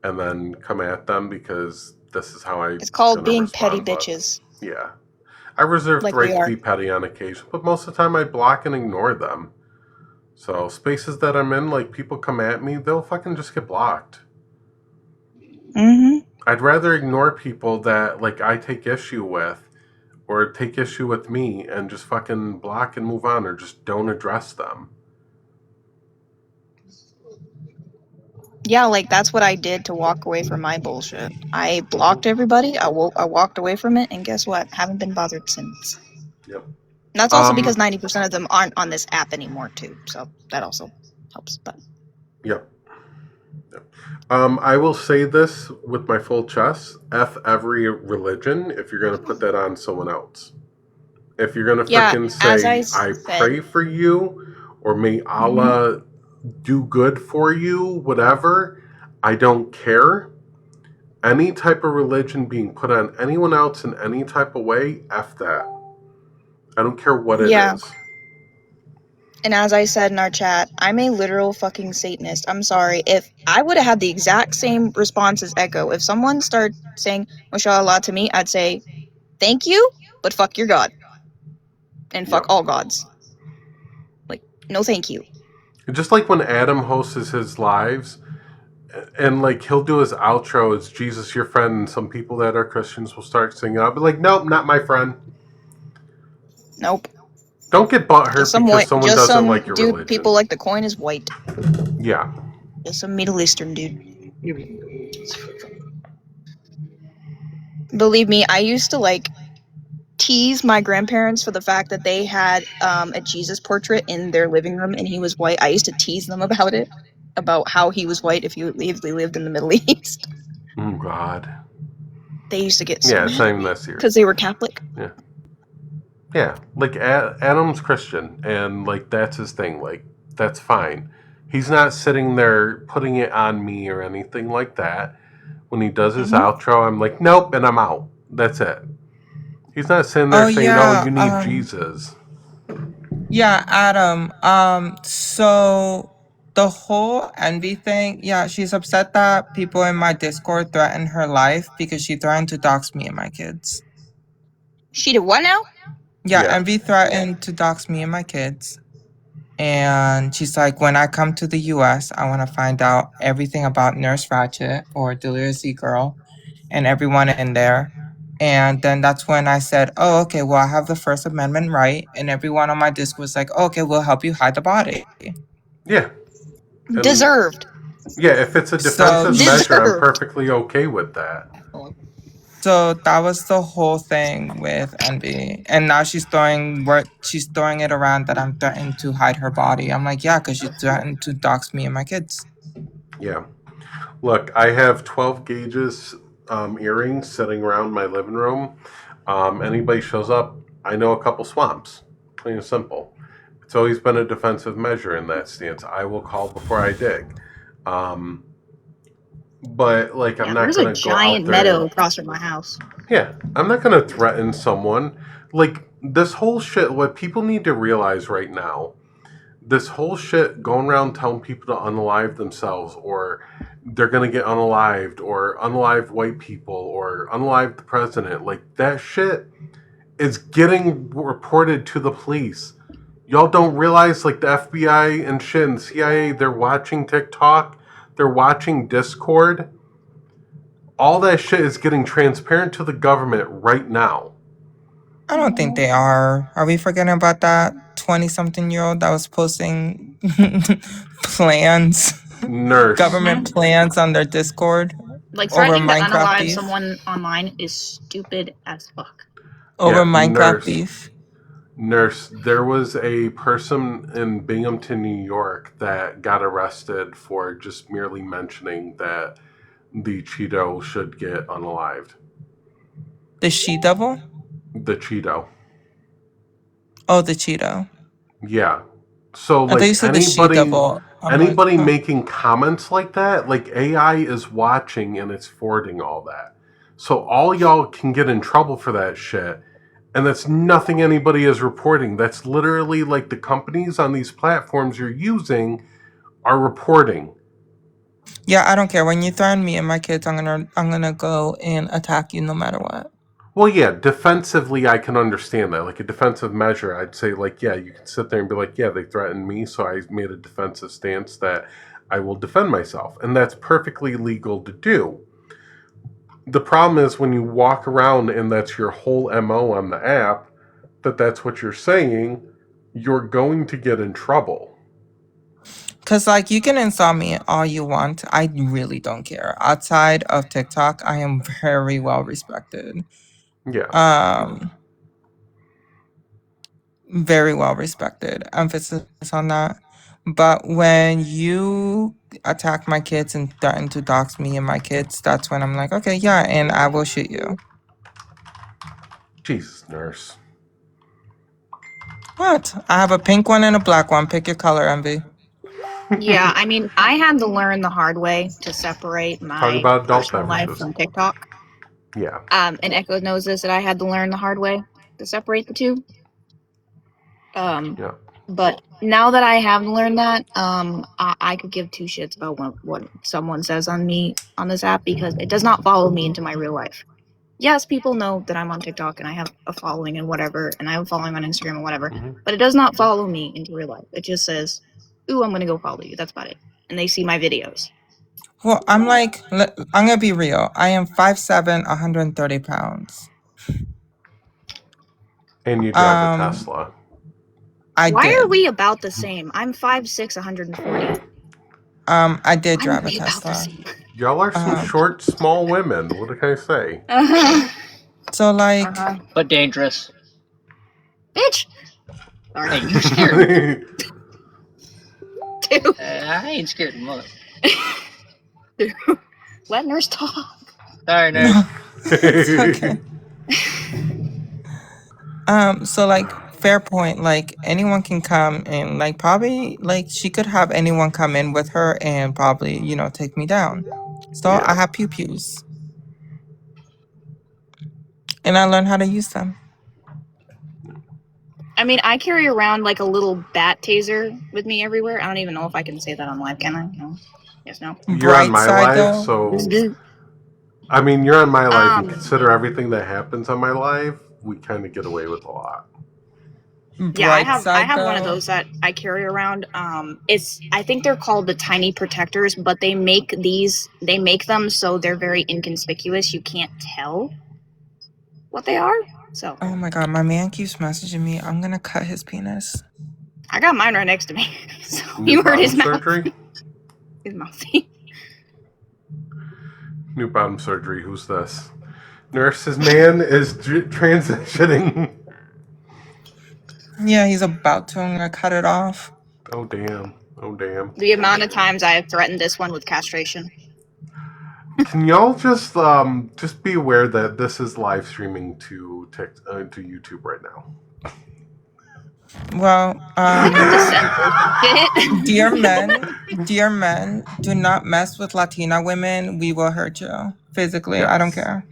Speaker 1: and then come at them because this is how
Speaker 8: It's called being
Speaker 1: respond,
Speaker 8: petty
Speaker 1: but-
Speaker 8: bitches.
Speaker 1: Yeah. I reserve
Speaker 8: Like
Speaker 1: the right
Speaker 8: we
Speaker 1: to
Speaker 8: are.
Speaker 1: be petty on occasion, but most of the time I block and ignore them. So spaces that I'm in, people come at me, they'll fucking just get blocked.
Speaker 8: Mm-hmm.
Speaker 1: I'd rather ignore people that I take issue with or take issue with me and just fucking block and move on or just don't address them.
Speaker 8: Yeah, that's what I did to walk away from my bullshit. I blocked everybody, I walked away from it, and guess what? Haven't been bothered since.
Speaker 1: Yep.
Speaker 8: And that's also because 90% of them aren't on this app anymore, too. So that also helps. But
Speaker 1: Yep. I will say this with my full chest. F every religion if you're going to put that on someone else. If you're going to
Speaker 8: Yeah,
Speaker 1: freaking
Speaker 8: as
Speaker 1: say,
Speaker 8: I
Speaker 1: I
Speaker 8: said-
Speaker 1: pray for you, or may Allah do good for you, whatever, I don't care. Any type of religion being put on anyone else in any type of way, F that. I don't care what it
Speaker 4: Yeah.
Speaker 1: is.
Speaker 4: And as I said in our chat, I'm a literal fucking Satanist. I'm sorry. If I would have had the exact same response as Echo, if someone started saying Mashallah to me, I'd say, thank you, but fuck your God. And fuck all gods. Like, no thank you.
Speaker 1: Just like when Adam hosts his lives, and like he'll do his outro as Jesus your friend, and some people that are Christians will start singing. I'll be like, nope, not my friend.
Speaker 4: Nope.
Speaker 1: Don't get butthurt because someone doesn't like your
Speaker 4: dude,
Speaker 1: religion.
Speaker 4: People like the coin is white.
Speaker 1: Yeah.
Speaker 4: Just some Middle Eastern dude. Believe me, I used to like tease my grandparents for the fact that they had a Jesus portrait in their living room and he was white. I used to tease them about it, about how he was white if they lived in the Middle East.
Speaker 1: Oh God.
Speaker 4: They used to get so
Speaker 1: it's not even that serious
Speaker 4: because they were Catholic.
Speaker 1: Yeah. Yeah, like Adam's Christian, and like that's his thing. Like that's fine. He's not sitting there putting it on me or anything like that. When he does his outro, I'm like, nope, and I'm out. That's it. He's not sitting there saying, "Oh, you need Jesus."
Speaker 5: Yeah, Adam. So the whole envy thing, yeah, she's upset that people in my Discord threatened her life because she threatened to dox me and my kids.
Speaker 4: She did what now?
Speaker 5: Yeah, Envy threatened to dox me and my kids. And she's like, when I come to the US, I want to find out everything about Nurse Ratchet or Delirious Girl and everyone in there. And then that's when I said, oh, okay, well, I have the First Amendment right. And everyone on my Discord was like, okay, we'll help you hide the body.
Speaker 1: Yeah.
Speaker 4: Deserved.
Speaker 1: Yeah, if it's a defensive measure, I'm perfectly okay with that.
Speaker 5: So that was the whole thing with Envy. And now she's throwing it around that I'm threatened to hide her body. I'm like, yeah, because you threatened to dox me and my kids.
Speaker 1: Yeah. Look, I have 12 gauges earrings sitting around my living room. Anybody shows up, I know a couple swamps. Plain and simple. It's always been a defensive measure in that stance. I will call before I dig. But like, I'm not going to go out there.
Speaker 4: There's a giant meadow across from my house.
Speaker 1: Yeah, I'm not going to threaten someone. Like, this whole shit, what people need to realize right now, this whole shit going around telling people to unalive themselves, or they're going to get unalived, or unalive white people, or unalive the president, like, that shit is getting reported to the police. Y'all don't realize, like, the FBI and shit and CIA, they're watching TikTok, they're watching Discord. All that shit is getting transparent to the government right now.
Speaker 5: I don't think they are. Are we forgetting about that 20-something-year-old that was posting plans?
Speaker 1: Nurse.
Speaker 5: Government plans on their Discord?
Speaker 8: Like, threatening to unalive someone online is stupid as fuck.
Speaker 5: Over Minecraft beef?
Speaker 1: Nurse, there was a person in Binghamton, New York that got arrested for just merely mentioning that the Cheeto should get unalived.
Speaker 5: The she-devil?
Speaker 1: The Cheeto.
Speaker 5: Oh, the Cheeto.
Speaker 1: Yeah. So, like, anybody making comments like that, like, AI is watching and it's forwarding all that. So all y'all can get in trouble for that shit. And that's nothing anybody is reporting. That's literally like the companies on these platforms you're using are reporting.
Speaker 5: Yeah, I don't care. When you threaten me and my kids, I'm gonna go and attack you no matter what.
Speaker 1: Well, yeah, defensively, I can understand that. Like a defensive measure, I'd say, like, yeah, you can sit there and be like, yeah, they threatened me, so I made a defensive stance that I will defend myself. And that's perfectly legal to do. The problem is when you walk around and that's your whole MO on the app, that's what you're saying, you're going to get in trouble.
Speaker 5: Because, like, you can insult me all you want. I really don't care. Outside of TikTok, I am very well respected.
Speaker 1: Yeah.
Speaker 5: Very well respected. Emphasis on that. But when you attack my kids and threaten to dox me and my kids, that's when I'm like, okay, yeah, and I will shoot you.
Speaker 1: Jesus, Nurse.
Speaker 5: What? I have a pink one and a black one. Pick your color, Envy.
Speaker 8: Yeah, I mean, I had to learn the hard way to separate my personal life from TikTok.
Speaker 1: Yeah.
Speaker 8: And Echo knows this, that I had to learn the hard way to separate the two.
Speaker 1: Yeah.
Speaker 8: But now that I have learned that, I could give two shits about what someone says on me on this app because it does not follow me into my real life. Yes, people know that I'm on TikTok and I have a following and whatever, and I have a following on Instagram and whatever, but it does not follow me into real life. It just says, ooh, I'm gonna go follow you. That's about it. And they see my videos.
Speaker 5: Well, I'm gonna be real. I am 5'7", 130 pounds.
Speaker 1: And you drive a Tesla.
Speaker 8: Why are we about the same? I'm 5'6", 140.
Speaker 5: I did drive a Tesla.
Speaker 1: Y'all are some short, small women. What can I say?
Speaker 5: So like,
Speaker 9: but dangerous.
Speaker 8: Bitch.
Speaker 9: Hey, you're scared.
Speaker 8: Dude.
Speaker 9: I ain't scared of mother.
Speaker 8: Dude. Let nurse talk.
Speaker 9: Sorry, nurse.
Speaker 5: Okay. So like, fair point. Like anyone can come and like probably like she could have anyone come in with her and probably take me down. So I have pew pews, and I learned how to use them.
Speaker 8: I mean, I carry around like a little bat taser with me everywhere. I don't even know if I can say that on live, can I? No. Yes, no.
Speaker 1: You're on my live, so I mean, you're on my live, and consider everything that happens on my live, we kind of get away with a lot.
Speaker 8: Yeah, I have one of those that I carry around. I think they're called the tiny protectors, but they make them so they're very inconspicuous. You can't tell what they are. So.
Speaker 5: Oh my god, my man keeps messaging me. I'm gonna cut his penis.
Speaker 8: I got mine right next to me. So you heard his mouth.
Speaker 1: Surgery?
Speaker 8: His mouth.
Speaker 1: New bottom surgery. Who's this? Nurse's man is transitioning.
Speaker 5: Yeah, he's about to. I'm gonna cut it off.
Speaker 1: Oh damn. Oh damn.
Speaker 8: The amount of times I have threatened this one with castration.
Speaker 1: Can y'all just be aware that this is live streaming to YouTube right now?
Speaker 5: Well, dear men, do not mess with Latina women. We will hurt you physically. Yes. I don't care.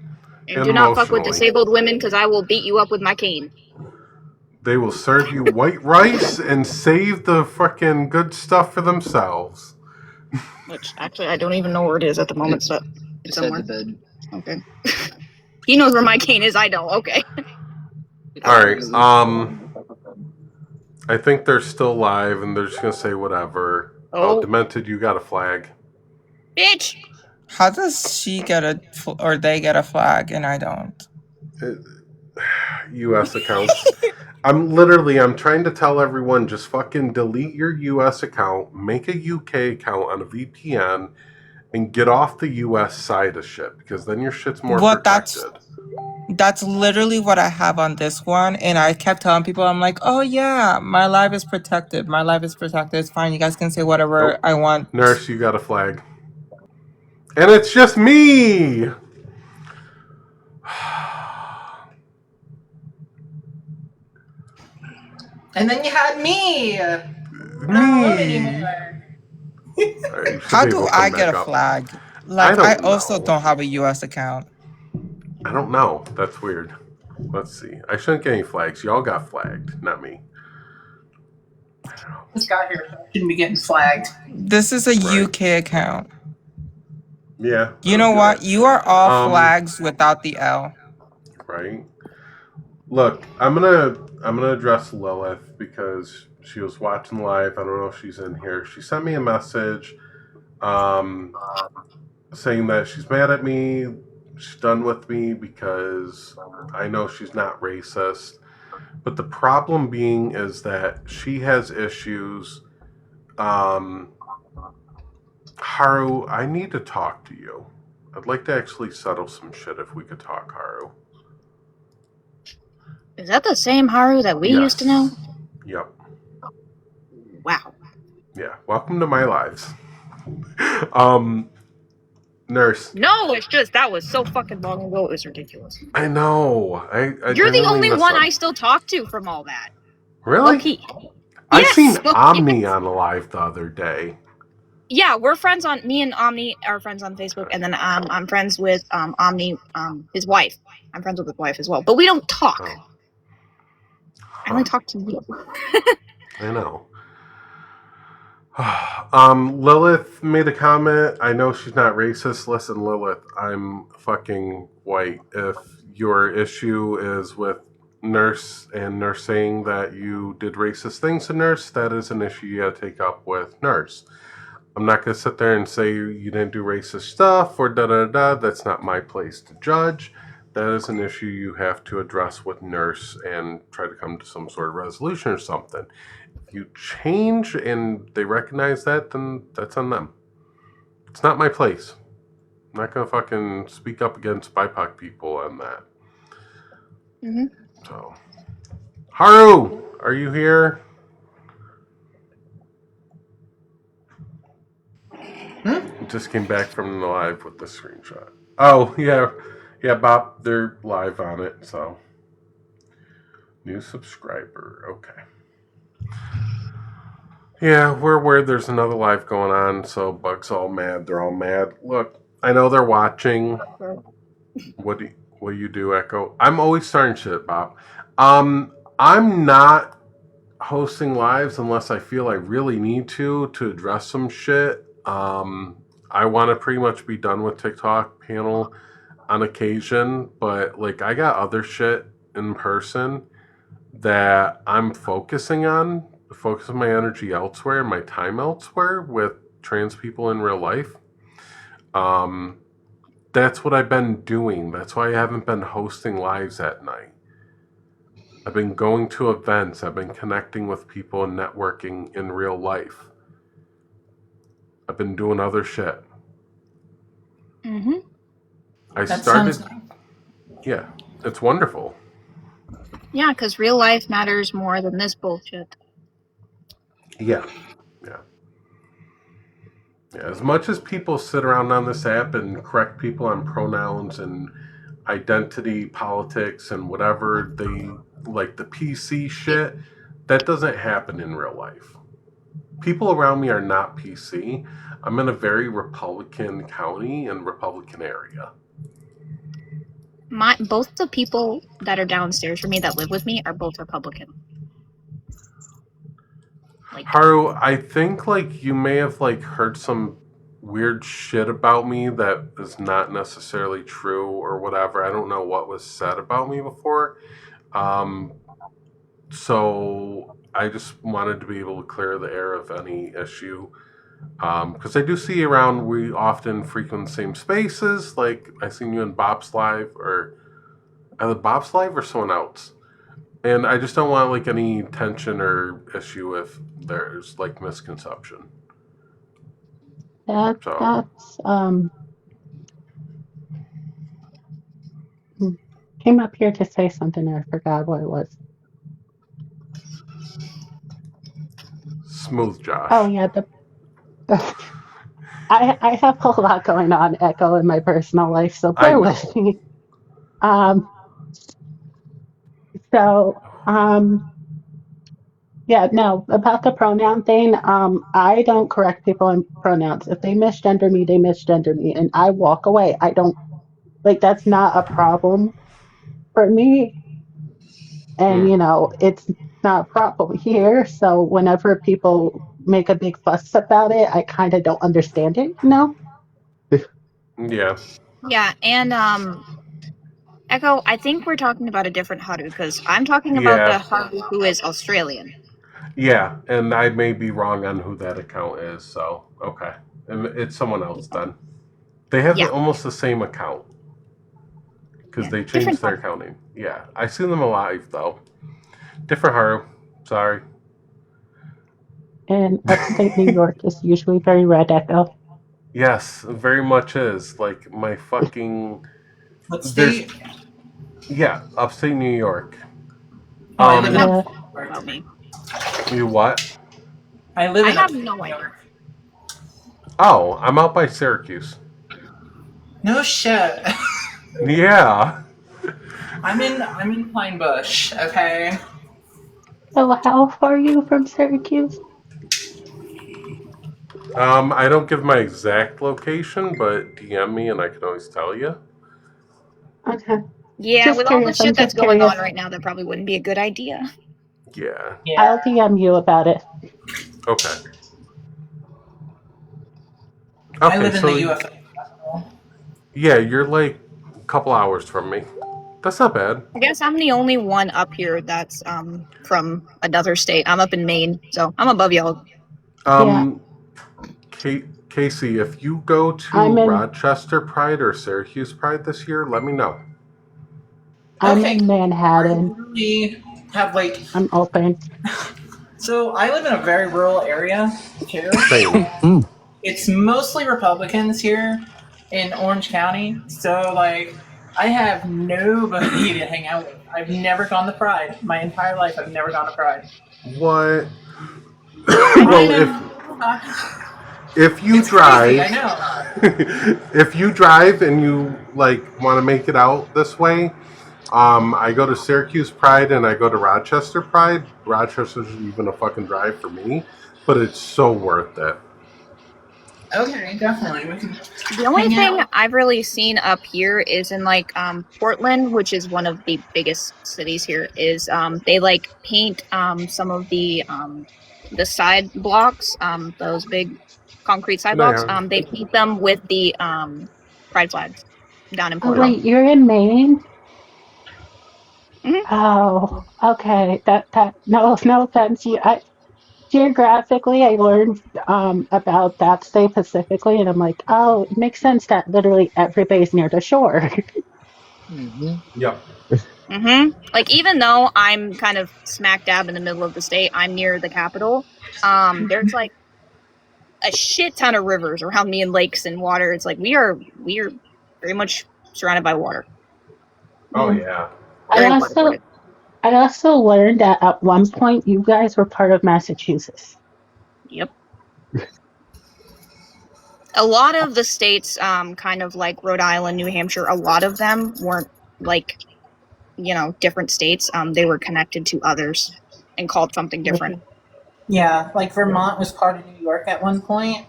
Speaker 8: And do not fuck with disabled women because I will beat you up with my cane.
Speaker 1: They will serve you white rice and save the fucking good stuff for themselves.
Speaker 8: Which actually I don't even know where it is at the moment. So
Speaker 9: it's somewhere. At the bed.
Speaker 8: Okay. He knows where my cane is. I don't. Okay.
Speaker 1: All right. I think they're still live, and they're just gonna say whatever. Oh, Demented, you got a flag.
Speaker 8: Bitch.
Speaker 5: How does she get or they get a flag and I don't?
Speaker 1: U.S. accounts. I'm trying to tell everyone, just fucking delete your U.S. account, make a U.K. account on a VPN, and get off the U.S. side of shit, because then your shit's more protected.
Speaker 5: That's literally what I have on this one, and I kept telling people, I'm like, oh yeah, my live is protected. My live is protected. It's fine. You guys can say whatever I want.
Speaker 1: Nurse, you got a flag. And it's just me!
Speaker 5: And then you had me.
Speaker 1: Right,
Speaker 5: how do I get a flag? Like, I also don't have a U.S. account.
Speaker 1: I don't know. That's weird. Let's see. I shouldn't get any flags. Y'all got flagged, not me.
Speaker 3: This guy here shouldn't be getting flagged.
Speaker 5: This is a UK account.
Speaker 1: Yeah.
Speaker 5: You know what? You are all flags without the L.
Speaker 1: Right. Look, I'm gonna address Lilith because she was watching live. I don't know if she's in here. She sent me a message saying that she's mad at me. She's done with me because I know she's not racist. But the problem being is that she has issues. Haru, I need to talk to you. I'd like to actually settle some shit if we could talk, Haru.
Speaker 8: Is that the same Haru that we used to know?
Speaker 1: Yep.
Speaker 8: Wow.
Speaker 1: Yeah. Welcome to my lives. Nurse.
Speaker 8: No, it's just that was so fucking long ago. It was ridiculous.
Speaker 1: I know.
Speaker 8: You're the only one I still talk to from all that.
Speaker 1: Really?
Speaker 8: Okay.
Speaker 1: I seen Omni on a live the other day.
Speaker 8: Yeah, we're friends on. Me and Omni are friends on Facebook, and then I'm friends with Omni, his wife. I'm friends with his wife as well, but we don't talk. I only talk to you.
Speaker 1: I know. Lilith made a comment. I know she's not racist. Listen, Lilith, I'm fucking white. If your issue is with Nurse and Nurse saying that you did racist things to Nurse, that is an issue you gotta take up with Nurse. I'm not gonna sit there and say you didn't do racist stuff or da-da-da. That's not my place to judge. That is an issue you have to address with Nurse and try to come to some sort of resolution or something. If you change and they recognize that, then that's on them. It's not my place. I'm not gonna fucking speak up against BIPOC people on that.
Speaker 8: Mm-hmm.
Speaker 1: So, Haru, are you here? Just came back from the live with the screenshot. Oh, yeah, Bob, they're live on it, so. New subscriber, okay. Yeah, we're aware there's another live going on, so Bug's all mad. They're all mad. Look, I know they're watching. What do you do, Echo? I'm always starting shit, Bob. I'm not hosting lives unless I feel I really need to address some shit. I want to pretty much be done with TikTok panel on occasion, but like I got other shit in person that I'm focusing my energy elsewhere, my time elsewhere with trans people in real life. That's what I've been doing. That's why I haven't been hosting lives at night. I've been going to events. I've been connecting with people and networking in real life. I've been doing other shit.
Speaker 8: Mm-hmm.
Speaker 1: Yeah, it's wonderful.
Speaker 8: Yeah, because real life matters more than this bullshit.
Speaker 1: Yeah. As much as people sit around on this app and correct people on pronouns and identity politics and whatever they like, the PC shit, that doesn't happen in real life. People around me are not PC. I'm in a very Republican county and Republican area.
Speaker 8: Both the people that are downstairs for me that live with me are both Republican.
Speaker 1: Haru, I think like you may have like heard some weird shit about me that is not necessarily true or whatever. I don't know what was said about me before. So I just wanted to be able to clear the air of any issue. Because I do see around, we often frequent the same spaces. Like I seen you in Bob's Live, or either Bob's Live or someone else. And I just don't want like any tension or issue if there's like misconception.
Speaker 12: That's came up here to say something and I forgot what it was.
Speaker 1: Smooth, Josh.
Speaker 12: Oh yeah, I have a lot going on, Echo, in my personal life, so bear with me. Yeah, no, about the pronoun thing, I don't correct people in pronouns. If they misgender me, they misgender me, and I walk away. I don't, like, that's not a problem for me. And, you know, it's not a problem here, so whenever people make a big fuss about it, I kind of don't understand it, you know?
Speaker 1: Yeah.
Speaker 8: Yeah, and, Echo, I think we're talking about a different Haru, because I'm talking about the Haru who is Australian.
Speaker 1: Yeah, and I may be wrong on who that account is, so, okay. And it's someone else then. They have almost the same account. Because they changed their accounting. Yeah, I see them alive, though. Different Haru. Sorry.
Speaker 12: And upstate New York is usually very red, Echo.
Speaker 1: Yes, very much is. Like, my fucking...
Speaker 13: What state?
Speaker 1: Yeah, upstate New York.
Speaker 13: I live in
Speaker 8: me.
Speaker 1: You what?
Speaker 13: I live in
Speaker 8: have no idea.
Speaker 1: Oh, I'm out by Syracuse.
Speaker 13: No shit.
Speaker 1: Yeah.
Speaker 13: I'm in Pine Bush, okay?
Speaker 12: So how far are you from Syracuse?
Speaker 1: I don't give my exact location, but DM me and I can always tell you.
Speaker 12: Okay.
Speaker 8: Yeah,
Speaker 12: Just
Speaker 8: with
Speaker 12: curious,
Speaker 8: all the shit
Speaker 12: I'm
Speaker 8: that's
Speaker 12: just
Speaker 8: going
Speaker 12: curious.
Speaker 8: on right now, that probably wouldn't be a good idea.
Speaker 1: Yeah.
Speaker 12: I'll DM you about it.
Speaker 1: Okay.
Speaker 13: I live in the UFO.
Speaker 1: Yeah, you're like a couple hours from me. That's not bad.
Speaker 8: I guess I'm the only one up here that's from another state. I'm up in Maine, so I'm above y'all.
Speaker 1: Casey, if you go to Rochester Pride or Syracuse Pride this year, let me know.
Speaker 12: I'm in Manhattan.
Speaker 13: I really have like.
Speaker 12: I'm open.
Speaker 13: So I live in a very rural area too.
Speaker 1: Same.
Speaker 13: It's mostly Republicans here in Orange County, so like I have nobody to hang out with. I've never gone to Pride. My entire life, I've never gone to Pride.
Speaker 1: What? Well, if you drive,
Speaker 13: crazy, I know.
Speaker 1: if you drive and you like want to make it out this way, I go to Syracuse Pride and I go to Rochester Pride. Rochester's even a fucking drive for me, but it's so worth it.
Speaker 13: Okay, definitely. We can
Speaker 8: The only thing I've really seen up here is in like Portland, which is one of the biggest cities here, is they like paint some of the side blocks, those big concrete sidewalks. They paint them with the pride flags down in
Speaker 12: Oh
Speaker 8: Portland.
Speaker 12: wait, you're in Maine?
Speaker 8: Mm-hmm.
Speaker 12: Oh, okay. That no offense. Geographically, I learned about that state specifically, and I'm like, oh, it makes sense that literally everybody's near the shore.
Speaker 1: Yep.
Speaker 8: Like even though I'm kind of smack dab in the middle of the state, I'm near the capital. There's like a shit ton of rivers around me and lakes and water. It's like we are very much surrounded by water.
Speaker 1: Oh yeah.
Speaker 12: I also learned that at one point you guys were part of Massachusetts.
Speaker 8: Yep. A lot of the states, kind of like Rhode Island, New Hampshire, a lot of them weren't like, different states. They were connected to others and called something different.
Speaker 13: Yeah, like Vermont was part of New York at one point.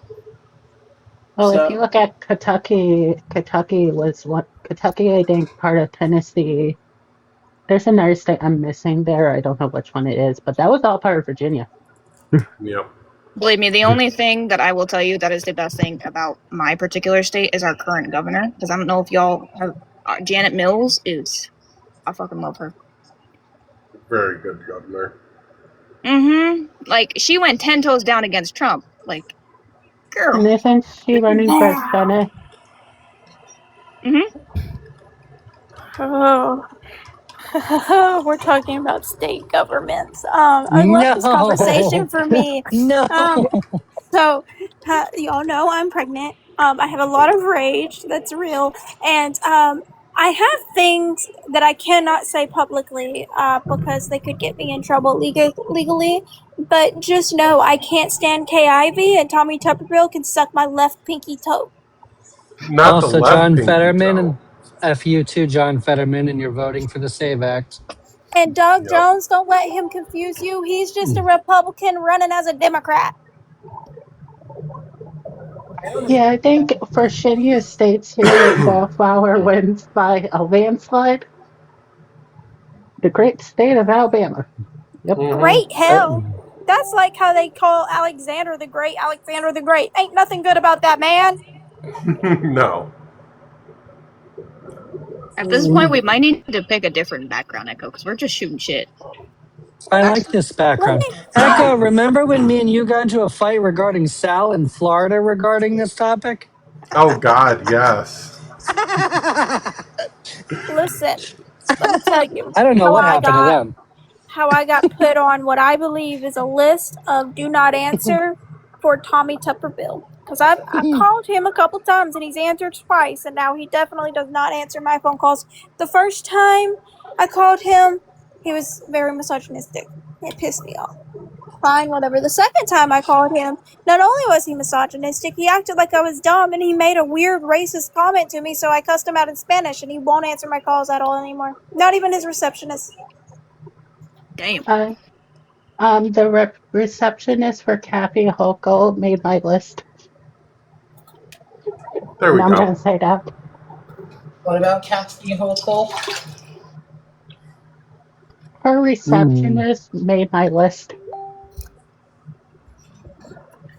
Speaker 12: Well, if you look at Kentucky, Kentucky, I think, part of Tennessee. There's another state I'm missing there. I don't know which one it is, but that was all part of Virginia.
Speaker 1: Yep.
Speaker 8: Believe me, the only thing that I will tell you that is the best thing about my particular state is our current governor. Because I don't know if y'all have... Janet Mills is... I fucking love her.
Speaker 1: Very good governor.
Speaker 8: Like, she went 10 toes down against Trump. Like, girl.
Speaker 12: And isn't she running for Senate?
Speaker 14: Oh, we're talking about state governments. I love this conversation for me. So, y'all know I'm pregnant. I have a lot of rage that's real, and I have things that I cannot say publicly because they could get me in trouble legally. But just know I can't stand Kay Ivey, and Tommy Tuberville can suck my left pinky toe.
Speaker 1: Not
Speaker 15: also,
Speaker 1: the left
Speaker 15: John
Speaker 1: pinky
Speaker 15: Fetterman,
Speaker 1: toe.
Speaker 15: and F you too, John Fetterman, and you're voting for the SAVE Act.
Speaker 14: And Doug Jones, don't let him confuse you. He's just a Republican running as a Democrat.
Speaker 12: Yeah, I think for shittiest states here, Wallflower wins by a landslide. The great state of Alabama. Yep.
Speaker 14: Great hell. That's like how they call Alexander the Great. Alexander the Great. Ain't nothing good about that man.
Speaker 1: No.
Speaker 8: At this point, we might need to pick a different background, Echo, because we're just shooting shit.
Speaker 15: I like this background. Echo, remember when me and you got into a fight regarding Sal in Florida regarding this topic?
Speaker 1: Oh, God, yes.
Speaker 14: Listen, let me tell you.
Speaker 15: I don't know what happened to them.
Speaker 14: How I got put on what I believe is a list of do not answer for Tommy Tuberville. Because I've called him a couple times and he's answered twice, and now he definitely does not answer my phone calls. The first time I called him, he was very misogynistic. It pissed me off. Fine, whatever. The second time I called him, not only was he misogynistic, he acted like I was dumb, and he made a weird racist comment to me, so I cussed him out in Spanish, and he won't answer my calls at all anymore. Not even his receptionist.
Speaker 8: Damn.
Speaker 12: The receptionist for Kathy Hochul made my list.
Speaker 1: There we
Speaker 12: I'm
Speaker 1: go.
Speaker 12: going to say that.
Speaker 13: What about Kathy Hochul?
Speaker 12: Her receptionist made my list.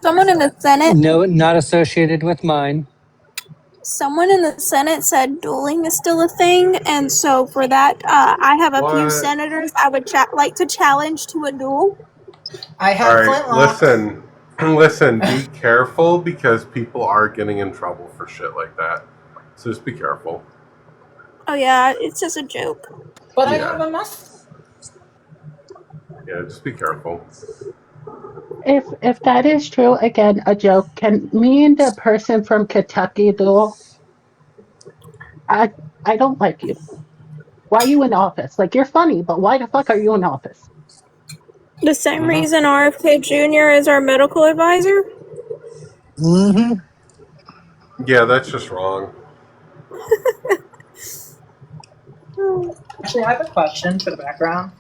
Speaker 14: Someone in the Senate.
Speaker 15: No, not associated with mine.
Speaker 14: Someone in the Senate said dueling is still a thing, and so for that, I have a few senators I would like to challenge to a duel.
Speaker 13: I have flintlock.
Speaker 1: Listen, be careful because people are getting in trouble for shit like that. So just be careful.
Speaker 14: Oh yeah, it's just a joke.
Speaker 13: But I have a must.
Speaker 1: Yeah, just be careful.
Speaker 12: If that is true, again, a joke. Can me and the person from Kentucky duel? I don't like you. Why are you in office? Like, you're funny, but why the fuck are you in office?
Speaker 14: The same reason RFK Jr. is our medical advisor?
Speaker 15: Mm-hmm.
Speaker 1: Yeah, that's just wrong.
Speaker 13: Actually, I have a question for the background.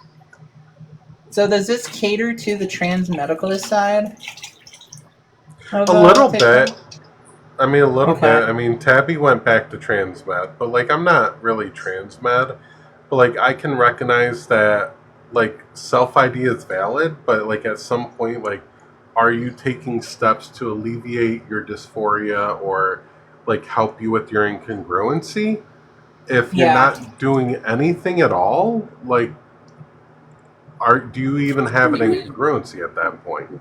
Speaker 13: So does this cater to the trans medicalist side?
Speaker 1: A little bit. I mean, a little bit. I mean, Tabby went back to trans med, but like, I'm not really trans med. But like, I can recognize that like self-ID is valid, but like at some point, like, are you taking steps to alleviate your dysphoria or like help you with your incongruency? If you're not doing anything at all, like, do you even have an incongruency at that point?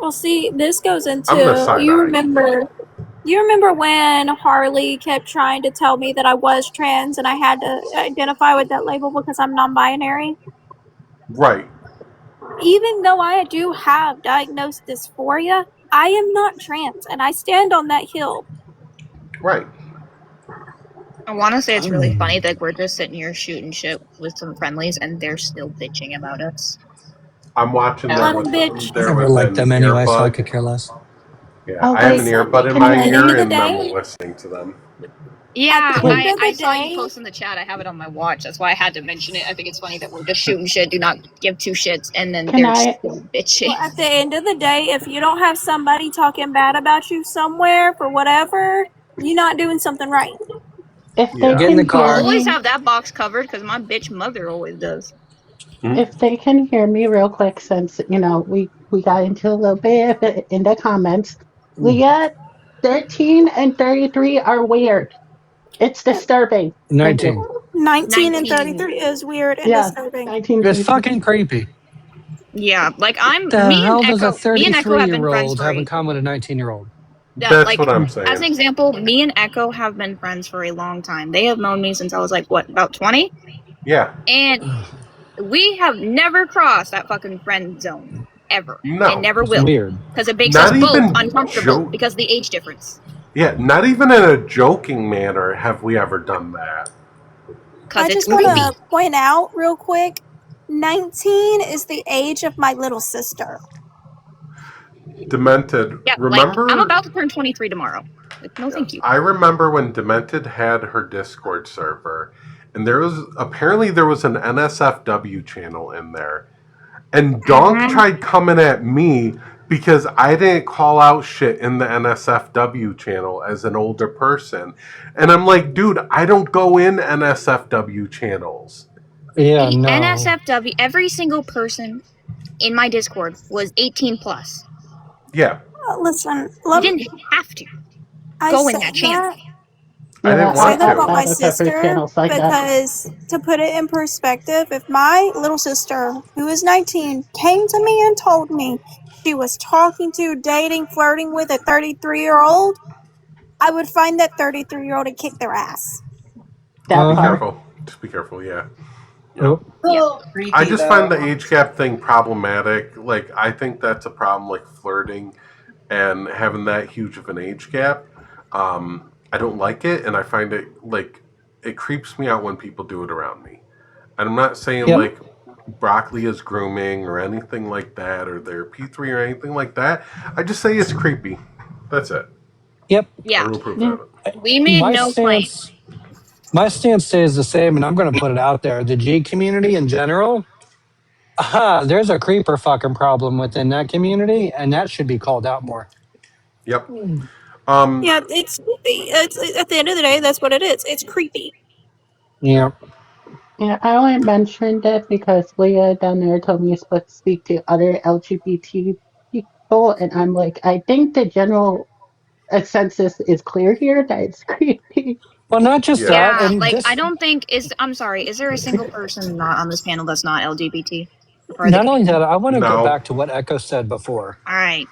Speaker 14: Well, see, this goes into you remember when Harley kept trying to tell me that I was trans and I had to identify with that label because I'm non-binary?
Speaker 1: Right.
Speaker 14: Even though I do have diagnosed dysphoria, I am not trans, and I stand on that hill.
Speaker 1: Right.
Speaker 8: I want to say it's really funny that we're just sitting here shooting shit with some friendlies, and they're still bitching about us.
Speaker 1: I'm watching them with
Speaker 15: I never liked them anyway, so I could care less.
Speaker 1: Yeah, I have an earbud in my ear, and I'm listening to them.
Speaker 8: Yeah, I saw you post in the chat. I have it on my watch. That's why I had to mention it. I think it's funny that we're just shooting shit, do not give two shits, and then they're still bitching.
Speaker 14: Well, at the end of the day, if you don't have somebody talking bad about you somewhere for whatever, you're not doing something right.
Speaker 12: If they
Speaker 15: Get in the car.
Speaker 8: I always have that box covered because my bitch mother always does.
Speaker 12: If they can hear me real quick, since we got into a little bit of it in the comments. Leah, 13 and 33 are weird. It's disturbing.
Speaker 15: 19.
Speaker 14: 19 and 33 is weird and disturbing.
Speaker 12: 19.
Speaker 15: It's fucking creepy.
Speaker 8: Yeah, like
Speaker 15: The
Speaker 8: me
Speaker 15: hell
Speaker 8: and
Speaker 15: does a
Speaker 8: Echo. Me and Echo have been friends
Speaker 15: 33-year-old
Speaker 8: for
Speaker 15: have in common with a 19-year-old?
Speaker 1: That's what I'm saying.
Speaker 8: As an example, me and Echo have been friends for a long time. They have known me since I was like, what, about 20?
Speaker 1: Yeah.
Speaker 8: And we have never crossed that fucking friend zone. Ever.
Speaker 1: No.
Speaker 8: And never will.
Speaker 15: Weird.
Speaker 8: Because it makes
Speaker 1: Not
Speaker 8: us both
Speaker 1: even
Speaker 8: uncomfortable because of the age difference.
Speaker 1: Yeah, not even in a joking manner have we ever done that.
Speaker 14: I just want to point out real quick, 19 is the age of my little sister.
Speaker 1: Demented.
Speaker 8: Yeah,
Speaker 1: remember?
Speaker 8: I'm about to turn 23 tomorrow. No, thank you.
Speaker 1: I remember when Demented had her Discord server, and there was an NSFW channel in there, and Donk tried coming at me because I didn't call out shit in the NSFW channel as an older person, and I'm like, dude, I don't go in NSFW channels.
Speaker 15: Yeah, no.
Speaker 8: NSFW, every single person in my Discord was 18 plus.
Speaker 1: Yeah.
Speaker 14: Listen,
Speaker 8: you didn't have to go in that channel.
Speaker 1: I didn't want
Speaker 14: that
Speaker 1: to.
Speaker 14: about my sister because to put it in perspective, if my little sister, who is 19, came to me and told me she was talking to, dating, flirting with a 33-year-old, I would find that 33-year-old and kick their ass.
Speaker 1: Be careful. Just be careful, yeah. I just find the age gap thing problematic. Like, I think that's a problem, like flirting and having that huge of an age gap. I don't like it, and I find it, like, it creeps me out when people do it around me. And I'm not saying, like, broccoli is grooming or anything like that, or they're P3 or anything like that. I just say it's creepy. That's it.
Speaker 15: Yep.
Speaker 8: Yeah. We made no claims.
Speaker 15: My stance stays the same, and I'm going to put it out there. The G community in general, there's a creeper fucking problem within that community, and that should be called out more.
Speaker 1: Yep.
Speaker 14: Yeah, it's at the end of the day, that's what it is. It's creepy.
Speaker 15: Yeah.
Speaker 12: Yeah, I only mentioned it because Leah down there told me you're supposed to speak to other LGBT people, and I'm like, I think the general consensus is clear here that it's creepy.
Speaker 15: Well, not just that,
Speaker 8: Yeah,
Speaker 15: and
Speaker 8: like I
Speaker 15: this.
Speaker 8: don't think I'm sorry. Is there a single person not on this panel that's not LGBT? Or are they
Speaker 15: Not only that, I want to go
Speaker 1: No.
Speaker 15: back to what Echo said before.
Speaker 8: all right?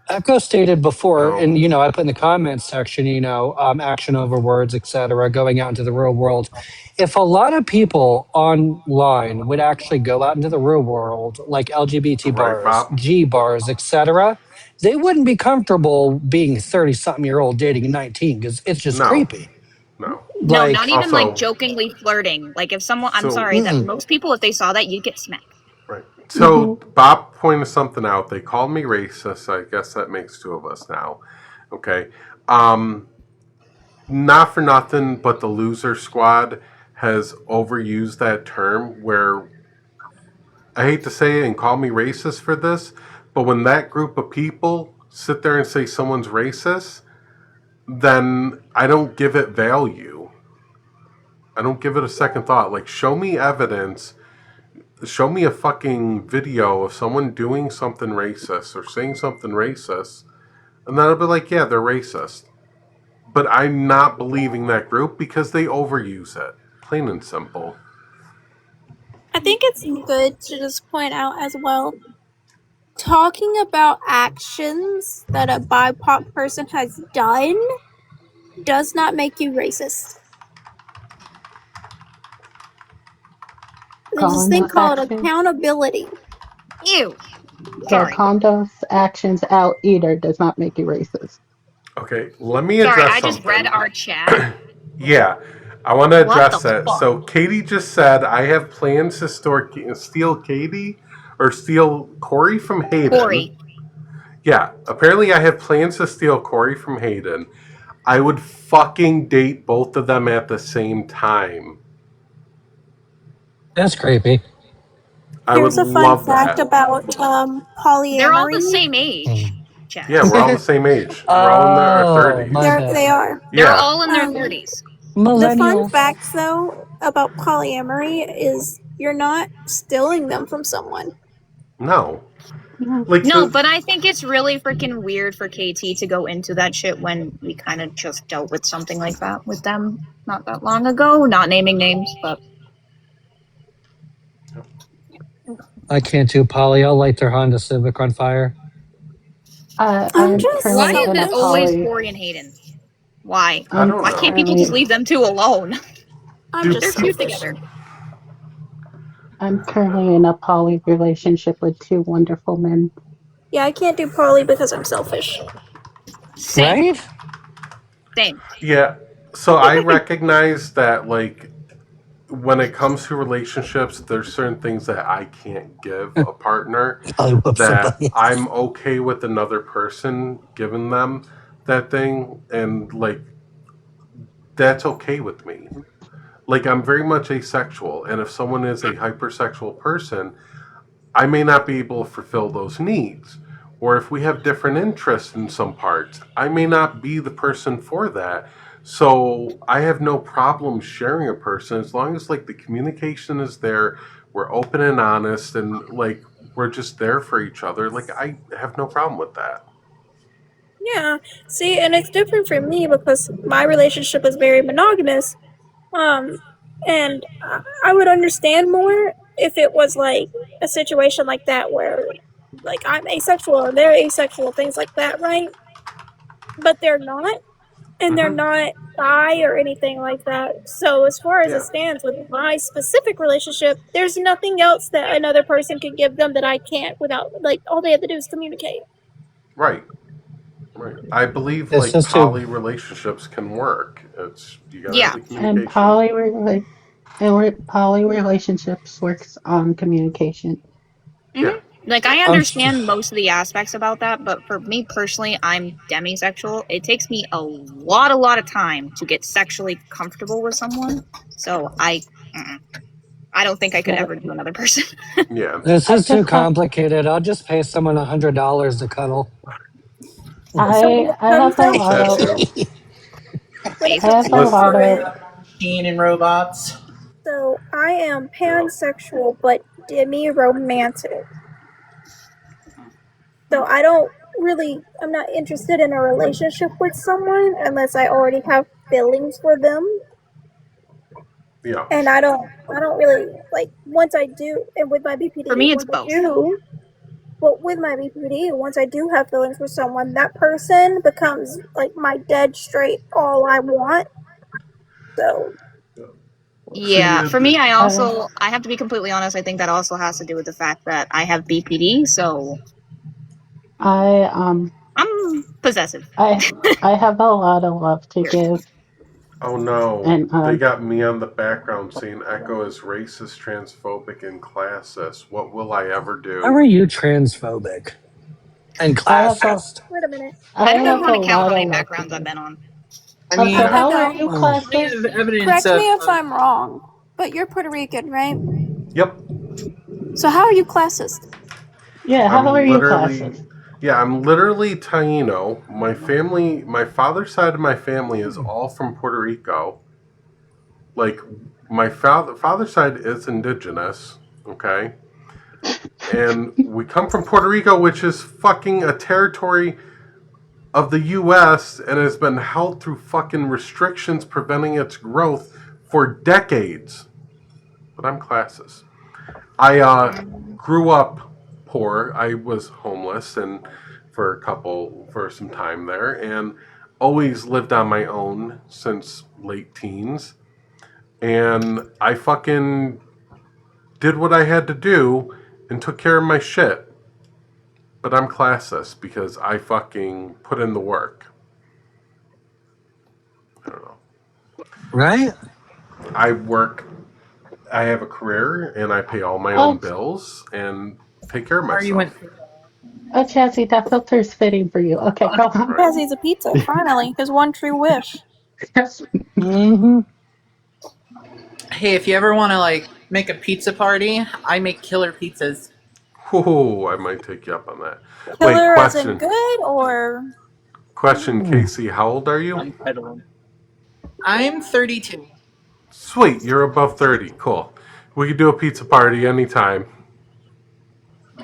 Speaker 15: Echo stated before,
Speaker 1: No.
Speaker 15: and I put in the comments section, action over words, etc., going out into the real world. If a lot of people online would actually go out into the real world, like LGBT
Speaker 1: Right,
Speaker 15: bars,
Speaker 1: Bob?
Speaker 15: G bars, etc., they wouldn't be comfortable being 30-something-year-old dating a 19 because it's just
Speaker 1: No.
Speaker 15: creepy.
Speaker 1: No.
Speaker 8: No, not even
Speaker 1: Also-
Speaker 8: like jokingly flirting. Like if someone, I'm
Speaker 1: So-
Speaker 8: sorry, that most people, if they saw that, you'd get smacked.
Speaker 1: Right. So Bob pointed something out. They called me racist. I guess that makes two of us now. Okay. Not for nothing, but the loser squad has overused that term where I hate to say it and call me racist for this, but when that group of people sit there and say someone's racist, then I don't give it value. I don't give it a second thought. Like, show me evidence. Show me a fucking video of someone doing something racist or saying something racist, and then I'll be like, yeah, they're racist. But I'm not believing that group because they overuse it. Plain and simple.
Speaker 14: I think it's good to just point out as well, talking about actions that a BIPOC person has done does not make you racist. There's this thing called accountability.
Speaker 8: Ew.
Speaker 12: So condos actions out either does not make you racist.
Speaker 1: Okay, let me address
Speaker 8: Sorry, I just
Speaker 1: something.
Speaker 8: read our chat.
Speaker 1: Yeah, I want to
Speaker 8: What
Speaker 1: address
Speaker 8: the
Speaker 1: that.
Speaker 8: fuck?
Speaker 1: So Katie just said, I have plans to steal Katie or steal Corey from Hayden.
Speaker 8: Corey.
Speaker 1: Yeah, apparently I have plans to steal Corey from Hayden. I would fucking date both of them at the same time.
Speaker 15: That's creepy.
Speaker 14: Here's a fun fact about polyamory.
Speaker 8: They're all the same age. Chat.
Speaker 1: Yeah, we're all the same age. We're all in our 30s.
Speaker 14: They are.
Speaker 8: They're
Speaker 1: Yeah.
Speaker 8: all in their 30s.
Speaker 14: The fun fact, though, about polyamory is you're not stealing them from someone.
Speaker 1: No.
Speaker 8: No, but I think it's really freaking weird for KT to go into that shit when we kind of just dealt with something like that with them not that long ago. Not naming names, but
Speaker 15: I can't do poly. I'll light their Honda Civic on fire.
Speaker 12: I'm
Speaker 14: just
Speaker 8: why is
Speaker 12: currently in a
Speaker 8: it always
Speaker 12: poly.
Speaker 8: Corey and Hayden? Why?
Speaker 1: I don't
Speaker 8: Why
Speaker 1: know.
Speaker 8: can't people just leave them two alone?
Speaker 14: I'm
Speaker 8: They're
Speaker 14: just
Speaker 8: cute
Speaker 14: selfish.
Speaker 8: together.
Speaker 12: I'm currently in a poly relationship with two wonderful men.
Speaker 14: Yeah, I can't do poly because I'm selfish.
Speaker 15: Right?
Speaker 8: Same.
Speaker 1: Yeah. So I recognize that, like, when it comes to relationships, there's certain things that I can't give a partner that I'm okay with another person giving them that thing, and like that's okay with me. Like, I'm very much asexual, and if someone is a hypersexual person, I may not be able to fulfill those needs. Or if we have different interests in some parts, I may not be the person for that. So I have no problem sharing a person as long as like the communication is there, we're open and honest, and like we're just there for each other. Like, I have no problem with that.
Speaker 14: Yeah, see, and it's different for me because my relationship is very monogamous. And I would understand more if it was like a situation like that where like I'm asexual and they're asexual, things like that, right? But they're not, and they're not bi or anything like that. So as far as it stands with my specific relationship, there's nothing else that another person can give them that I can't without, like, all they have to do is communicate.
Speaker 1: Right. Right. I believe
Speaker 15: It's
Speaker 1: like
Speaker 15: just
Speaker 1: poly relationships can work. It's you gotta have the
Speaker 12: And
Speaker 1: communication.
Speaker 12: poly relationships works on communication.
Speaker 1: Yeah.
Speaker 8: Like, I understand most of the aspects about that, but for me personally, I'm demisexual. It takes me a lot of time to get sexually comfortable with someone. So I don't think I could ever do another person.
Speaker 1: Yeah.
Speaker 15: This is too complicated. I'll just pay someone $100 to cuddle.
Speaker 12: I have a lot of
Speaker 13: teen and robots.
Speaker 14: So I am pansexual, but demi-romantic. So I'm not interested in a relationship with someone unless I already have feelings for them.
Speaker 1: Yeah.
Speaker 14: And I don't really, like, once I do, and with my BPD,
Speaker 8: For me, it's both.
Speaker 14: With my BPD, once I do have feelings for someone, that person becomes, like, my dead straight all I want. So.
Speaker 8: Yeah, for me, I have to be completely honest, I think that also has to do with the fact that I have BPD, so I'm possessive.
Speaker 12: I have a lot of love to give.
Speaker 1: Oh no,
Speaker 12: and
Speaker 1: they got me on the background saying Echo is racist, transphobic, and classist. What will I ever do?
Speaker 15: How are you transphobic and classist?
Speaker 14: Wait a minute.
Speaker 8: I don't even want to count how many backgrounds I've been on.
Speaker 13: I mean,
Speaker 12: so how are you classist?
Speaker 14: Correct me if I'm wrong, but you're Puerto Rican, right?
Speaker 1: Yep.
Speaker 14: So how are you classist?
Speaker 12: Yeah, how are you classist?
Speaker 1: Yeah, I'm literally Taino. My father's side of my family is all from Puerto Rico. Like, my father's side is indigenous, okay? And we come from Puerto Rico, which is fucking a territory of the U.S. and has been held through fucking restrictions preventing its growth for decades. But I'm classist. I grew up poor. I was homeless and for some time there, and always lived on my own since late teens. And I fucking did what I had to do and took care of my shit. But I'm classist because I fucking put in the work. I don't know.
Speaker 15: Right?
Speaker 1: I have a career and I pay all my own bills and take care of myself.
Speaker 12: Oh, Chassie, that filter's fitting for you. Okay, go on.
Speaker 14: Chassie's a pizza, finally. His one true wish.
Speaker 15: Mm-hmm.
Speaker 13: Hey, if you ever want to, like, make a pizza party, I make killer pizzas.
Speaker 1: Oh, I might take you up on that.
Speaker 14: Killer as in good, or?
Speaker 1: Question, Casey, how old are you?
Speaker 13: I'm 32.
Speaker 1: Sweet, you're above 30. Cool. We could do a pizza party anytime.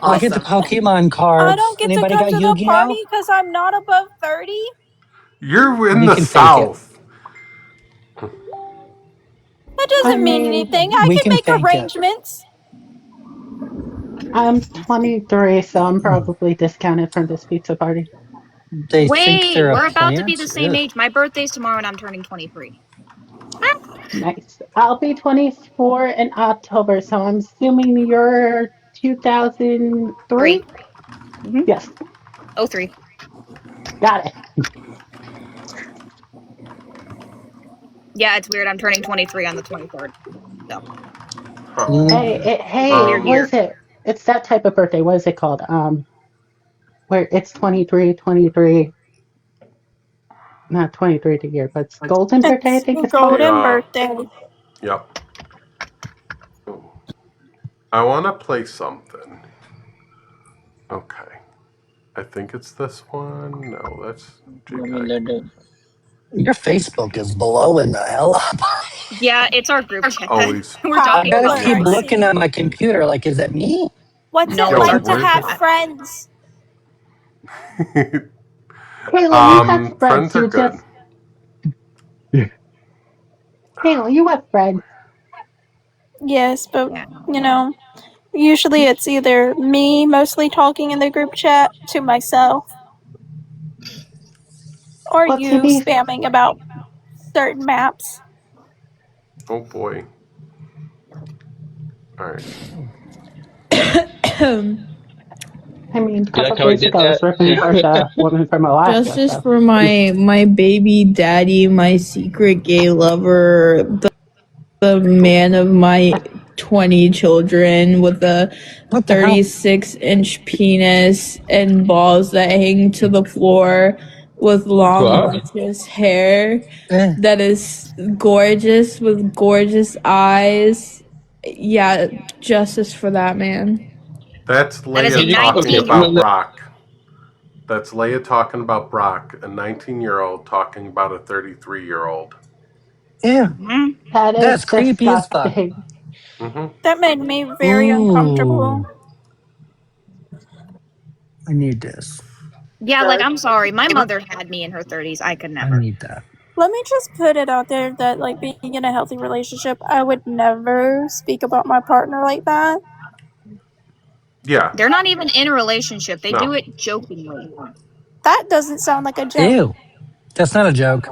Speaker 15: I get the Pokemon cards.
Speaker 14: I don't get
Speaker 15: Anybody
Speaker 14: to come
Speaker 15: got
Speaker 14: to the
Speaker 15: Yu-Gi-Oh?
Speaker 14: party because I'm not above 30?
Speaker 1: You're in
Speaker 15: You
Speaker 1: the
Speaker 15: can fake
Speaker 1: South.
Speaker 14: That doesn't mean anything. I
Speaker 15: we
Speaker 14: can
Speaker 15: can
Speaker 14: make
Speaker 15: fake it.
Speaker 14: arrangements.
Speaker 12: I'm 23, so I'm probably discounted from this pizza party.
Speaker 15: They
Speaker 8: Wait,
Speaker 15: think they're
Speaker 8: we're
Speaker 15: a
Speaker 8: about to be
Speaker 15: plant?
Speaker 8: the same
Speaker 15: Ugh.
Speaker 8: age. My birthday's tomorrow and I'm turning 23.
Speaker 12: Nice. I'll be 24 in October, so I'm assuming you're 2003?
Speaker 8: Mm-hmm.
Speaker 12: Yes.
Speaker 8: 03.
Speaker 12: Got it.
Speaker 8: Yeah, it's weird. I'm turning 23 on the 23rd. So.
Speaker 12: Hey, what is it? It's that type of birthday. What is it called? Where it's 23, not 23 the year, but it's golden birthday, I think it's called.
Speaker 14: Golden birthday.
Speaker 1: Yep. I want to play something. Okay. I think it's this one. No, that's JPEG.
Speaker 15: Your Facebook is blowing the hell up.
Speaker 8: Yeah, it's our group chat.
Speaker 1: Always.
Speaker 8: We're
Speaker 15: I
Speaker 8: talking
Speaker 15: gotta
Speaker 8: about
Speaker 15: keep
Speaker 8: it.
Speaker 15: looking at my computer. Like, is it me?
Speaker 14: What's
Speaker 8: No,
Speaker 14: it
Speaker 8: it's
Speaker 14: like
Speaker 8: our
Speaker 14: to
Speaker 8: group
Speaker 14: have
Speaker 8: chat.
Speaker 14: friends?
Speaker 12: Kayla, you have friends.
Speaker 1: Friends are good.
Speaker 12: Kayla, you have friends.
Speaker 14: Yes, but, you know, usually it's either me mostly talking in the group chat to myself, or you spamming about certain maps.
Speaker 1: Oh boy. Alright.
Speaker 12: I mean, a couple days ago, I was ripping apart the woman from Alaska.
Speaker 16: Justice
Speaker 12: so.
Speaker 16: for my baby daddy, my secret gay lover, the man of my 20 children with a 36-inch penis and balls that hang to the floor with long, luscious hair that is gorgeous with gorgeous eyes. Yeah, justice for that man.
Speaker 1: That's Leia talking about Brock. That's Leia talking about Brock, a 19-year-old talking about a 33-year-old.
Speaker 15: Yeah.
Speaker 12: That is
Speaker 15: That's creepy as fuck.
Speaker 12: disgusting.
Speaker 14: That made me very uncomfortable.
Speaker 15: I need this.
Speaker 8: Yeah, like I'm sorry. My mother had me in her 30s. I could never.
Speaker 15: I need that.
Speaker 14: Let me just put it out there that, like, being in a healthy relationship, I would never speak about my partner like that.
Speaker 1: Yeah.
Speaker 8: They're not even in a relationship. They
Speaker 1: No.
Speaker 8: do it jokingly.
Speaker 14: That doesn't sound like a joke.
Speaker 15: Ew. That's not a joke.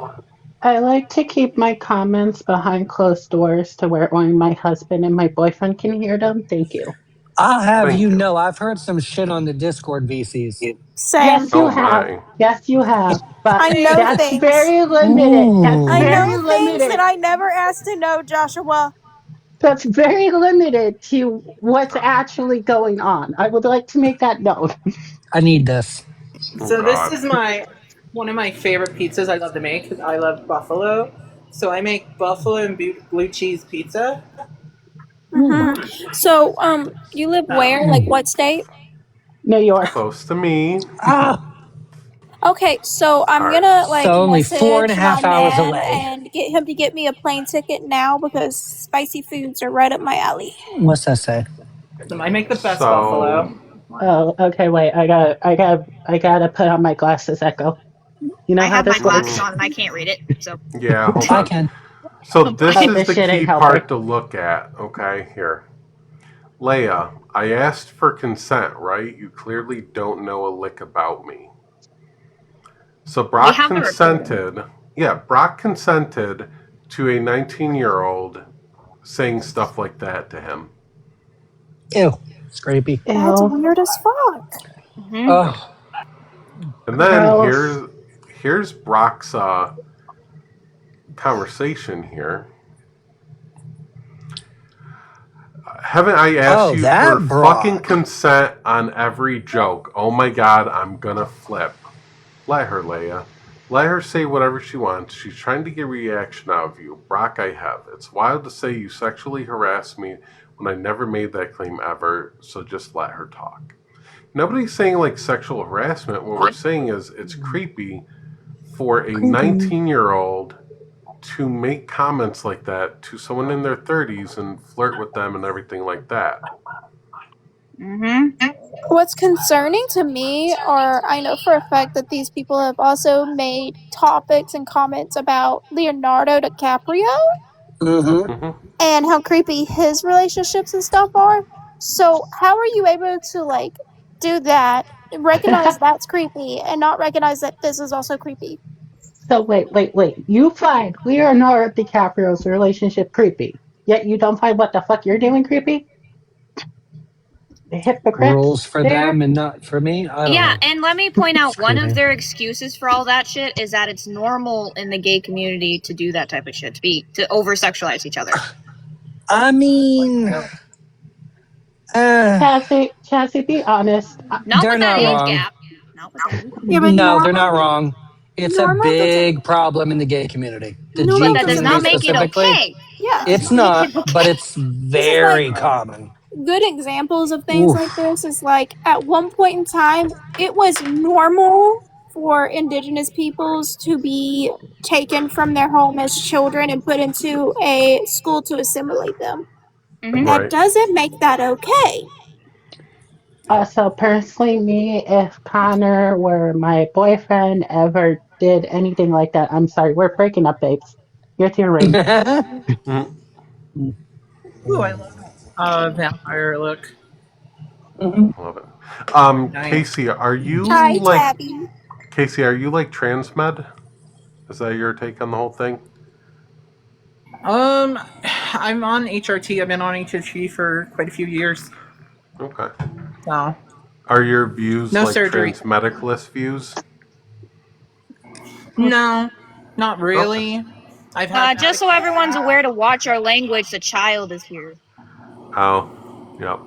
Speaker 12: I like to keep my comments behind closed doors to where only my husband and my boyfriend can hear them. Thank you.
Speaker 15: I'll have you know, I've heard some shit on the Discord VCs.
Speaker 14: Same.
Speaker 12: Yes, you have. Yes, you have. But
Speaker 14: I know
Speaker 12: that's
Speaker 14: things.
Speaker 12: very limited. That's
Speaker 14: I
Speaker 12: very
Speaker 14: know things
Speaker 12: limited.
Speaker 14: that I never asked to know, Joshua.
Speaker 12: That's very limited to what's actually going on. I would like to make that known.
Speaker 15: I need this.
Speaker 13: So this is one of my favorite pizzas I love to make because I love buffalo. So I make buffalo and blue cheese pizza.
Speaker 14: Mm-hmm. So, you live where? Like, what state?
Speaker 12: New York.
Speaker 1: Close to me.
Speaker 14: Okay, so I'm
Speaker 1: Alright.
Speaker 14: gonna like
Speaker 15: So only
Speaker 14: message
Speaker 15: 4.5
Speaker 14: my
Speaker 15: hours
Speaker 14: man
Speaker 15: away.
Speaker 14: and get him to get me a plane ticket now because spicy foods are right up my alley.
Speaker 15: What's that say?
Speaker 13: So I make the best buffalo.
Speaker 12: Oh, okay. Wait, I gotta put on my glasses. Echo. You know
Speaker 8: I
Speaker 12: how
Speaker 8: have my
Speaker 12: this works.
Speaker 8: glasses on and I can't read it. So
Speaker 1: Yeah, hold
Speaker 15: I
Speaker 1: on.
Speaker 15: can.
Speaker 1: So this
Speaker 12: Oh,
Speaker 1: is
Speaker 12: this
Speaker 1: the
Speaker 12: shit
Speaker 1: key
Speaker 12: ain't helping.
Speaker 1: part to look at. Okay, here. Leia, I asked for consent, right? You clearly don't know a lick about me. So Brock
Speaker 8: have the
Speaker 1: consented. Yeah, Brock consented to a 19-year-old saying stuff like that to him.
Speaker 15: Ew. It's creepy.
Speaker 14: That's weird as fuck.
Speaker 15: Oh.
Speaker 1: And then
Speaker 12: Gross.
Speaker 1: here's Brock's conversation here. Haven't I asked you for fucking consent on every joke? Oh my god, I'm gonna flip. Let her, Leia. Let her say whatever she wants. She's trying to get a reaction out of you. Brock, I have. It's wild to say you sexually harassed me when I never made that claim ever, so just let her talk. Nobody's saying like sexual harassment. What we're saying is it's creepy for a 19-year-old to make comments like that to someone in their 30s and flirt with them and everything like that.
Speaker 14: What's concerning to me, or I know for a fact that these people have also made topics and comments about Leonardo DiCaprio and how creepy his relationships and stuff are. So how are you able to like do that, recognize that's creepy, and not recognize that this is also creepy?
Speaker 12: So wait. You find Leonardo DiCaprio's relationship creepy, yet you don't find what the fuck you're doing creepy? The hypocrites.
Speaker 15: Rules for
Speaker 12: there?
Speaker 15: them and not for me? I don't
Speaker 8: yeah,
Speaker 15: know.
Speaker 8: and let me point out one
Speaker 15: creepy.
Speaker 8: of their excuses for all that shit is that it's normal in the gay community to do that type of shit, to over sexualize each other.
Speaker 15: I mean,
Speaker 12: Chassie, be honest.
Speaker 8: Not
Speaker 15: they're
Speaker 8: with
Speaker 15: not
Speaker 8: that age
Speaker 15: wrong.
Speaker 8: gap. Not with that age gap.
Speaker 14: Yeah, but
Speaker 15: No, they're
Speaker 14: normal-
Speaker 15: not wrong. It's a
Speaker 14: normal doesn't-
Speaker 15: big problem in the gay community. The
Speaker 14: No,
Speaker 15: G
Speaker 14: that does
Speaker 15: community
Speaker 14: not
Speaker 8: make it
Speaker 15: specifically.
Speaker 8: okay.
Speaker 14: Yeah.
Speaker 15: It's not, but it's very common.
Speaker 14: Good examples of things
Speaker 15: Oof.
Speaker 14: like this is like at one point in time it was normal for indigenous peoples to be taken from their home as children and put into a school to assimilate them. That doesn't make that okay.
Speaker 12: So personally, me, if Connor were my boyfriend, ever did anything like that, I'm sorry, we're breaking up, babes. You're to your ring.
Speaker 13: Ooh, I love vampire look.
Speaker 1: Love it. Casey, are you Casey, are you like transmed? Is that your take on the whole thing?
Speaker 13: I'm on HRT. I've been on HRT for quite a few years.
Speaker 1: Okay.
Speaker 13: So.
Speaker 1: Are your views
Speaker 13: No
Speaker 1: like
Speaker 13: surgery.
Speaker 1: transmedicalist views?
Speaker 13: No, not really. I've had
Speaker 8: Just so everyone's aware to watch our language, the child is here.
Speaker 1: Oh, yep.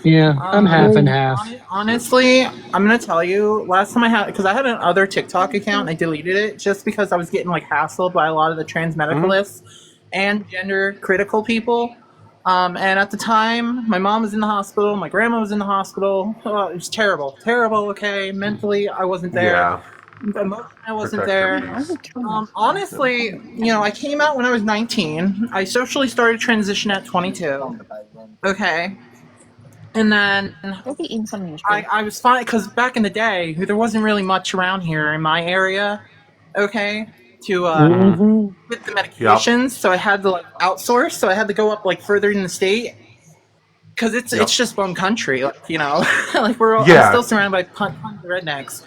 Speaker 15: Yeah, I'm half and half.
Speaker 13: Honestly, I'm gonna tell you. Last time I had, because I had another TikTok account, and I deleted it just because I was getting like hassled by a lot of the transmedicalists and gender critical people. And at the time, my mom was in the hospital, my grandma was in the hospital. Oh, it was terrible. Okay, mentally, I wasn't there.
Speaker 1: Yeah.
Speaker 13: Emotionally, I wasn't there. Honestly, I came out when I was 19. I socially started transition at 22. Okay. And then I was fine because back in the day, there wasn't really much around here in my area. Okay. To get the medications, so I had to outsource. So I had to go up further in the state because it's just bum country. I'm still surrounded by tons of rednecks.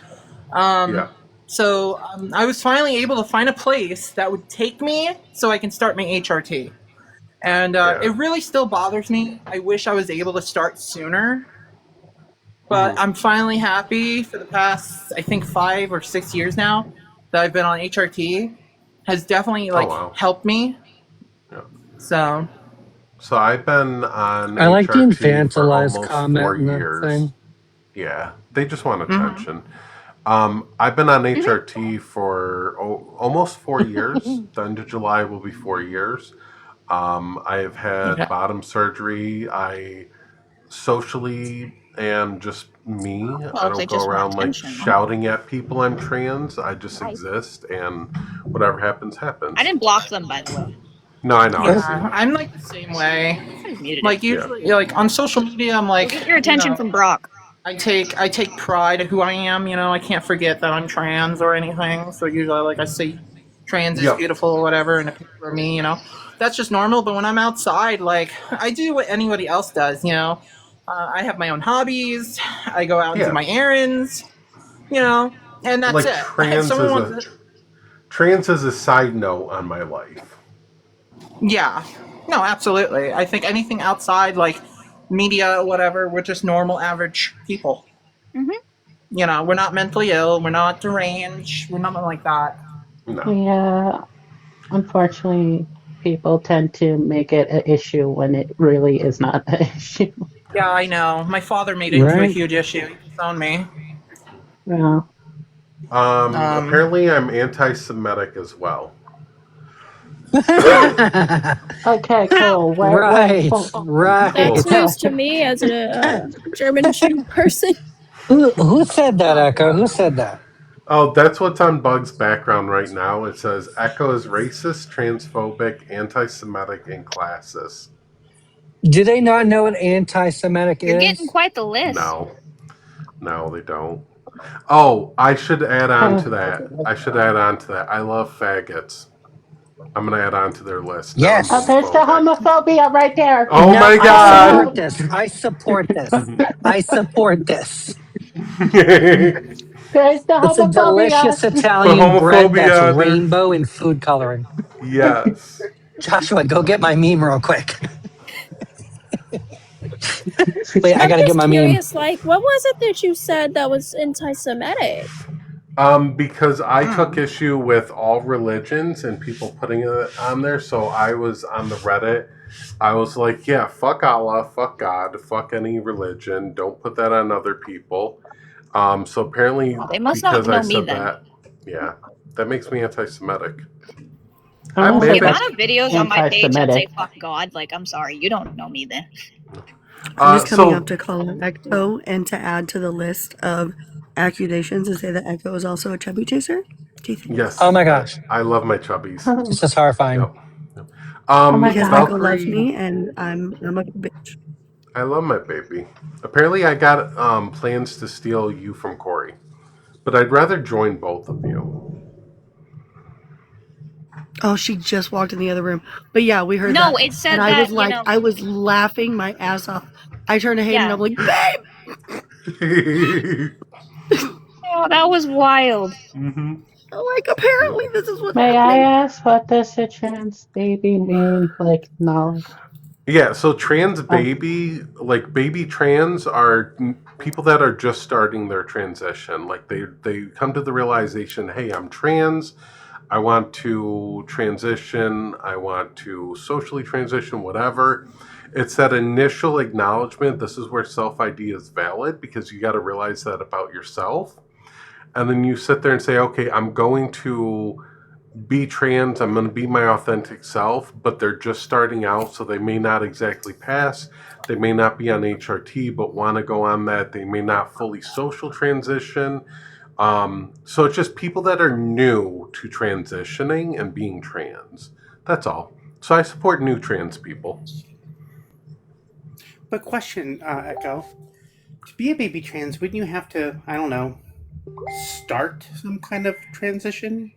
Speaker 13: So I was finally able to find a place that would take me so I can start my HRT. And it really still bothers me. I wish I was able to start sooner. But I'm finally happy for the past, I think, 5 or 6 years now that I've been on HRT. Has definitely helped me.
Speaker 1: Yeah.
Speaker 13: So
Speaker 1: I've been on
Speaker 15: I like the
Speaker 1: HRT for
Speaker 15: infantilized
Speaker 1: almost
Speaker 15: comment
Speaker 1: 4
Speaker 15: in the
Speaker 1: years.
Speaker 15: thing.
Speaker 1: Yeah, they just want attention. I've been on HRT for almost 4 years. The end of July will be 4 years. I have had bottom surgery. I socially am just me. I don't go around shouting at people I'm trans. I just exist, and whatever happens, happens.
Speaker 8: I didn't block them, by the way.
Speaker 1: No, I know.
Speaker 13: Yeah, I'm the same way. Usually, on social media, I'm
Speaker 8: get your attention from Brock.
Speaker 13: I take pride in who I am. I can't forget that I'm trans or anything. So usually, I say trans is beautiful or whatever, and a picture of me. That's just normal. But when I'm outside, I do what anybody else does. I have my own hobbies. I go out and do my errands. And that's it.
Speaker 1: Trans is a side note on my life.
Speaker 13: Yeah. No, absolutely. I think anything outside, media, whatever, we're just normal, average people.
Speaker 8: Mm-hmm.
Speaker 13: We're not mentally ill. We're not deranged. We're nothing like that.
Speaker 1: No.
Speaker 12: Yeah. Unfortunately, people tend to make it an issue when it really is not an issue.
Speaker 13: Yeah, I know. My father made it into a huge issue. He disowned me.
Speaker 12: Yeah.
Speaker 1: Apparently, I'm anti-Semitic as well.
Speaker 12: Okay, cool.
Speaker 15: Right.
Speaker 14: That's news to me as a German Jew person.
Speaker 15: Who said that, Echo? Who said that?
Speaker 1: Oh, that's what's on Bug's background right now. It says Echo is racist, transphobic, anti-Semitic, and classist.
Speaker 15: Do they not know what anti-Semitic
Speaker 8: You're
Speaker 15: is?
Speaker 8: getting quite the list.
Speaker 1: No, they don't. Oh, I should add on to that. I love faggots. I'm going to add on to their list.
Speaker 15: Yes.
Speaker 12: Oh, there's the homophobia right there.
Speaker 1: Oh my God.
Speaker 15: I support this. I support this.
Speaker 12: There's the
Speaker 15: It's a delicious Italian bread that's rainbow in food coloring.
Speaker 1: Yes.
Speaker 15: Joshua, go get my meme real quick. Wait, I gotta get my meme.
Speaker 14: I'm just curious, what was it that you said that was anti-Semitic?
Speaker 1: Because I took issue with all religions and people putting it on there. So I was on the Reddit. I was like, yeah, fuck Allah, fuck God, fuck any religion. Don't put that on other people. So apparently,
Speaker 8: they must not know me then.
Speaker 1: That, yeah, that makes me anti-Semitic.
Speaker 8: The amount of videos on my page that say fuck God, I'm sorry, you don't know me then.
Speaker 17: I'm just coming up to call an Echo and to add to the list of accusations and say that Echo is also a chubby chaser. Do you think?
Speaker 1: Yes.
Speaker 15: Oh my gosh.
Speaker 1: I love my chubbies.
Speaker 15: This is horrifying.
Speaker 1: Yep.
Speaker 17: Because Echo loves me and I'm a bitch.
Speaker 1: I love my baby. Apparently I got plans to steal you from Corey. But I'd rather join both of you.
Speaker 17: Oh, she just walked in the other room. But yeah, we heard that.
Speaker 8: No, it said
Speaker 17: and
Speaker 8: that,
Speaker 17: I was like, I was laughing my ass off. I turned to Hayden and I'm like, babe!
Speaker 8: Oh, that was wild.
Speaker 1: Mm-hmm.
Speaker 17: Like, apparently this is what's
Speaker 12: May
Speaker 17: happening.
Speaker 12: I ask what does a trans baby mean? Knowledge.
Speaker 1: Yeah, so trans baby, baby trans are people that are just starting their transition. They come to the realization, hey, I'm trans. I want to transition. I want to socially transition, whatever. It's that initial acknowledgement. This is where self-ID is valid because you got to realize that about yourself. And then you sit there and say, okay, I'm going to be trans. I'm going to be my authentic self, but they're just starting out. So they may not exactly pass. They may not be on HRT, but want to go on that. They may not fully social transition. So it's just people that are new to transitioning and being trans. That's all. So I support new trans people.
Speaker 3: But question, Echo. To be a baby trans, wouldn't you have to, I don't know, start some kind of transition?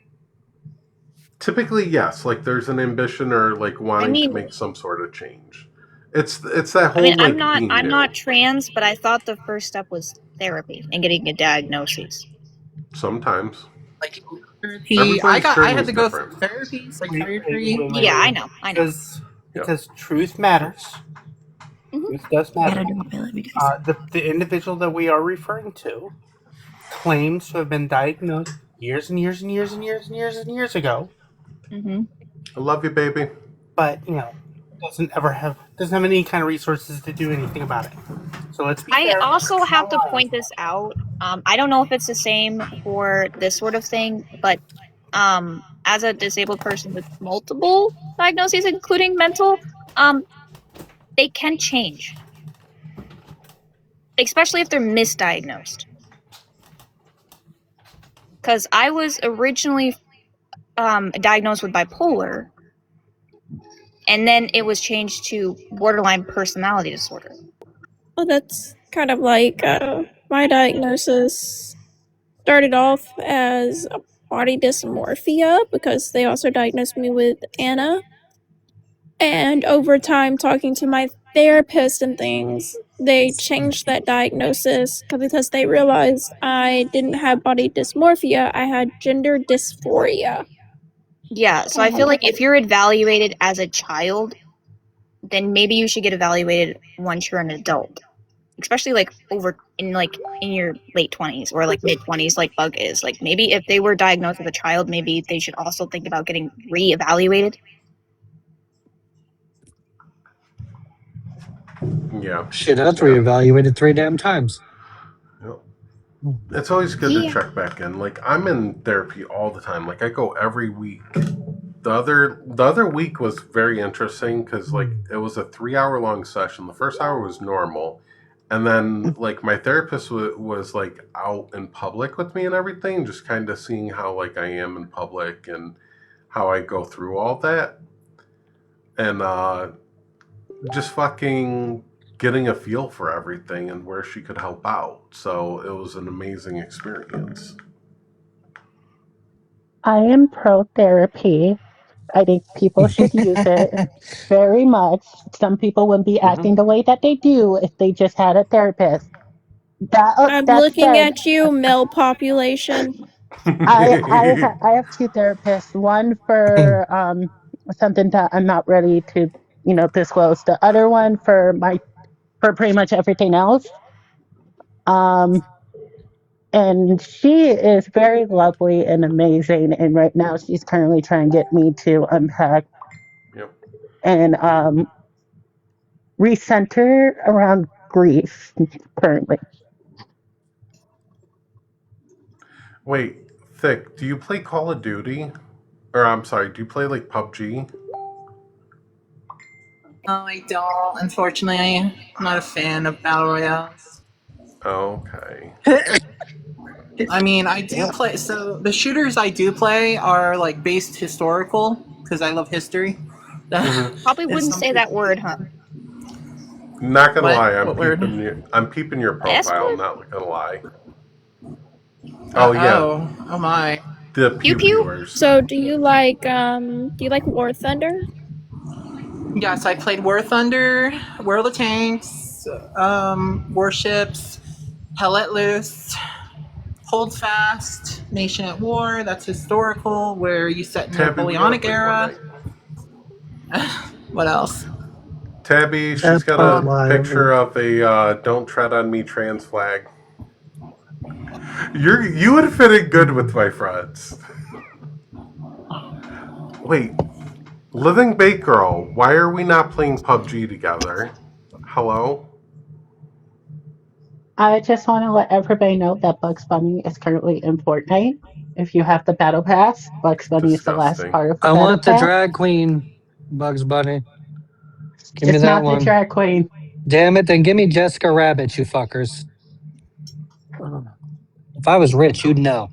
Speaker 1: Typically, yes. Like there's an ambition or like wanting to make some sort of change. It's that whole like
Speaker 8: I'm not trans, but I thought the first step was therapy and getting a diagnosis.
Speaker 1: Sometimes.
Speaker 13: Like I had to go through therapy, psychiatry.
Speaker 8: Yeah, I know.
Speaker 3: Because truth matters. Truth does matter. The individual that we are referring to claims to have been diagnosed years and years and years and years and years and years ago.
Speaker 1: I love you, baby.
Speaker 3: But doesn't have any kind of resources to do anything about it. So let's be fair.
Speaker 8: I also have to point this out. I don't know if it's the same for this sort of thing, but as a disabled person with multiple diagnoses, including mental, they can change, especially if they're misdiagnosed. Because I was originally diagnosed with bipolar, and then it was changed to borderline personality disorder.
Speaker 14: Well, that's kind of like my diagnosis started off as a body dysmorphia because they also diagnosed me with Anna. And over time, talking to my therapist and things, they changed that diagnosis because they realized I didn't have body dysmorphia, I had gender dysphoria.
Speaker 8: Yeah, so I feel like if you're evaluated as a child, then maybe you should get evaluated once you're an adult. Especially like in your late 20s or like mid 20s, like Bug is. Like maybe if they were diagnosed with a child, maybe they should also think about getting re-evaluated.
Speaker 1: Yeah.
Speaker 15: Shit, that's reevaluated 3 damn times.
Speaker 1: It's always good to check back in. Like I'm in therapy all the time. Like I go every week. The other week was very interesting because like it was a 3-hour long session. The first hour was normal, and then like my therapist was like out in public with me and everything, just kind of seeing how like I am in public and how I go through all that, and just fucking getting a feel for everything and where she could help out. So it was an amazing experience.
Speaker 12: I am pro therapy. I think people should use it very much. Some people wouldn't be acting the way that they do if they just had a therapist.
Speaker 14: I'm looking at you, male population.
Speaker 12: I have 2 therapists. One for something that I'm not ready to disclose. The other one for pretty much everything else. And she is very lovely and amazing. And right now she's currently trying to get me to unpack and recenter around grief currently.
Speaker 1: Wait, Thick, do you play Call of Duty? Or I'm sorry, do you play like PUBG?
Speaker 13: No, I don't. Unfortunately, I'm not a fan of Battle Royales.
Speaker 1: Okay.
Speaker 13: I mean, I do play. So the shooters I do play are like based historical because I love history.
Speaker 8: Probably wouldn't say that word, huh?
Speaker 1: Not gonna lie, I'm peeping your profile. Not gonna lie. Oh yeah.
Speaker 13: Oh my.
Speaker 1: The pew pewers.
Speaker 14: So do you like War Thunder?
Speaker 13: Yes, I played War Thunder, World of Tanks, Warships, Hell Let Loose, Hold Fast, Nation at War. That's historical, where you set in the Napoleonic era. What else?
Speaker 1: Tabby, she's got a picture of a "Don't Tread on Me" trans flag. You would fit in good with my friends. Wait, Living Bake Girl, why are we not playing PUBG together? Hello?
Speaker 12: I just want to let everybody know that Bugs Bunny is currently in Fortnite. If you have the Battle Pass, Bugs Bunny is the last part of the Battle Pass.
Speaker 15: I want the drag queen, Bugs Bunny. Give me
Speaker 12: it's
Speaker 15: that
Speaker 12: not
Speaker 15: one.
Speaker 12: The drag queen.
Speaker 15: Damn it, then give me Jessica Rabbit, you fuckers. If I was rich, you'd know.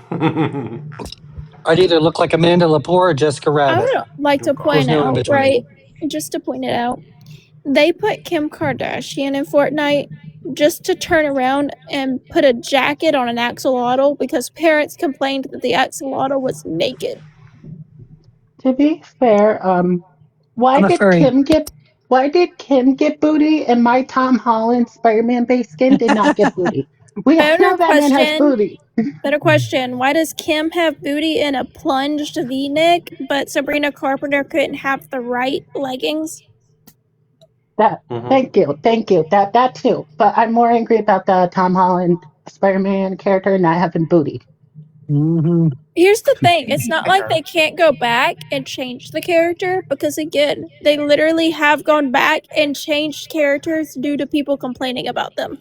Speaker 15: I'd either look like Amanda Lepore or Jessica
Speaker 14: I
Speaker 15: Rabbit.
Speaker 14: would like to point
Speaker 15: There's no in
Speaker 14: out,
Speaker 15: between.
Speaker 14: right? Just to point it out, they put Kim Kardashian in Fortnite just to turn around and put a jacket on an axolotl because parents complained that the axolotl was naked.
Speaker 12: To be fair, why
Speaker 15: I'm a
Speaker 12: did
Speaker 15: furry.
Speaker 12: Kim get booty and my Tom Holland Spider-Man base skin did not get booty? We all know that man has booty.
Speaker 14: Better question. Why does Kim have booty in a plunged V-neck, but Sabrina Carpenter couldn't have the right leggings?
Speaker 12: Thank you. That too. But I'm more angry about the Tom Holland Spider-Man character not having booty.
Speaker 14: Here's the thing. It's not like they can't go back and change the character because, again, they literally have gone back and changed characters due to people complaining about them.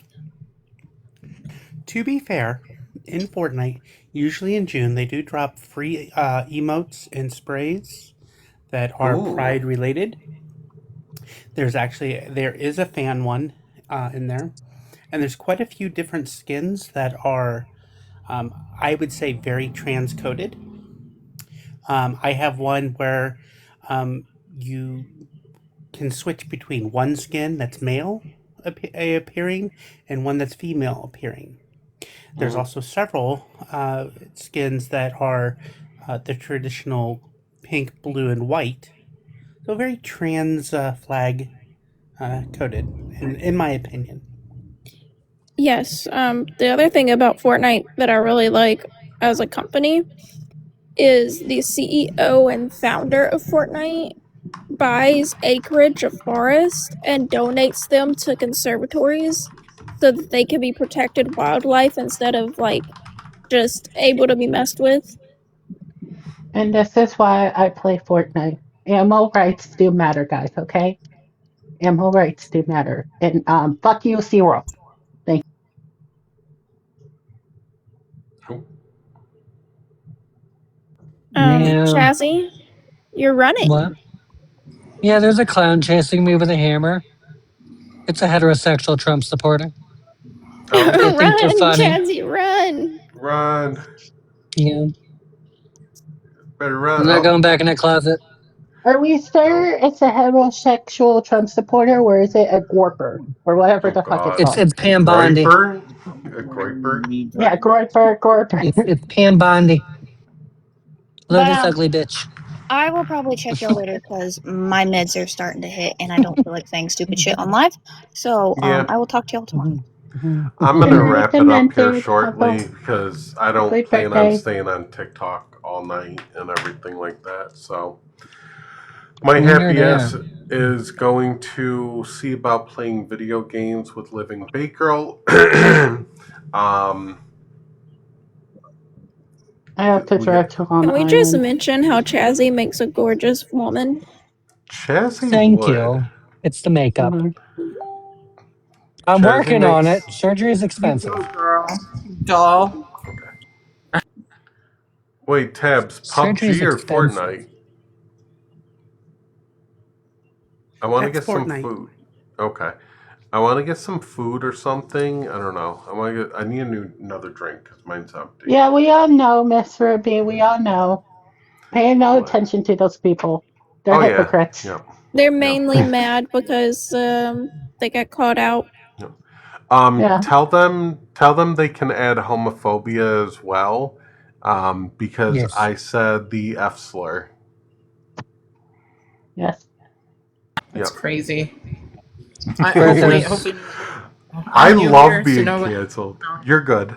Speaker 3: To be fair, in Fortnite, usually in June, they do drop free emotes and sprays that are Pride related. There is a fan one in there, and there's quite a few different skins that are, I would say, very transcoded. I have one where you can switch between one skin that's male appearing and one that's female appearing. There's also several skins that are the traditional pink, blue, and white. So very trans flag coded, in my opinion.
Speaker 14: Yes. The other thing about Fortnite that I really like as a company is the CEO and founder of Fortnite buys acreage of forest and donates them to conservatories so that they can be protected wildlife instead of just able to be messed with.
Speaker 12: And this is why I play Fortnite. Animal rights do matter, guys, okay? Animal rights do matter. And fuck you, SeaWorld. Thank
Speaker 1: you.
Speaker 14: Chazzy, you're running.
Speaker 15: What? Yeah, there's a clown chasing me with a hammer. It's a heterosexual Trump supporter. They think they're
Speaker 14: Run,
Speaker 15: funny.
Speaker 14: Chazzy, run.
Speaker 1: Run.
Speaker 15: Yeah.
Speaker 1: Better run.
Speaker 15: I'm not going back in that closet.
Speaker 12: Are we sure it's a heterosexual Trump supporter or is it a Gorper? Or whatever the fuck it's called?
Speaker 15: It's Pam Bondi.
Speaker 1: A Groiper?
Speaker 12: Yeah, Gorper.
Speaker 15: It's Pam Bondi. Look
Speaker 8: But,
Speaker 15: this ugly bitch.
Speaker 8: I will probably check y'all later because my meds are starting to hit and I don't feel like saying stupid shit on live. So
Speaker 1: Yeah.
Speaker 8: I will talk to y'all tomorrow.
Speaker 1: I'm going to wrap it up here shortly because I don't plan on staying on TikTok all night and everything like that. So my happy ass is going to see about playing video games with Living Bakerl.
Speaker 12: I have to drive to Long
Speaker 14: Can we
Speaker 12: Island.
Speaker 14: just mention how Chazzy makes a gorgeous woman?
Speaker 1: Chazzy
Speaker 15: Thank
Speaker 1: would.
Speaker 15: you. It's the makeup. I'm
Speaker 1: Chazzy
Speaker 15: working on
Speaker 1: makes-
Speaker 15: it. Surgery is expensive.
Speaker 13: Doll.
Speaker 1: Wait, Tabs,
Speaker 15: Surgery's
Speaker 1: PUBG or
Speaker 15: expensive.
Speaker 1: Fortnite? I want to
Speaker 3: That's
Speaker 1: get some
Speaker 3: Fortnite.
Speaker 1: food. Okay. I want to get some food or something. I don't know. I need another drink because mine's empty.
Speaker 12: Yeah, we all know, Miss Ruby. We all know. Pay no attention to those people. They're hypocrites.
Speaker 1: Yeah.
Speaker 14: They're mainly mad because they got caught out.
Speaker 1: Tell them they can add homophobia as well, because
Speaker 15: Yes.
Speaker 1: I said the F slur.
Speaker 12: Yes.
Speaker 13: That's
Speaker 1: Yep.
Speaker 13: crazy.
Speaker 1: I
Speaker 13: I'm new
Speaker 1: love
Speaker 13: here, so
Speaker 1: being
Speaker 13: no one-
Speaker 1: canceled. You're good.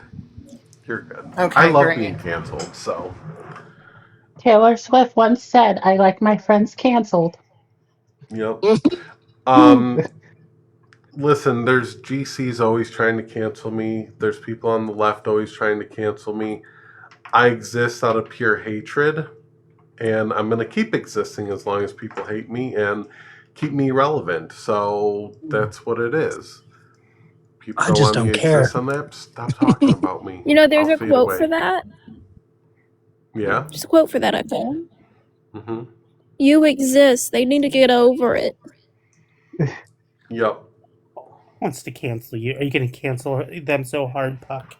Speaker 1: You're good.
Speaker 13: Okay,
Speaker 1: I love
Speaker 13: great.
Speaker 1: being canceled. So
Speaker 12: Taylor Swift once said, I like my friends canceled.
Speaker 1: yep. Listen, there's GCs always trying to cancel me. There's people on the left always trying to cancel me. I exist out of pure hatred, and I'm going to keep existing as long as people hate me and keep me relevant. So that's what it is. People
Speaker 15: I just
Speaker 1: want me
Speaker 15: don't
Speaker 1: to
Speaker 15: care.
Speaker 1: exist on that. Stop talking about me.
Speaker 14: You know, there's
Speaker 1: I'll
Speaker 14: a
Speaker 1: fade
Speaker 14: quote
Speaker 1: away.
Speaker 14: for that.
Speaker 1: Yeah.
Speaker 14: There's a quote for that, I think.
Speaker 1: Mm-hmm.
Speaker 14: You exist. They need to get over it.
Speaker 1: Yep.
Speaker 3: Wants to cancel you? Are you going to cancel them so hard, Puck?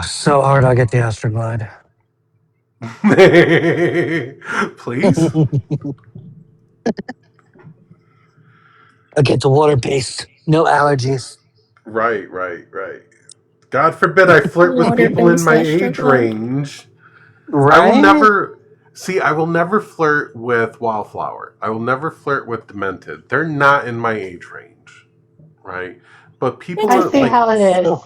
Speaker 15: So hard I'll get the Astroglide.
Speaker 1: Please?
Speaker 15: I'll get the water-based. No allergies.
Speaker 1: Right. God forbid I flirt with people in my age range.
Speaker 15: Right?
Speaker 1: I will never flirt with Wildflower. I will never flirt with Demented. They're not in my age range. Right? But people
Speaker 12: I see how it is.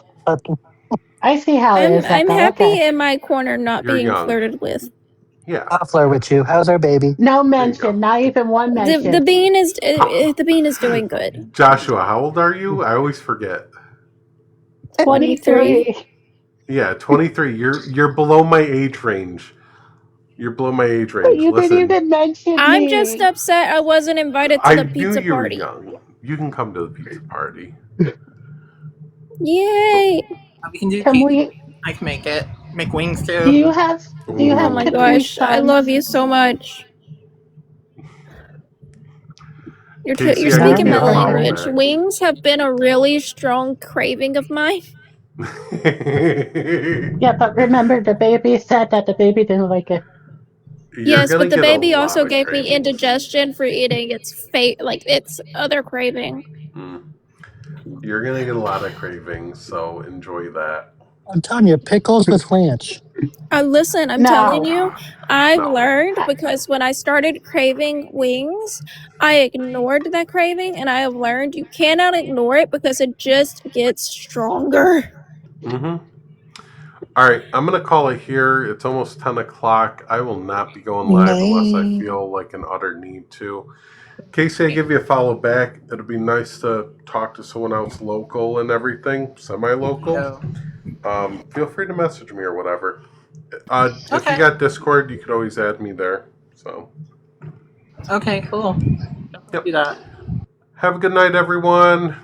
Speaker 12: I see how it is.
Speaker 14: I'm
Speaker 12: Echo.
Speaker 14: happy
Speaker 12: Okay.
Speaker 14: in my corner not
Speaker 1: You're
Speaker 14: being
Speaker 1: young.
Speaker 14: flirted with.
Speaker 1: Yeah.
Speaker 15: I'll flirt with you. How's our baby?
Speaker 12: No mention. Not even one mention.
Speaker 14: The bean is doing good.
Speaker 1: Joshua, how old are you? I always forget.
Speaker 14: 23.
Speaker 1: Yeah, 23. You're below my age range. You're below my age range.
Speaker 12: But you
Speaker 1: Listen,
Speaker 12: didn't even mention
Speaker 14: I'm
Speaker 12: me.
Speaker 14: just upset I wasn't invited to
Speaker 1: I
Speaker 14: the
Speaker 1: knew
Speaker 14: pizza
Speaker 1: you were
Speaker 14: party.
Speaker 1: young. You can come to the pizza party.
Speaker 14: Yay!
Speaker 13: We can do
Speaker 12: Can
Speaker 13: pizza.
Speaker 12: we?
Speaker 13: I can make it. Make wings too.
Speaker 12: Do you have? Do you
Speaker 14: Oh
Speaker 12: have
Speaker 14: my
Speaker 12: Capri
Speaker 14: gosh, I
Speaker 12: Suns?
Speaker 14: love you so much.
Speaker 1: Casey,
Speaker 14: You're
Speaker 1: I
Speaker 14: speaking
Speaker 1: need
Speaker 14: my
Speaker 1: a follow
Speaker 14: language.
Speaker 1: back.
Speaker 14: Wings have been a really strong craving of mine.
Speaker 12: Yeah, but remember, the baby said that the baby didn't like it.
Speaker 14: Yes, but the baby
Speaker 1: lot
Speaker 14: also
Speaker 1: of
Speaker 14: gave me
Speaker 1: cravings.
Speaker 14: indigestion for eating its other craving.
Speaker 1: You're gonna get a lot of cravings, so enjoy that.
Speaker 15: I'm telling you, pickles with ranch.
Speaker 14: Listen, I'm
Speaker 12: No.
Speaker 14: telling you, I've
Speaker 1: No.
Speaker 14: learned because when I started craving wings, I ignored that craving, and I have learned you cannot ignore it because it just gets stronger.
Speaker 1: All right, I'm gonna call it here. It's almost 10 o'clock. I will not be going live unless I feel like an utter need to. Casey, I give you a follow back. It'll be nice to talk to someone else local and everything, semi-local. Feel free to message me or whatever. If you got Discord, you could always add me there. So.
Speaker 13: Okay, cool.
Speaker 1: Yep.
Speaker 13: Do that.
Speaker 1: Have a good night, everyone.